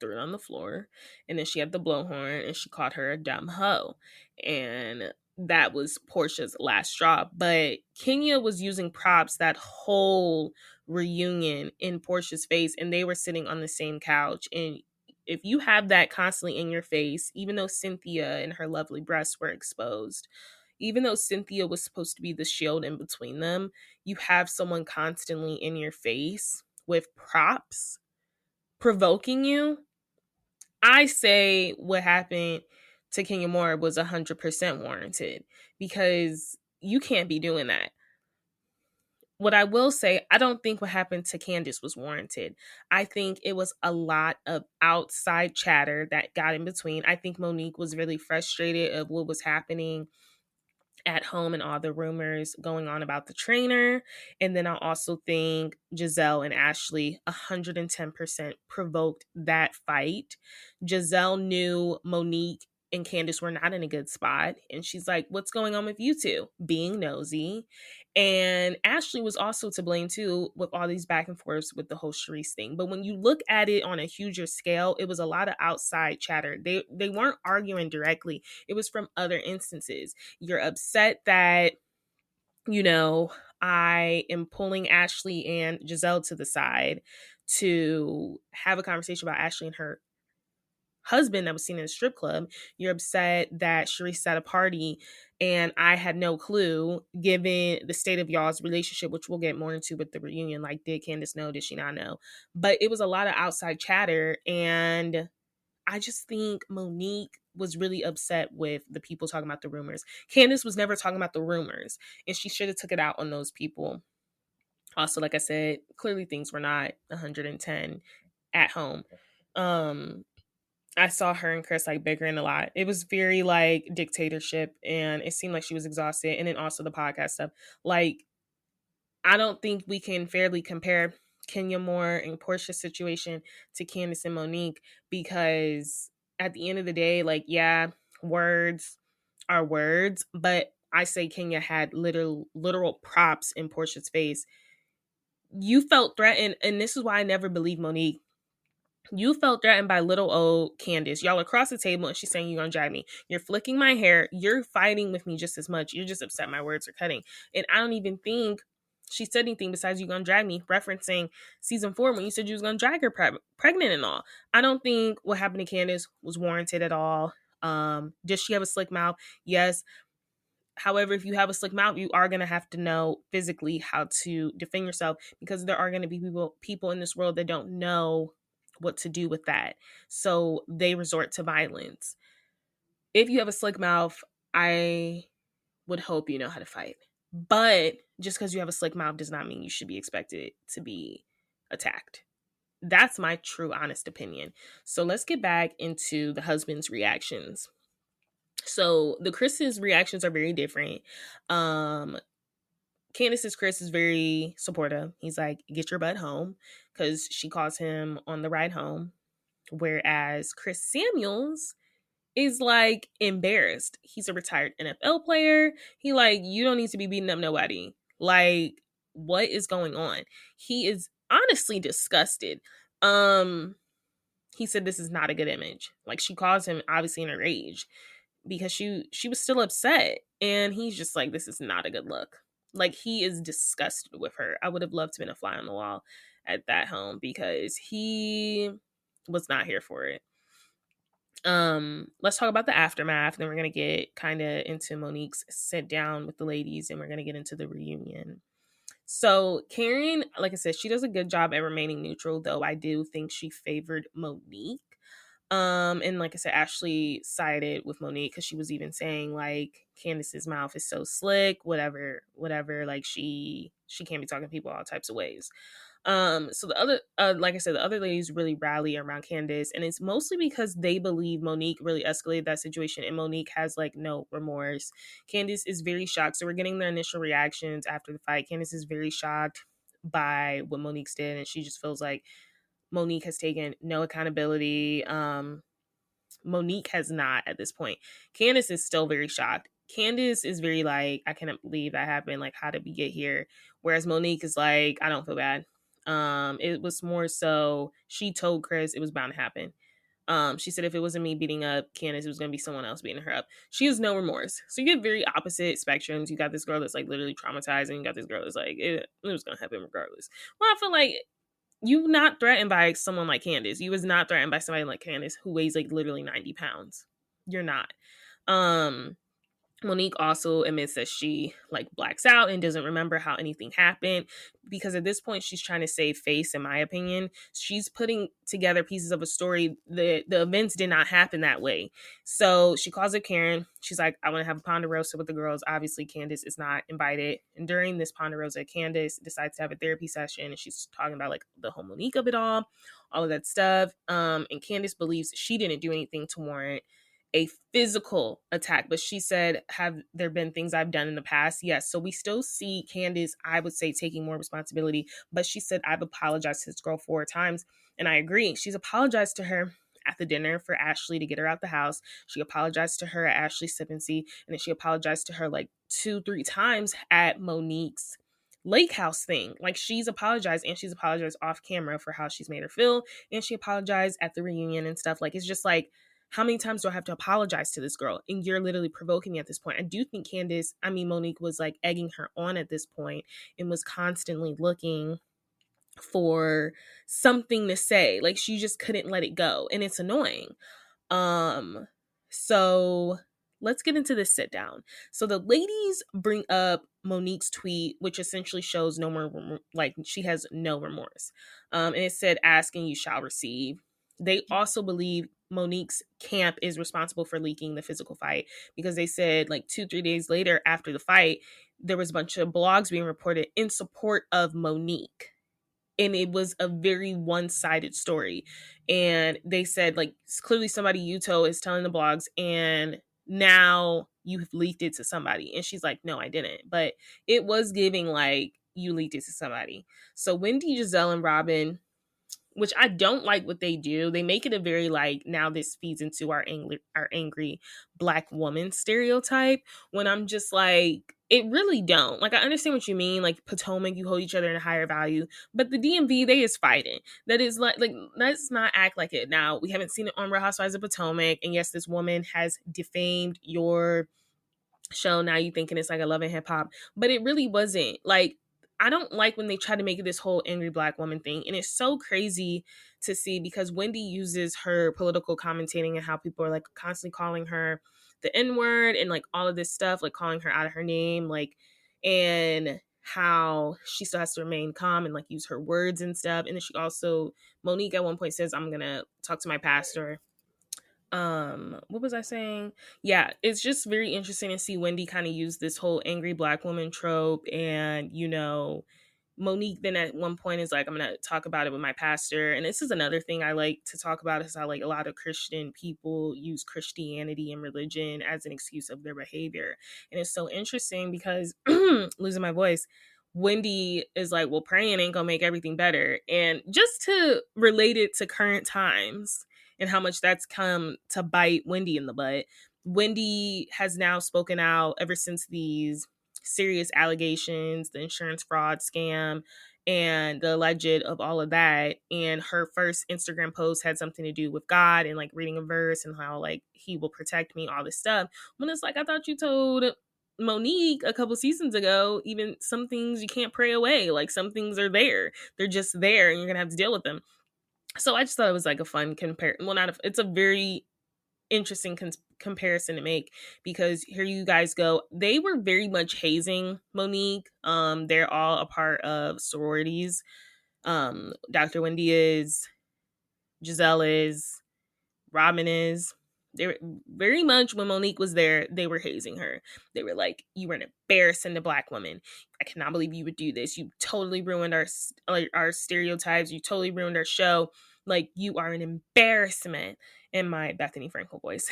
threw it on the floor, and then she had the blowhorn and she called her a dumb hoe. And that was Portia's last straw. But Kenya was using props that whole reunion in Portia's face, and they were sitting on the same couch. And if you have that constantly in your face, even though Cynthia and her lovely breasts were exposed, even though Cynthia was supposed to be the shield in between them, you have someone constantly in your face with props provoking you. I say what happened to Kenya Moore was 100% warranted, because you can't be doing that. What I will say, I don't think what happened to Candiace was warranted. I think it was a lot of outside chatter that got in between. I think Monique was really frustrated of what was happening at home and all the rumors going on about the trainer. And then I also think Giselle and Ashley 110% provoked that fight. Giselle knew Monique and Candiace were not in a good spot. And she's like, what's going on with you two? Being nosy. And Ashley was also to blame too, with all these back and forths with the whole Charisse thing. But when you look at it on a huger scale, it was a lot of outside chatter. They weren't arguing directly. It was from other instances. You're upset that, I am pulling Ashley and Giselle to the side to have a conversation about Ashley and her husband that was seen in a strip club. You're upset that Charisse at a party and I had no clue, given the state of y'all's relationship, which we'll get more into with the reunion. Like, did Candiace know? Did she not know? But it was a lot of outside chatter. And I just think Monique was really upset with the people talking about the rumors. Candiace was never talking about the rumors, and she should have took it out on those people. Also, like I said, clearly things were not 110 at home. I saw her and Chris like bickering a lot. It was very like dictatorship, and it seemed like she was exhausted. And then also the podcast stuff. Like, I don't think we can fairly compare Kenya Moore and Portia's situation to Candiace and Monique, because at the end of the day, like, yeah, words are words, but I say Kenya had literal props in Portia's face. You felt threatened, and this is why I never believed Monique. You felt threatened by little old Candiace. Y'all across the table, and she's saying, you're gonna drag me. You're flicking my hair. You're fighting with me just as much. You're just upset my words are cutting. And I don't even think she said anything besides you gonna drag me, referencing season 4 when you said you was gonna drag her pregnant and all. I don't think what happened to Candiace was warranted at all. Does she have a slick mouth? Yes. However, if you have a slick mouth, you are going to have to know physically how to defend yourself, because there are going to be people in this world that don't know what to do with that. So they resort to violence. If you have a slick mouth, I would hope you know how to fight. But just because you have a slick mouth does not mean you should be expected to be attacked. That's my true, honest opinion. So let's get back into the husband's reactions. So the Chris's reactions are very different. Candiace's Chris is very supportive. He's like, get your butt home, because she calls him on the ride home. Whereas Chris Samuels is like embarrassed. He's a retired NFL player. He like, you don't need to be beating up nobody. Like, what is going on? He is honestly disgusted. He said this is not a good image. Like, she calls him obviously in a rage, because she was still upset, and he's just like, this is not a good look. Like, he is disgusted with her. I would have loved to have been a fly on the wall at that home, because he was not here for it. Let's talk about the aftermath. Then we're gonna get kind of into Monique's sit down with the ladies, and we're gonna get into the reunion. So Karen, like I said, she does a good job at remaining neutral, though I do think she favored Monique. And like I said, Ashley sided with Monique because she was even saying like Candiace's mouth is so slick, whatever, like she can't be talking to people all types of ways. So the other, like I said, the other ladies really rally around Candiace, and it's mostly because they believe Monique really escalated that situation, and Monique has like no remorse. Candiace is very shocked. So we're getting their initial reactions after the fight. Candiace is very shocked by what Monique did, and she just feels like Monique has taken no accountability. Monique has not at this point. Candiace is still very shocked. Candiace is very like, I cannot believe that happened. Like, how did we get here? Whereas Monique is like, I don't feel bad. It was more so she told Chris it was bound to happen. She said if it wasn't me beating up Candiace, it was going to be someone else beating her up. She has no remorse. So you get very opposite spectrums. You got this girl that's like literally traumatized, and you got this girl that's like, it was going to happen regardless. Well, I feel like you not threatened by someone like Candiace. You was not threatened by somebody like Candiace who weighs like literally 90 pounds. You're not. Monique also admits that she like blacks out and doesn't remember how anything happened, because at this point she's trying to save face, in my opinion. She's putting together pieces of a story. The events did not happen that way. So she calls up Karen. She's like, I want to have a Ponderosa with the girls. Obviously Candiace is not invited. And during this Ponderosa, Candiace decides to have a therapy session, and she's talking about like the whole Monique of it all of that stuff. And Candiace believes she didn't do anything to warrant a physical attack, but she said, have there been things I've done in the past? Yes. So we still see Candiace, I would say, taking more responsibility, but she said, I've apologized to this girl 4 times. And I agree. She's apologized to her at the dinner for Ashley to get her out the house. She apologized to her at Ashley's Sippency, and then she apologized to her like 2-3 times at Monique's lake house thing. Like, she's apologized, and she's apologized off camera for how she's made her feel, and she apologized at the reunion and stuff. Like, it's just like, how many times do I have to apologize to this girl? And you're literally provoking me at this point. I do think Monique was like egging her on at this point and was constantly looking for something to say. Like, she just couldn't let it go. And it's annoying. So let's get into this sit down. So the ladies bring up Monique's tweet, which essentially shows no more, like she has no remorse. And it said, asking you shall receive. They also believe Monique's camp is responsible for leaking the physical fight, because they said like 2-3 days later after the fight, there was a bunch of blogs being reported in support of Monique. And it was a very one-sided story. And they said, like, clearly somebody Yuto is telling the blogs, and now you have leaked it to somebody. And she's like, no, I didn't. But it was giving like you leaked it to somebody. So Wendy, Giselle, and Robin, which I don't like what they do. They make it a very like, now this feeds into our angry Black woman stereotype, when I'm just like, it really don't. Like, I understand what you mean. Like, Potomac, you hold each other in a higher value, but the DMV, they is fighting. That is like let's not act like it. Now, we haven't seen it on Real Housewives of Potomac, and yes, this woman has defamed your show. Now you thinking it's like a Love and Hip Hop, but it really wasn't. Like, I don't like when they try to make it this whole angry Black woman thing. And it's so crazy to see, because Wendy uses her political commentating and how people are like constantly calling her the N-word and like all of this stuff, like calling her out of her name, like, and how she still has to remain calm and like use her words and stuff. And then she also, Monique at one point says, I'm going to talk to my pastor. What was I saying? Yeah, it's just very interesting to see Wendy kind of use this whole angry Black woman trope. And, you know, Monique then at one point is like, I'm going to talk about it with my pastor. And this is another thing I like to talk about, is how like a lot of Christian people use Christianity and religion as an excuse of their behavior. And it's so interesting because losing my voice, Wendy is like, well, praying ain't gonna make everything better. And just to relate it to current times and how much that's come to bite Wendy in the butt, Wendy has now spoken out ever since these serious allegations, the insurance fraud scam, and the alleged of all of that. And her first Instagram post had something to do with God and like reading a verse and how like he will protect me, all this stuff. When it's like, I thought you told Monique a couple seasons ago, even some things you can't pray away. Like, some things are there. They're just there, and you're going to have to deal with them. So I just thought it was like a fun it's a very interesting comparison to make, because here you guys go. They were very much hazing Monique. They're all a part of sororities. Dr. Wendy is, Giselle is, Robin is. They were very much, when Monique was there, they were hazing her. They were like, you were an embarrassment to Black women. I cannot believe you would do this. You totally ruined our stereotypes. You totally ruined our show. Like, you are an embarrassment, in my Bethany Frankel voice.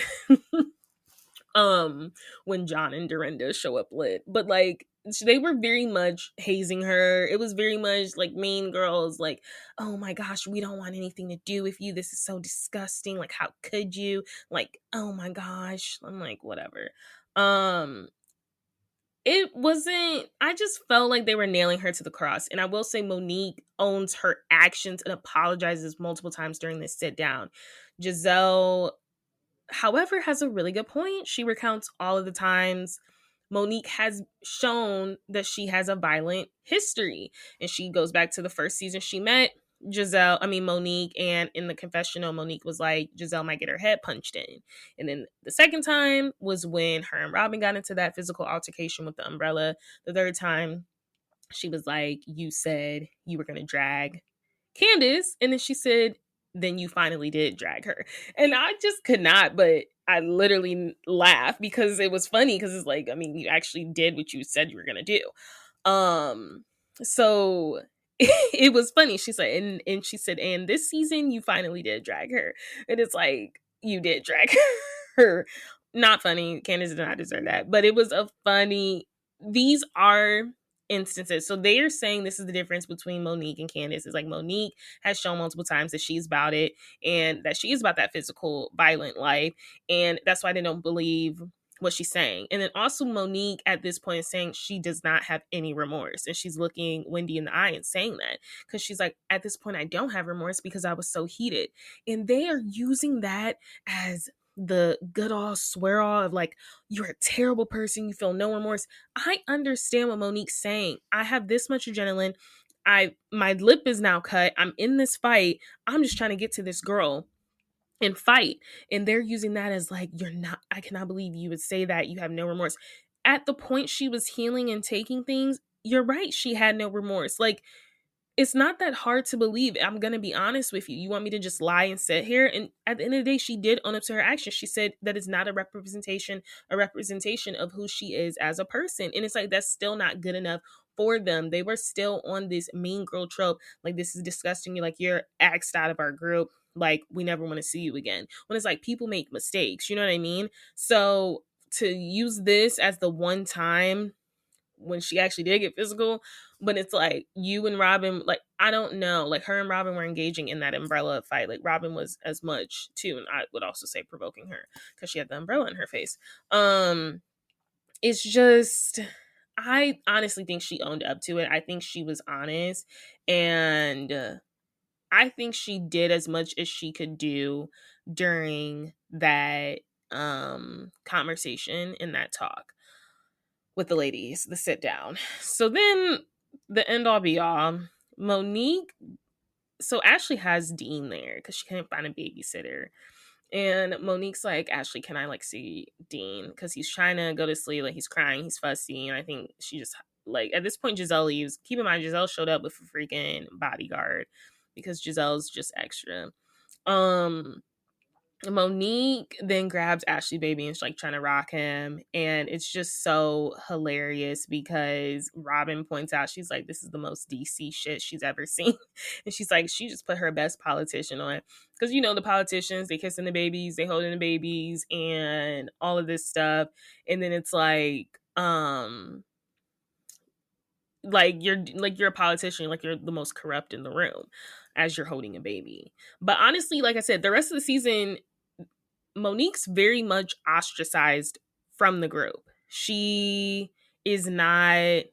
When John and Dorinda show up lit. But like, they were very much hazing her. It was very much like Mean Girls, like, oh my gosh, we don't want anything to do with you. This is so disgusting. Like, how could you? Like, oh my gosh. I'm like, whatever. It wasn't, I just felt like they were nailing her to the cross. And I will say Monique owns her actions and apologizes multiple times during this sit down. Giselle, however, has a really good point. She recounts all of the times Monique has shown that she has a violent history. And she goes back to the first season she met Monique, and in the confessional, Monique was like, Giselle might get her head punched in. And then the second time was when her and Robin got into that physical altercation with the umbrella. The third time, she was like, you said you were going to drag Candiace. And then she said, then you finally did drag her. And I just could not, but I literally laughed because it was funny, because it's like, I mean, you actually did what you said you were going to do. So it was funny. She said, and she said, and this season you finally did drag her. And it's like, you did drag her. Not funny. Candiace did not deserve that. But it was a funny, these are instances. So they are saying this is the difference between Monique and Candiace. It's like Monique has shown multiple times that she's about it, and that she is about that physical, violent life. And that's why they don't believe what she's saying. And then also Monique at this point is saying she does not have any remorse. And she's looking Wendy in the eye and saying that, because she's like, at this point, I don't have remorse because I was so heated. And they are using that as the good all swear all of like, you're a terrible person, you feel no remorse. I understand what Monique's saying. I have this much adrenaline. My lip is now cut. I'm in this fight. I'm just trying to get to this girl and fight. And they're using that as like, I cannot believe you would say that. You have no remorse. At the point she was healing and taking things, you're right. She had no remorse. Like, it's not that hard to believe. I'm going to be honest with you. You want me to just lie and sit here? And at the end of the day, she did own up to her actions. She said that it's not a representation of who she is as a person. And it's like, that's still not good enough for them. They were still on this mean girl trope. Like, this is disgusting. You're like, you're axed out of our group. Like, we never want to see you again. When it's like, people make mistakes. You know what I mean? So to use this as the one time when she actually did get physical, but it's like, you and Robin, like, I don't know, like, her and Robin were engaging in that umbrella fight. Like, Robin was as much too, and I would also say provoking her because she had the umbrella in her face. It's just, I honestly think she owned up to it. I think she was honest, and I think she did as much as she could do during that conversation in that talk with the ladies, the sit down. So then the end all be all, Monique, so Ashley has Dean there because she couldn't find a babysitter. And Monique's like, Ashley, can I like see Dean? Because he's trying to go to sleep, like he's crying, he's fussy. And I think she just, like, at this point, Giselle leaves. Keep in mind, Giselle showed up with a freaking bodyguard because Giselle's just extra. Monique then grabs Ashley baby and she's like trying to rock him, and it's just so hilarious because Robin points out, she's like, this is the most DC shit she's ever seen. And she's like, she just put her best politician on, because you know the politicians, they kissing the babies, they holding the babies and all of this stuff. And then it's like you're a politician, like you're the most corrupt in the room as you're holding a baby. But honestly, like I said, the rest of the season, Monique's very much ostracized from the group. She is not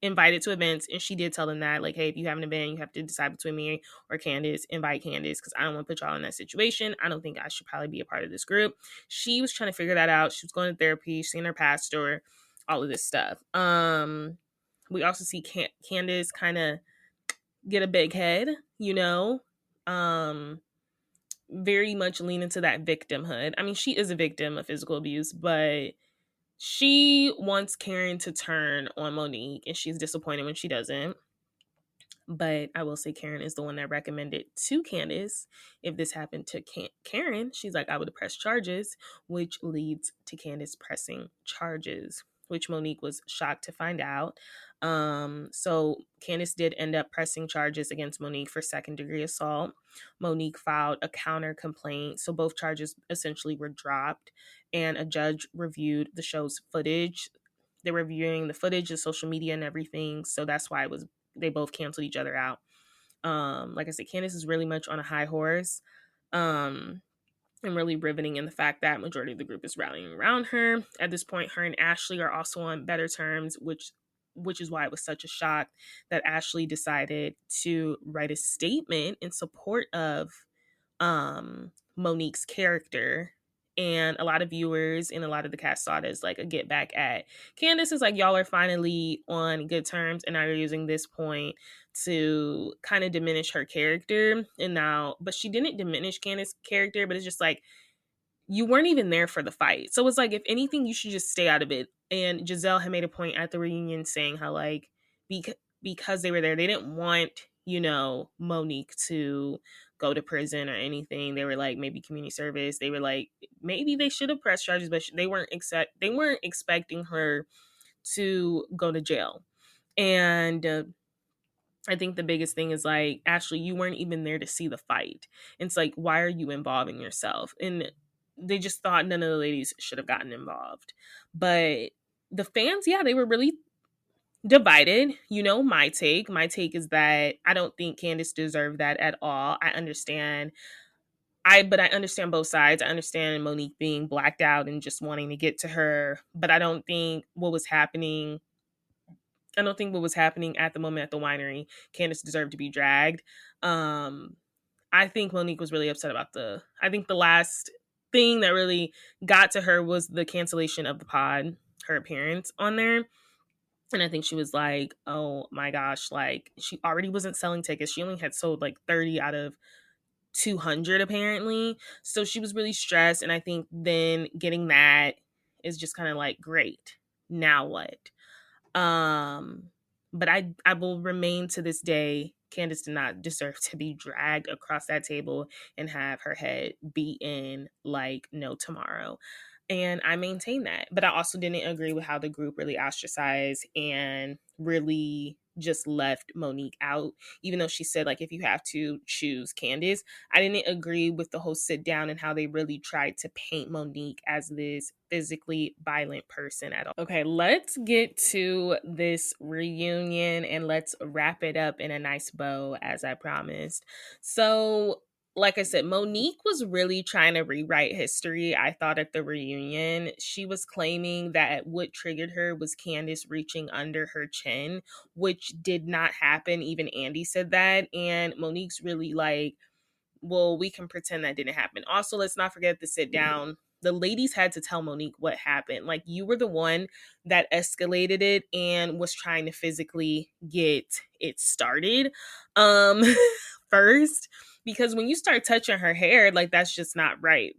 invited to events, and she did tell them that, like, hey, if you have an event, you have to decide between me or Candiace. Invite Candiace, because I don't want to put y'all in that situation. I don't think I should probably be a part of this group. She was trying to figure that out. She was going to therapy, seeing her pastor, all of this stuff. We also see Candiace kind of get a big head, you know, very much lean into that victimhood. I mean, she is a victim of physical abuse, but she wants Karen to turn on Monique, and she's disappointed when she doesn't. But I will say Karen is the one that recommended to Candiace, if this happened to Karen, she's like, I would press charges, which leads to Candiace pressing charges, which Monique was shocked to find out. So Candiace did end up pressing charges against Monique for second-degree assault. Monique filed a counter complaint, so both charges essentially were dropped, and a judge reviewed the show's footage. They were reviewing the footage, the social media, and everything, so that's why they both canceled each other out. Like I said, Candiace is really much on a high horse, and really riveting in the fact that majority of the group is rallying around her. At this point, her and Ashley are also on better terms, which is why it was such a shock that Ashley decided to write a statement in support of Monique's character. And a lot of viewers and a lot of the cast saw it as like a get back at Candiace. Is like, y'all are finally on good terms, and now you're using this point to kind of diminish her character. And now, but she didn't diminish Candiace's character, but it's just like, you weren't even there for the fight. So it's like, if anything, you should just stay out of it. And Giselle had made a point at the reunion saying how, like, because they were there, they didn't want, Monique to go to prison or anything. They were like, maybe community service. They were like, maybe they should have pressed charges, but they weren't expecting her to go to jail. And I think the biggest thing is like, Ashley, you weren't even there to see the fight. It's like, why are you involving yourself? And they just thought none of the ladies should have gotten involved. But the fans, yeah, they were really divided. My take is that I don't think Candiace deserved that at all. I understand both sides. I understand Monique being blacked out and just wanting to get to her, but I don't think what was happening at the moment at the winery, Candiace deserved to be dragged. I think Monique was really upset about I think the last thing that really got to her was the cancellation of the pod, her appearance on there. And I think she was like, oh my gosh, like, she already wasn't selling tickets. She only had sold like 30 out of 200 apparently. So she was really stressed. And I think then getting that is just kind of like, great, now what? But I will remain to this day, Candiace did not deserve to be dragged across that table and have her head beaten like no tomorrow. And I maintain that. But I also didn't agree with how the group really ostracized and really just left Monique out, even though she said, like, if you have to choose Candiace. I didn't agree with the whole sit down and how they really tried to paint Monique as this physically violent person at all. Okay, let's get to this reunion and let's wrap it up in a nice bow, as I promised. So, like I said, Monique was really trying to rewrite history, I thought, at the reunion. She was claiming that what triggered her was Candiace reaching under her chin, which did not happen. Even Andy said that. And Monique's really like, well, we can pretend that didn't happen. Also, let's not forget the sit down. The ladies had to tell Monique what happened. Like, you were the one that escalated it and was trying to physically get it started first. Because when you start touching her hair, like, that's just not right?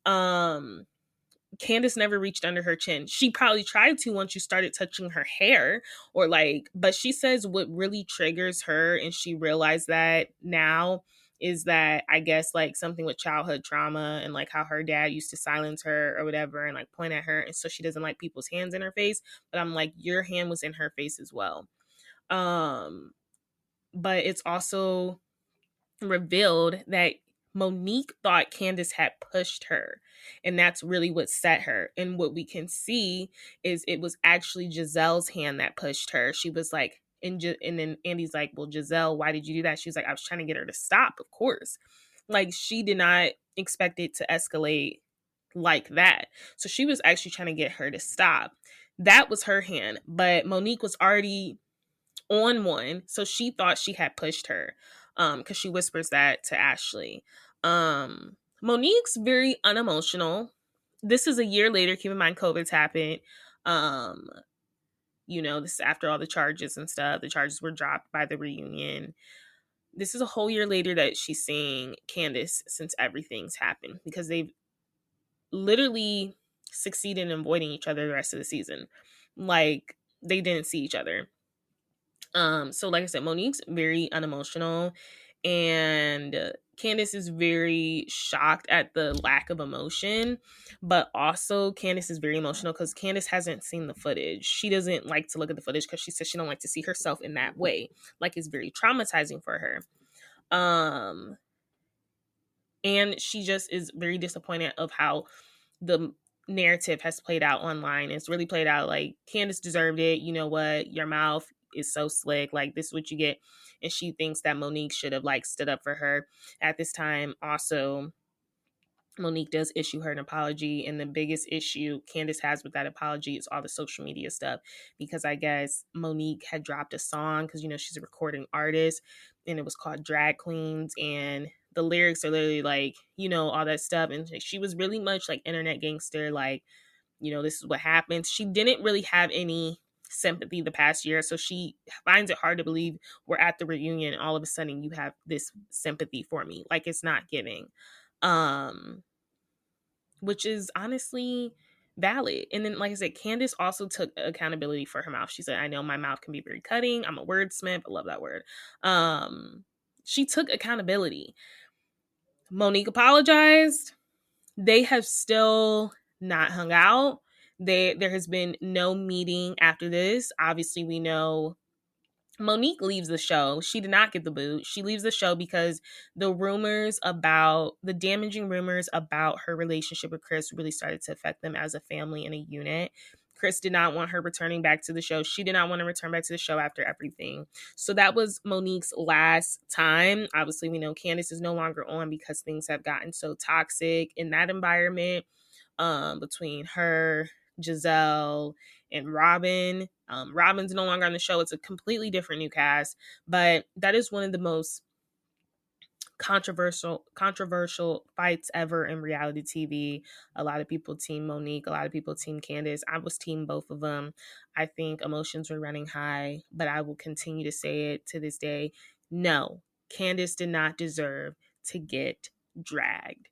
Candiace never reached under her chin. She probably tried to once you started touching her hair, or like, but she says what really triggers her, and she realized that now, is that, I guess, like, something with childhood trauma and like how her dad used to silence her or whatever and like point at her, and so she doesn't like people's hands in her face. But I'm like, your hand was in her face as well. But it's also revealed that Monique thought Candiace had pushed her, and that's really what set her. And what we can see is it was actually Giselle's hand that pushed her. She was like, and then Andy's like, well, Giselle, why did you do that? She was like, I was trying to get her to stop, of course. Like, she did not expect it to escalate like that. So she was actually trying to get her to stop. That was her hand, but Monique was already on one, so she thought she had pushed her, because she whispers that to Ashley. Monique's very unemotional. This is a year later. Keep in mind, COVID's happened. This is after all the charges and stuff. The charges were dropped by the reunion. This is a whole year later that she's seeing Candiace, since everything's happened, because they've literally succeeded in avoiding each other the rest of the season. Like, they didn't see each other. So like I said, Monique's very unemotional, and Candiace is very shocked at the lack of emotion, but also Candiace is very emotional because Candiace hasn't seen the footage. She doesn't like to look at the footage because she says she don't like to see herself in that way. Like, it's very traumatizing for her. And she just is very disappointed of how the narrative has played out online. It's really played out like Candiace deserved it. You know what? Your mouth is so slick. Like, this is what you get. And she thinks that Monique should have like stood up for her at this time. Also, Monique does issue her an apology, and the biggest issue Candiace has with that apology is all the social media stuff, because I guess Monique had dropped a song because, you know, she's a recording artist, and it was called Drag Queens, and the lyrics are literally like, you know, all that stuff, and she was really much like internet gangster, like, you know, this is what happens. She didn't really have any sympathy the past year, so she finds it hard to believe we're at the reunion and all of a sudden you have this sympathy for me. Like, it's not giving. Which is honestly valid. And then, like I said, Candiace also took accountability for her mouth. She said, I know my mouth can be very cutting. I'm a wordsmith. I love that word. She took accountability. Monique apologized. They have still not hung out. There has been no meeting after this. Obviously, we know Monique leaves the show. She did not get the boot. She leaves the show because the damaging rumors about her relationship with Chris really started to affect them as a family and a unit. Chris did not want her returning back to the show. She did not want to return back to the show after everything. So that was Monique's last time. Obviously, we know Candiace is no longer on because things have gotten so toxic in that environment, between her, Giselle, and Robin. Robin's no longer on the show. It's a completely different new cast, but that is one of the most controversial fights ever in reality TV. A lot of people team Monique, a lot of people team Candiace. I was team both of them. I think emotions were running high, but I will continue to say it to this day. No, Candiace did not deserve to get dragged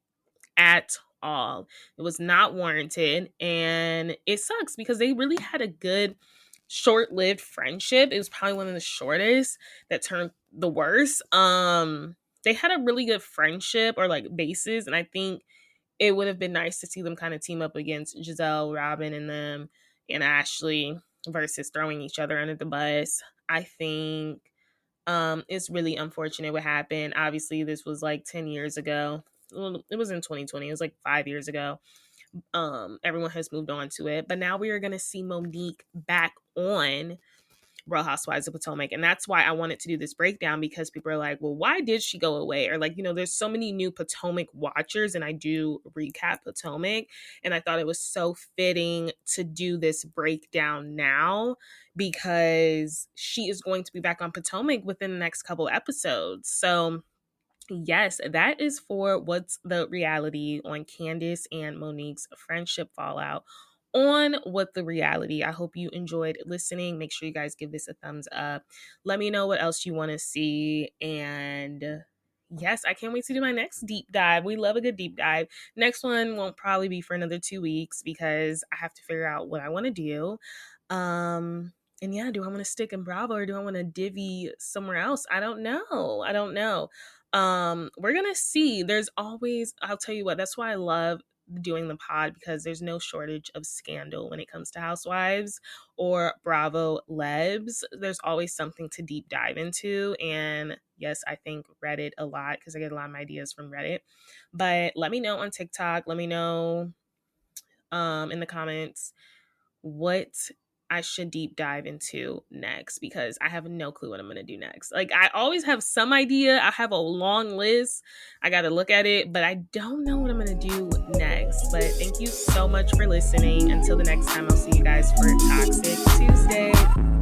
at all. It was not warranted, and it sucks because they really had a good short-lived friendship. It was probably one of the shortest that turned the worst. They had a really good friendship, or like basis, and I think it would have been nice to see them kind of team up against Giselle, Robin, and them, and Ashley, versus throwing each other under the bus. I think it's really unfortunate what happened. Obviously, this was like 10 years ago. Well, it was in 2020. It was like 5 years ago. Everyone has moved on to it, but now we are going to see Monique back on Real Housewives of Potomac, and that's why I wanted to do this breakdown, because people are like, well, why did she go away? Or like, you know, there's so many new Potomac watchers, and I do recap Potomac, and I thought it was so fitting to do this breakdown now, because she is going to be back on Potomac within the next couple episodes. So yes, that is for what's the reality on Candiace and Monique's friendship fallout on What the Reality. I hope you enjoyed listening. Make sure you guys give this a thumbs up. Let me know what else you want to see. And yes, I can't wait to do my next deep dive. We love a good deep dive. Next one won't probably be for another 2 weeks because I have to figure out what I want to do. And yeah, do I want to stick in Bravo or do I want to divvy somewhere else? I don't know. We're gonna see. There's always, I'll tell you what, that's why I love doing the pod, because there's no shortage of scandal when it comes to Housewives or Bravo Lebs. There's always something to deep dive into. And yes, I think Reddit a lot because I get a lot of my ideas from Reddit. But let me know on TikTok. Let me know in the comments what I should deep dive into next, because I have no clue what I'm going to do next. Like, I always have some idea. I have a long list. I got to look at it, but I don't know what I'm going to do next. But thank you so much for listening. Until the next time, I'll see you guys for Toxic Tuesday.